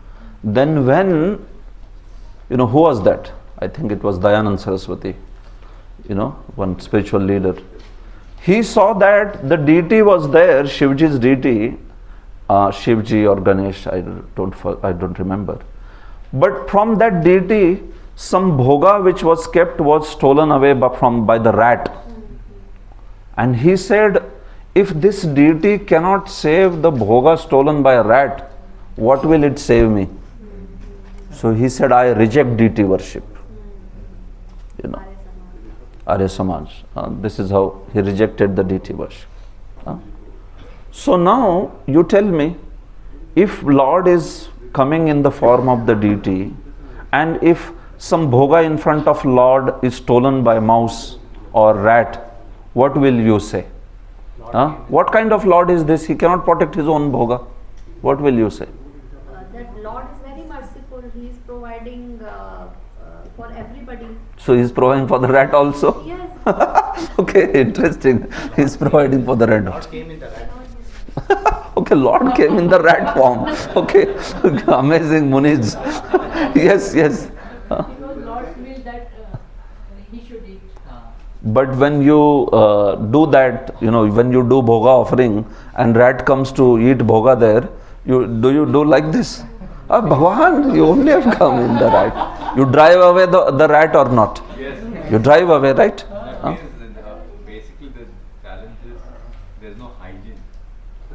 [SPEAKER 1] then when, who was that? I think it was Dayanand Saraswati, one spiritual leader. He saw that the deity was there, Shivji's deity, Shivji or Ganesh, I don't remember. But from that deity, some bhoga which was kept was stolen away by the rat. And he said, if this deity cannot save the bhoga stolen by a rat, what will it save me? So he said, I reject deity worship. Arya Samaj. This is how he rejected the deity worship. So now you tell me, if Lord is coming in the form of the deity, and if some bhoga in front of Lord is stolen by mouse or rat, what will you say? What kind of Lord is this? He cannot protect his own bhoga. What will you say?
[SPEAKER 6] That Lord is very merciful. He is providing for everybody.
[SPEAKER 1] So he is providing for the rat also?
[SPEAKER 6] Yes.
[SPEAKER 1] Okay, interesting. He is providing for the rat also.
[SPEAKER 9] Lord came in the rat.
[SPEAKER 1] Okay, Lord came in the rat form. Okay, amazing, Muniz. Yes.
[SPEAKER 2] Because Lord's will that he should eat.
[SPEAKER 1] But when you do that, when you do bhoga offering and rat comes to eat bhoga there, do you do like this? Bhagwan, you only have come in the rat. You drive away the rat or not?
[SPEAKER 15] Yes.
[SPEAKER 1] You drive away, right?
[SPEAKER 15] Basically, the challenge is there's no hygiene.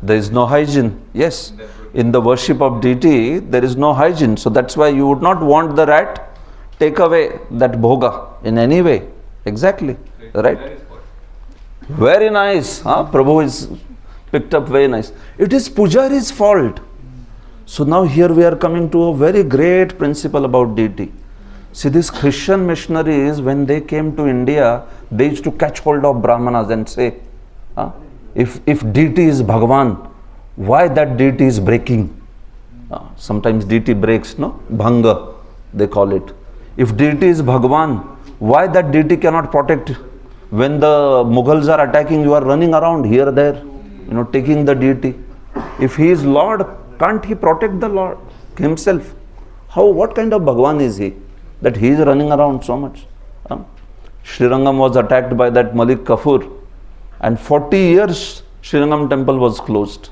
[SPEAKER 1] There is no hygiene, yes. In the worship of deity, there is no hygiene. So that's why you would not want the rat take away that bhoga in any way. Exactly, right? Very nice. Prabhu is picked up very nice. It is Pujari's fault. So now here we are coming to a very great principle about deity. See, these Christian missionaries, when they came to India, they used to catch hold of Brahmanas and say, if deity is Bhagavan, why that deity is breaking? Sometimes deity breaks, no? Bhanga, they call it. If deity is Bhagavan, why that deity cannot protect? When the Mughals are attacking, you are running around here, there. taking the deity. If he is Lord, can't he protect the Lord himself? What kind of Bhagwan is he that he is running around so much? Srirangam was attacked by that Malik Kafur, and 40 years Srirangam temple was closed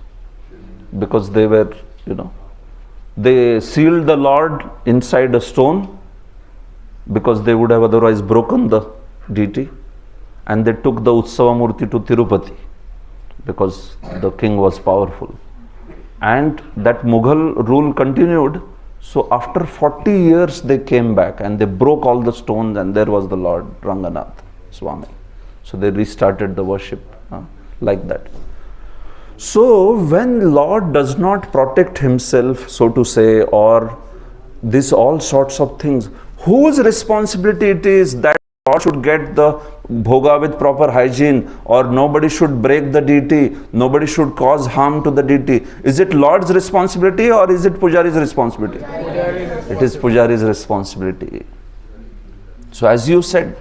[SPEAKER 1] because they were, they sealed the Lord inside a stone because they would have otherwise broken the deity, and they took the Utsava Murti to Tirupati because the king was powerful. And that Mughal rule continued. So after 40 years they came back and they broke all the stones, and there was the Lord Ranganath Swami. So they restarted the worship like that. So when Lord does not protect himself, so to say, or this all sorts of things, whose responsibility it is that Lord should get the bhoga with proper hygiene, or nobody should break the deity, nobody should cause harm to the deity? Is it Lord's responsibility or is it Pujari's responsibility? It is Pujari's responsibility. So as you said,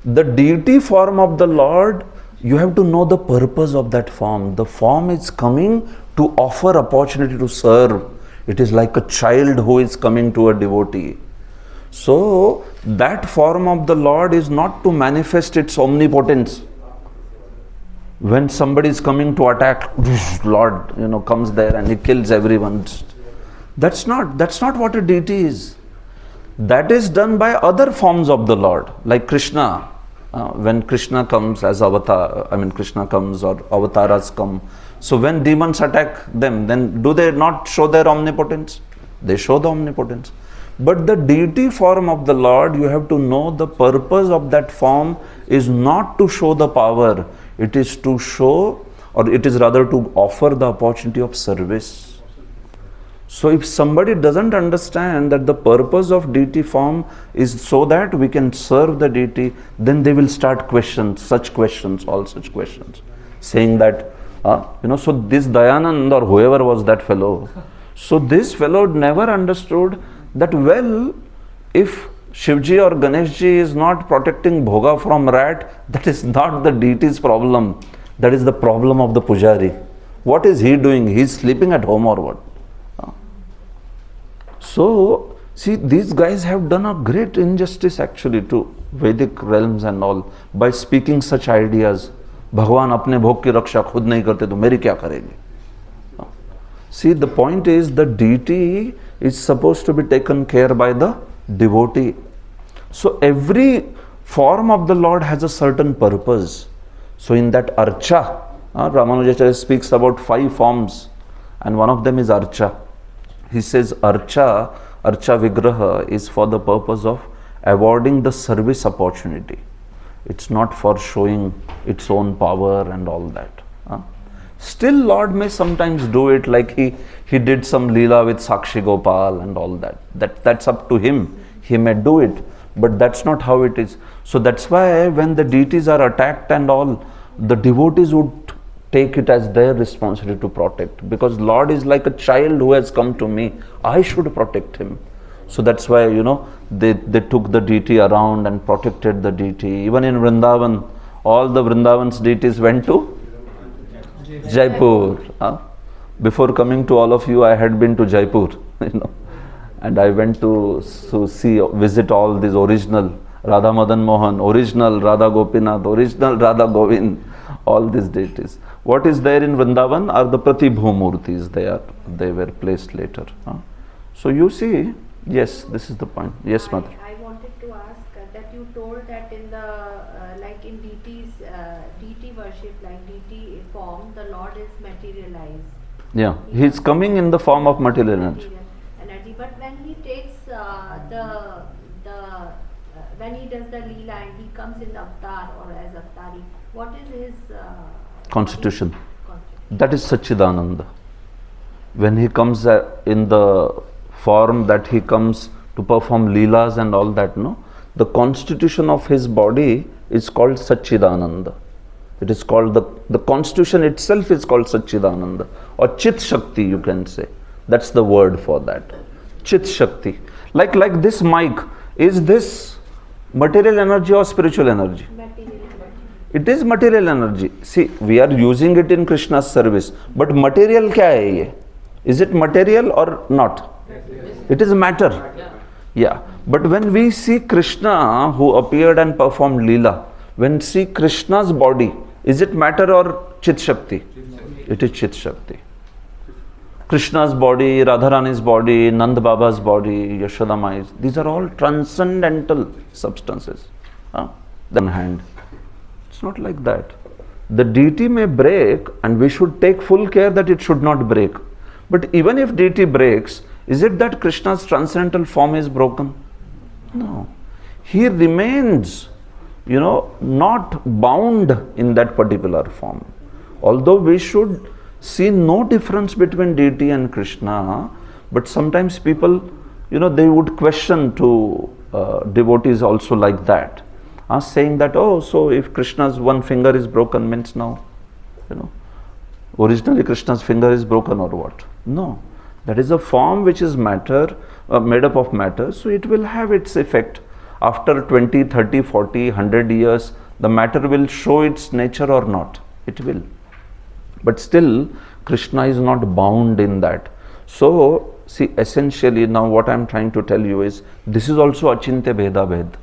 [SPEAKER 1] the deity form of the Lord, you have to know the purpose of that form. The form is coming to offer opportunity to serve. It is like a child who is coming to a devotee. So that form of the Lord is not to manifest its omnipotence. When somebody is coming to attack, Lord, comes there and he kills everyone. That's not what a deity is. That is done by other forms of the Lord, like Krishna. When Krishna comes as avatar, Krishna comes or avatars come. So when demons attack them, then do they not show their omnipotence? They show the omnipotence. But the deity form of the Lord, you have to know the purpose of that form is not to show the power. It is to show, or it is rather to offer the opportunity of service. So if somebody doesn't understand that the purpose of deity form is so that we can serve the deity, then they will start questions, all such questions, saying that, so this Dayanand or whoever was that fellow, so this fellow never understood that, well, if Shivji or Ganeshji is not protecting bhoga from rat, that is not the deity's problem. That is the problem of the pujari. What is he doing? He is sleeping at home or what? So, see, these guys have done a great injustice actually to Vedic realms and all by speaking such ideas. Bhagwan apne bhog ki raksha khud nahi karte to meri kya karenge? See, the point is the deity is supposed to be taken care by the devotee. So every form of the Lord has a certain purpose. So in that Archa, Ramanujacharya speaks about 5 forms, and one of them is Archa. He says Archa Vigraha is for the purpose of awarding the service opportunity. It's not for showing its own power and all that. Still Lord may sometimes do it, like he did some Leela with Sakshi Gopal and all that. That's up to him. He may do it, but that's not how it is. So that's why when the deities are attacked and all, the devotees would take it as their responsibility to protect, because Lord is like a child who has come to me. I should protect him. So that's why, they took the deity around and protected the deity. Even in Vrindavan, all the Vrindavan's deities went to Jaipur. Before coming to all of you, I had been to Jaipur, and I went to visit all these original Radha Madan Mohan, original Radha Gopinath, original Radha Govind, all these deities. What is there in Vrindavan are the Pratibhu Murtis. They were placed later. So you see, yes, this is the point. Yes, Mother.
[SPEAKER 6] I wanted to ask that you told that in the like in deity worship, like deity form, the Lord is materialized.
[SPEAKER 1] Yeah, he is coming in the form of material energy.
[SPEAKER 6] But when he takes when he does the Leela and he comes in the avatar or as avatari, what is his
[SPEAKER 1] constitution? That is Satchidananda. When he comes in the form that he comes to perform Leelas and all that, the constitution of his body is called Satchidananda. It is called, the constitution itself is called Satchidananda, or Chit Shakti, you can say. That's the word for that. Chit Shakti. Like this mic, is this material energy or spiritual energy?
[SPEAKER 6] Material energy.
[SPEAKER 1] It is material energy. See, we are using it in Krishna's service. But material क्या है ये? Is it material or not? It is matter. Yeah. But when we see Krishna who appeared and performed Leela, when see Krishna's body, is it matter or Chit Shakti? It is Chit Shakti. Krishna's body, Radharani's body, Nand Baba's body, Yashoda Mai's, these are all transcendental substances. Then hand. It's not like that. The deity may break and we should take full care that it should not break. But even if deity breaks, is it that Krishna's transcendental form is broken? No. He remains, not bound in that particular form. Although we should see no difference between deity and Krishna, but sometimes people, they would question to devotees also like that, saying that, oh, so if Krishna's one finger is broken means now, originally Krishna's finger is broken or what? No, that is a form which is matter, made up of matter, so it will have its effect. After 20, 30, 40, 100 years, the matter will show its nature or not. It will. But still, Krishna is not bound in that. So, see, essentially now what I am trying to tell you is, this is also Achintya Bheda Bhed.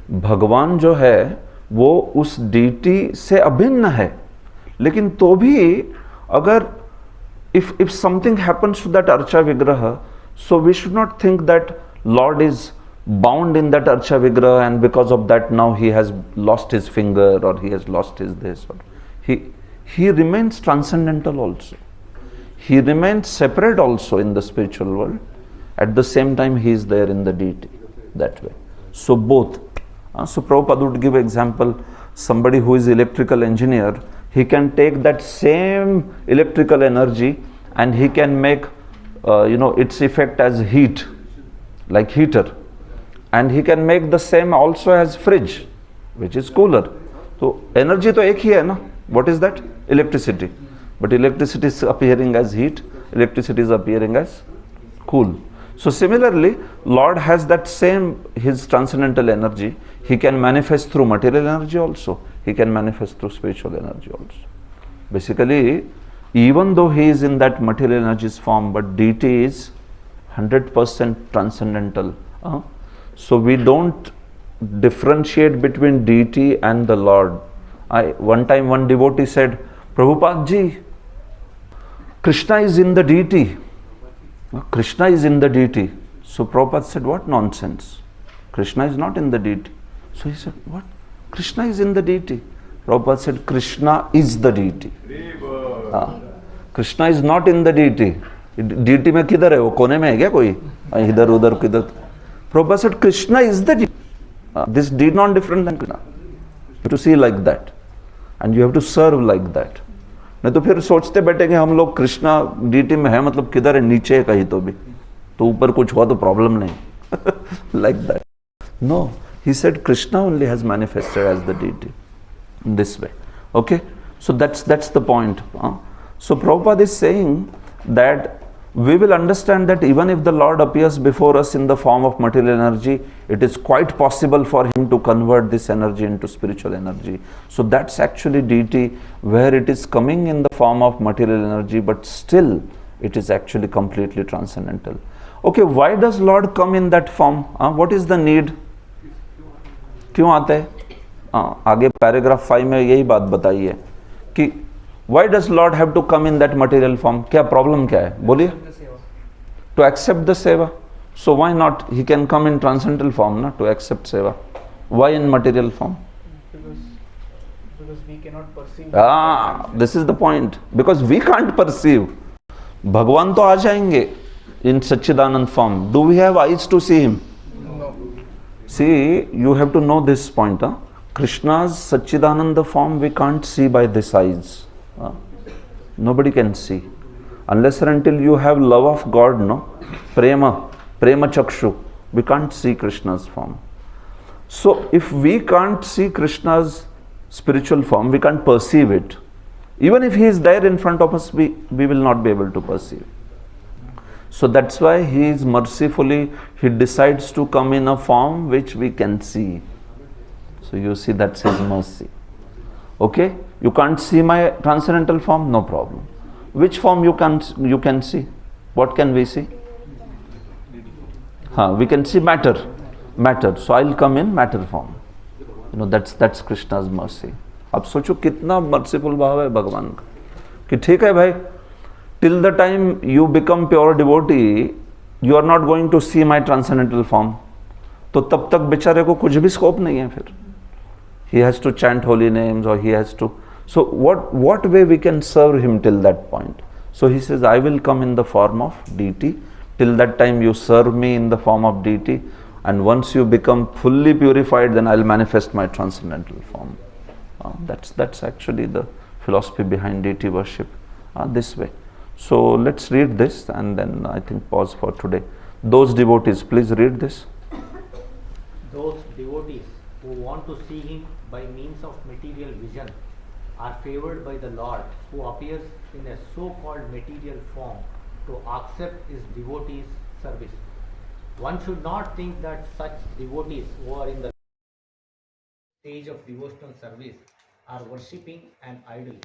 [SPEAKER 1] भगवान जो है, वो उस deity से अभिन्न है. लेकिन तो भी, अगर, if something happens to that Archa Vigraha, so we should not think that Lord is bound in that Archa Vigraha and because of that now he has lost his finger or he has lost his this. Or he remains transcendental also. He remains separate also in the spiritual world. At the same time, he is there in the deity, that way. So both. So Prabhupada would give example, somebody who is electrical engineer, he can take that same electrical energy and he can make, its effect as heat, like heater. And he can make the same also as fridge, which is cooler. So energy to ek hi hai na? What is that? Electricity. But electricity is appearing as heat, electricity is appearing as cool. So similarly, Lord has that same, his transcendental energy. He can manifest through material energy also. He can manifest through spiritual energy also. Basically, even though he is in that material energy's form, but deity is 100% transcendental. So we don't differentiate between deity and the Lord. One time one devotee said, Prabhupada ji, Krishna is in the deity. Krishna is in the deity. So Prabhupada said, what nonsense? Krishna is not in the deity. So he said, what? Krishna is in the deity. Prabhupada said, Krishna is the deity. Krishna is not in the deity. Deity में किधर है वो कोने में है क्या कोई इधर उधर किधर Prabhupada said Krishna is the deity. This deity not different than Krishna. You have to see like that and you have to serve like that. नहीं तो फिर सोचते बैठेंगे हम लोग कृष्णा डीटी में है मतलब किधर है नीचे है कहीं तो ऊपर कुछ हुआ तो प्रॉब्लम नहीं like that. No, he said Krishna only has manifested as the deity in this way. Okay, so that's the point. So Prabhupada is saying that we will understand that even if the Lord appears before us in the form of material energy, it is quite possible for him to convert this energy into spiritual energy. So that's actually deity where it is coming in the form of material energy, but still it is actually completely transcendental. Okay, why does Lord come in that form? What is the need? क्यों आते हैं? आगे paragraph 5 में यही बात बताई है कि why does Lord have to come in that material form? क्या प्रॉब्लम क्या है? बोलिए. To accept the seva. So why not? He can come in transcendental form, na, to accept seva. Why in material form?
[SPEAKER 9] Because we cannot perceive.
[SPEAKER 1] This is the point. Because we can't perceive. Bhagwan to aa jayenge in Satchidanand form. Do we have eyes to see him?
[SPEAKER 9] No.
[SPEAKER 1] See, you have to know this point. Krishna's Satchidananda form we can't see by this eyes. Nobody can see. Unless or until you have love of God, no? Prema chakshu. We can't see Krishna's form. So if we can't see Krishna's spiritual form, we can't perceive it. Even if he is there in front of us, we will not be able to perceive. So that's why he is mercifully, he decides to come in a form which we can see. So you see, that's his mercy. Okay, you can't see my transcendental form, no problem. Which form you can see? What can we see? We can see matter. So I'll come in matter form. That's Krishna's mercy. अब सोचो कितना merciful भाव है भगवान का कि ठीक है भाई, till the time you become pure devotee, you are not going to see my transcendental form. तो तब तक बेचारे को कुछ भी स्कोप नहीं है फिर. He has to chant holy names or he has to. So what way we can serve him till that point? So he says, I will come in the form of deity. Till that time you serve me in the form of deity. And once you become fully purified, then I'll manifest my transcendental form. That's actually the philosophy behind deity worship, this way. So let's read this and then I think pause for today. Those devotees, please read this.
[SPEAKER 9] Those devotees who want to see him by means of material vision are favored by the Lord, who appears in a so-called material form to accept his devotees' service. One should not think that such devotees who are in the stage of devotional service are worshipping an idol.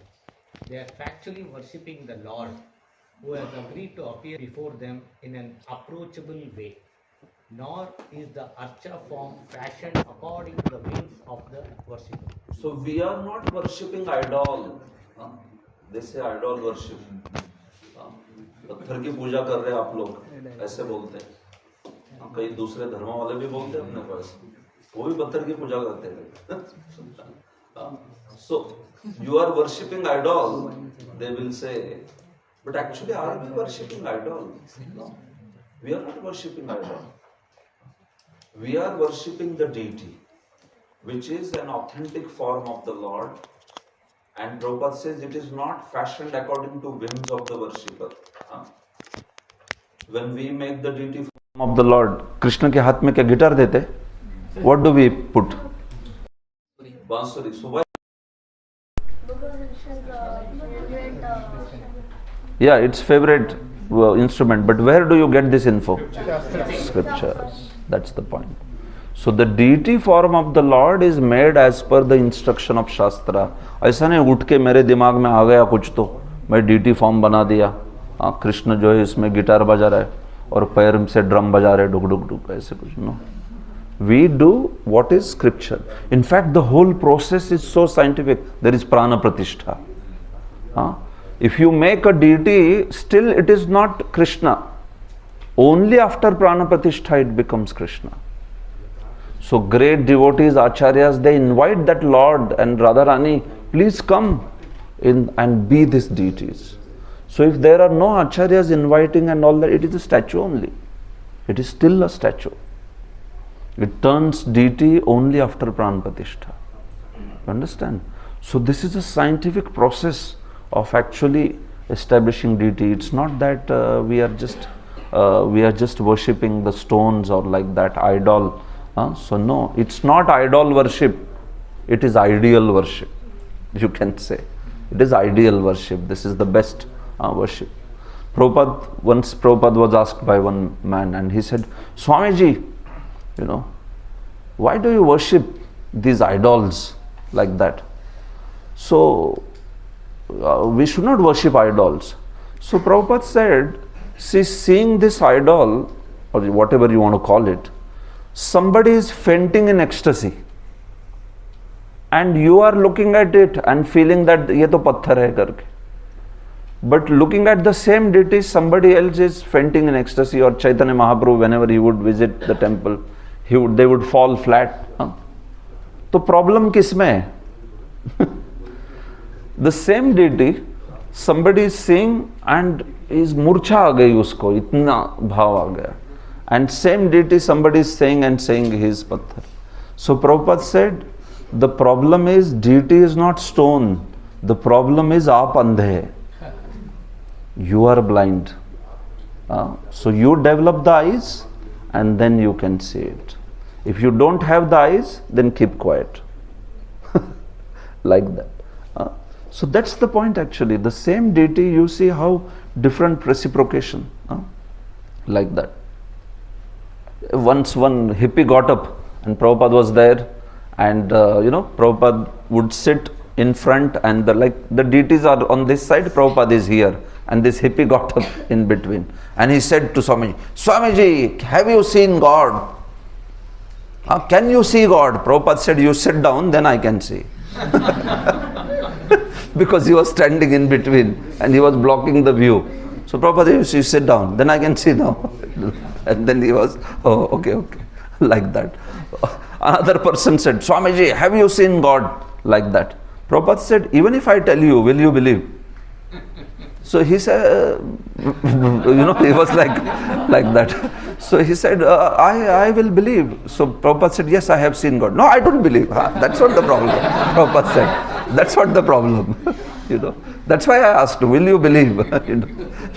[SPEAKER 9] They are factually worshipping the Lord, who has agreed to appear before them in an approachable way. Nor is the archa form fashioned according to the whims of the worshipper.
[SPEAKER 1] So we are not worshipping idol. They say idol worship. पत्थर की पूजा कर रहे हैं आप लोग, ऐसे बोलते हैं. कई दूसरे धर्म वाले भी बोलते हैं अपने पास, वो भी पत्थर की पूजा करते हैं. So you are worshipping idol, they will say. But actually, are we worshipping idol? No, we are not worshipping idol. We are worshipping the deity, which is an authentic form of the Lord. And Prabhupada says it is not fashioned according to whims of the worshipper. When we make the deity form of the Lord, Krishna के हाथ में क्या guitar देते? What do we put? Bansuri. So why? Yeah, it's favorite instrument. But where do you get this info? Scriptures. That's the point. So the deity form of the Lord is made as per the instruction of Shastra. ऐसा नहीं उठ के मेरे दिमाग में आ गया कुछ तो मैं deity form बना दिया. कृष्ण जो है इसमें गिटार बजा रहा है और पैर से ड्रम बजा रहे डुक डुक डुक, ऐसे कुछ. No. We do what is scripture. In fact, the whole process is so scientific. There is prana pratishtha. If you make a deity, still it is not Krishna. Only after prana pratishtha it becomes Krishna. So great devotees, acharyas, they invite that Lord and Radharani, please come in and be these deities. So if there are no acharyas inviting and all that, it is a statue only. It is still a statue. It turns deity only after prana pratishtha. You understand? So this is a scientific process of actually establishing deity. It's not that we are just worshipping the stones or like that idol. So no, it's not idol worship. It is ideal worship. You can say it is ideal worship. This is the best worship. Once Prabhupada was asked by one man, and he said, Swamiji, why do you worship these idols like that? So we should not worship idols. So Prabhupada said, see, seeing this idol, or whatever you want to call it, somebody is fainting in ecstasy, and you are looking at it and feeling that ye to patthar hai karke. But looking at the same deity, somebody else is fainting in ecstasy, or Chaitanya Mahaprabhu, whenever he would visit the temple, they would fall flat. So problem kisme hai? The same deity, somebody is seeing and is murcha aa gayi usko, itna bhav aa gaya. And same deity, somebody is saying he is patthar. So Prabhupada said, the problem is deity is not stone. The problem is aap andhe. You are blind. So you develop the eyes and then you can see it. If you don't have the eyes, then keep quiet. Like that. So that's the point actually. The same deity, you see how different reciprocation. Like that. Once one hippie got up and Prabhupada was there, and Prabhupada would sit in front, and the deities are on this side, Prabhupada is here, and this hippie got up in between. And he said to Swamiji, Swamiji, have you seen God? Can you see God? Prabhupada said, you sit down, then I can see. Because he was standing in between and he was blocking the view. So Prabhupada said, you sit down, then I can see now. And then he was, oh, okay, like that. Another person said, Swamiji, have you seen God? Like that. Prabhupada said, even if I tell you, will you believe? So he said, he was like that. So he said, I will believe. So Prabhupada said, yes, I have seen God. No, I don't believe. That's not the problem. Prabhupada said, that's not the problem. That's why I asked, will you believe?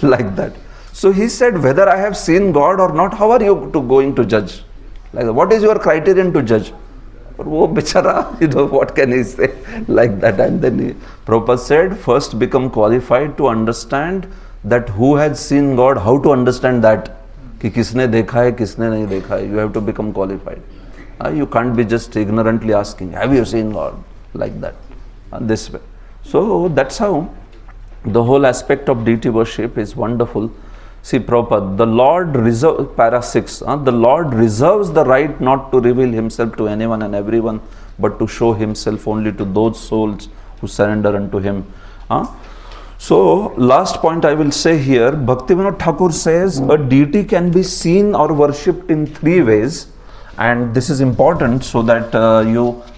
[SPEAKER 1] Like that. So he said, whether I have seen God or not, how are you going to judge? Like, what is your criterion to judge? Oh, bichara, what can he say? Like that. And then Prabhupada said, first become qualified to understand that who has seen God, how to understand that. Ki kisne dekha hai, kisne nahi dekha hai. You have to become qualified. You can't be just ignorantly asking, have you seen God? Like that. This way. So that's how the whole aspect of deity worship is wonderful. See, Prabhupada, the Lord reserves, para 6, the Lord reserves the right not to reveal himself to anyone and everyone, but to show himself only to those souls who surrender unto him. So, last point I will say here, Bhaktivinoda Thakur says a deity can be seen or worshipped in 3 ways, and this is important so that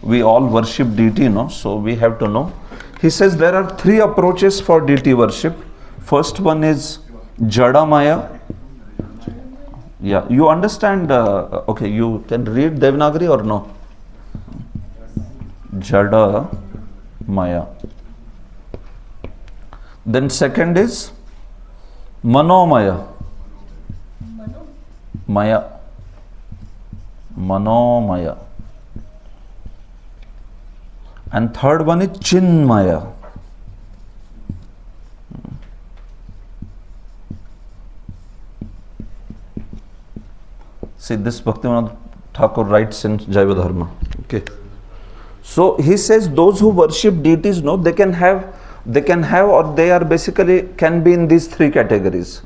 [SPEAKER 1] we all worship deity, so we have to know. He says there are 3 approaches for deity worship. First one is Jadamaya. Yeah, you understand, okay, you can read Devanagari or no? Jadamaya. Then second is Manomaya. Manomaya. And third one is Chinmaya. See, this Bhaktivinoda Thakur writes in Jaiva Dharma. Okay. So he says those who worship deities, they can have, or they are basically can be in these 3 categories.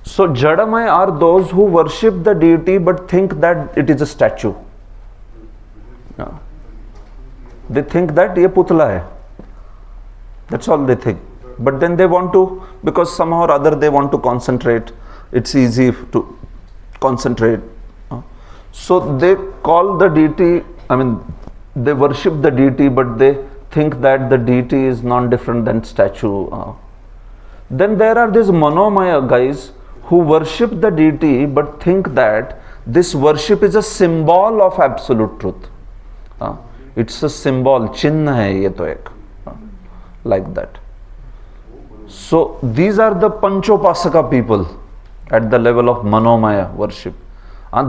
[SPEAKER 1] So Jadamaya are those who worship the deity but think that it is a statue. They think that ye putla hai. That's all they think. But then they want to, because somehow or other they want to concentrate. It's easy to concentrate. So they call the deity, they worship the deity, but they think that the deity is non-different than statue. Then there are these Manomaya guys who worship the deity but think that this worship is a symbol of absolute truth. It's a symbol, chinna hai ye to ek. Like that. So these are the Panchopasaka people at the level of Manomaya worship.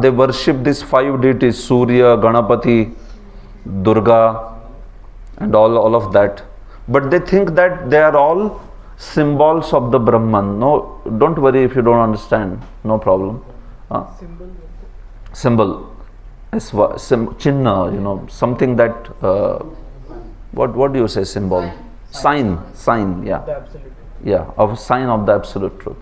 [SPEAKER 1] They worship these 5 deities, Surya, Ganapati, Durga, and all of that. But they think that they are all symbols of the Brahman. No, don't worry if you don't understand. No problem. Symbol. Chinna, something that, what do you say symbol? Sign, yeah. Yeah, of sign of the absolute truth.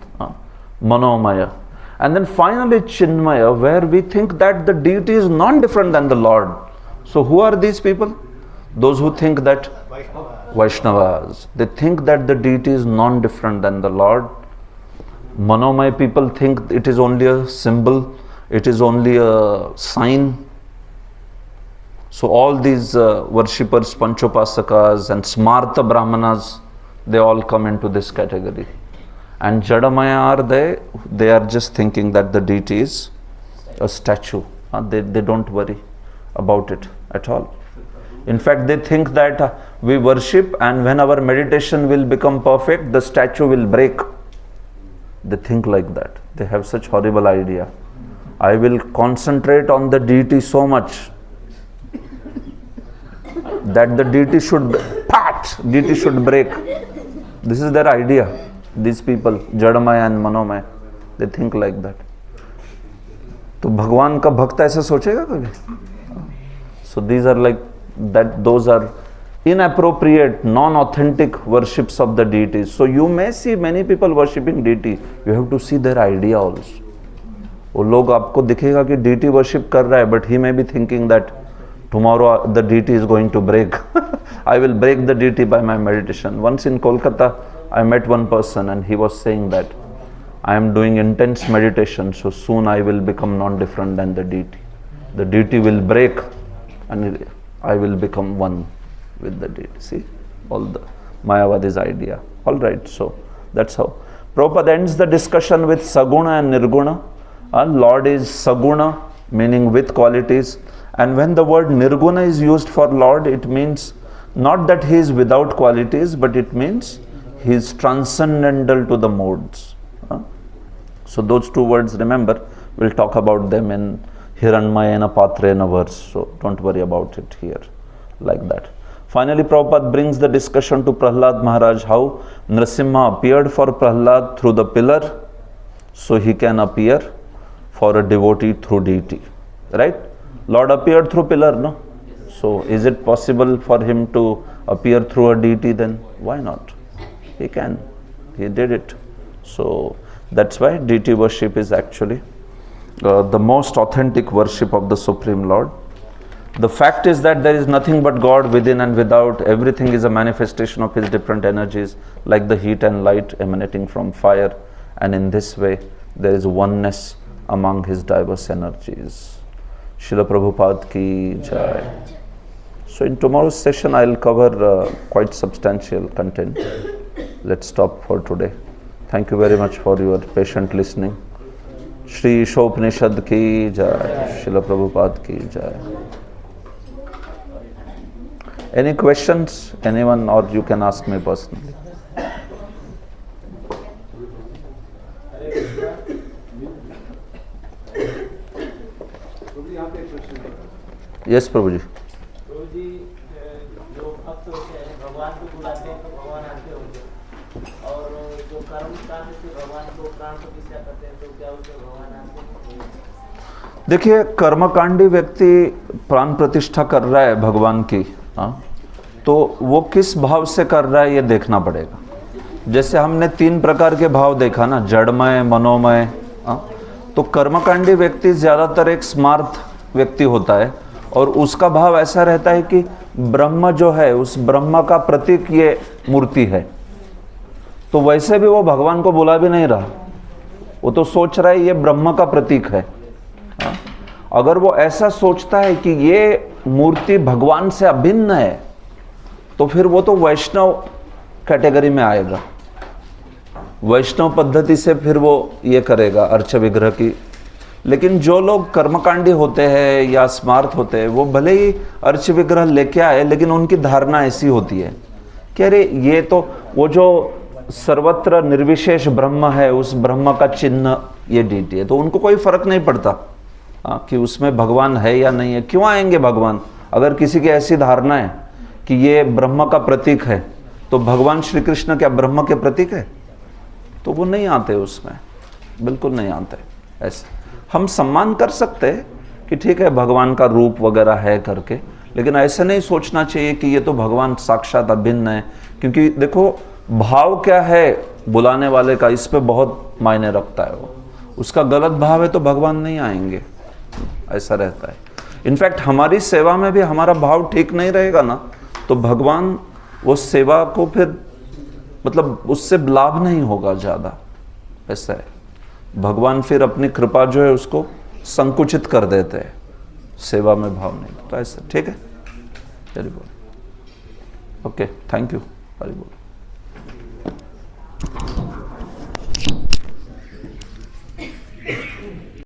[SPEAKER 1] Manomaya. And then finally Chinmaya, where we think that the deity is non-different than the Lord. So who are these people? Those who think that Vaishnavas. They think that the deity is non-different than the Lord. Manomaya people think it is only a symbol, it is only a sign. So all these worshippers, Panchopasakas and Smarta Brahmanas, they all come into this category. And Jadamaya are they are just thinking that the deity is a statue. They don't worry about it at all. In fact, they think that we worship and when our meditation will become perfect, the statue will break. They think like that. They have such horrible idea. I will concentrate on the deity so much that the deity should break. This is their idea. These people, Jadamaya and Manomaya, they think like that. तो भगवान का भक्त ऐसा सोचेगा कभी? So these are like that. Those are inappropriate, non-authentic worships of the deities. So you may see many people worshipping deity. You have to see their idea also. वो लोग आपको दिखेगा कि deity worship कर रहा है, but he may be thinking that tomorrow the deity is going to break. I will break the deity by my meditation. Once in Kolkata, I met one person and he was saying that I am doing intense meditation, so soon I will become non-different than the deity. The deity will break and I will become one with the deity. See, all the Mayavadi's idea. All right, so that's how. Prabhupada ends the discussion with Saguna and Nirguna. Lord is Saguna, meaning with qualities. And when the word Nirguna is used for Lord, it means not that he is without qualities, but it means he is transcendental to the modes. So those two words, remember, we'll talk about them in Hiranmayena Patrena verse. So don't worry about it here, like that. Finally, Prabhupada brings the discussion to Prahlad Maharaj, how Nrsimha appeared for Prahlad through the pillar, so he can appear for a devotee through deity. Right? Lord appeared through pillar, no? So is it possible for him to appear through a deity then? Why not? He can. He did it. So that's why deity worship is actually the most authentic worship of the Supreme Lord. The fact is that there is nothing but God within and without. Everything is a manifestation of his different energies, like the heat and light emanating from fire. And in this way, there is oneness among his diverse energies. Srila Prabhupada ki jai. So in tomorrow's session, I will cover quite substantial content. Let's stop for today. Thank you very much for your patient listening. Shri Ishopanishad ki jai. Srila Prabhupada ki jai. Any questions? Anyone, or you can ask me personally. Yes, Prabhuji.
[SPEAKER 4] प्रभुजी जो भक्त होते हैं भगवान को बुलाते हैं तो भगवान आते होंगे, और जो कर्म कांड से भगवान को प्राण प्रतिष्ठा करते हैं तो क्या उससे भगवान आते हैं?
[SPEAKER 1] देखिए, कर्मकांडी व्यक्ति प्राण प्रतिष्ठा कर रहा है भगवान की, तो वो किस भाव से कर रहा है ये देखना पड़ेगा. जैसे हमने 3 प्रकार के भाव देखा ना, जड़मय, मनोमय. तो कर्मकांडी व्यक्ति ज़्यादातर एक स्मार्थ व्यक्ति होता है और उसका भाव ऐसा रहता है कि ब्रह्म जो है, उस ब्रह्म का प्रतीक ये मूर्ति है. तो वैसे भी वो भगवान को बुला भी नहीं रहा, वो तो सोच रहा है ये ब्रह्म का प्रतीक है. अगर वो ऐसा सोचता है कि ये मूर्ति भगवान से अभिन्न है, तो फिर वो तो वैष्णव कैटेगरी में आएगा. वैष्णव पद्धति से फिर वो ये करेगा अर्च विग्रह की. लेकिन जो लोग कर्मकांडी होते हैं या स्मार्थ होते हैं, वो भले ही अर्च विग्रह लेके आए, लेकिन उनकी धारणा ऐसी होती है कि अरे ये तो वो जो सर्वत्र निर्विशेष ब्रह्म है, उस ब्रह्म का चिन्ह ये डीटी है, तो उनको कोई फर्क नहीं पड़ता कि उसमें भगवान है या नहीं है. क्यों आएंगे भगवान? अगर किसी की ऐसी धारणा है कि ये ब्रह्म का प्रतीक है, तो भगवान श्री कृष्ण क्या ब्रह्म के प्रतीक है? तो वो नहीं आते उसमें, बिल्कुल नहीं आते. ऐसे हम सम्मान कर सकते हैं कि ठीक है भगवान का रूप वगैरह है करके, लेकिन ऐसे नहीं सोचना चाहिए कि ये तो भगवान साक्षात अभिन्न है. क्योंकि देखो, भाव क्या है बुलाने वाले का, इस पे बहुत मायने रखता है. वो उसका गलत भाव है तो भगवान नहीं आएंगे, ऐसा रहता है. इनफैक्ट हमारी सेवा में भी हमारा भाव ठीक नहीं रहेगा ना, तो भगवान वो सेवा को फिर मतलब उससे लाभ नहीं होगा ज़्यादा. ऐसा है, भगवान फिर अपनी कृपा जो है उसको संकुचित कर देते हैं, सेवा में भाव नहीं. तो ऐसा ठीक है. हरि बोल. Okay, thank you. हरि बोल.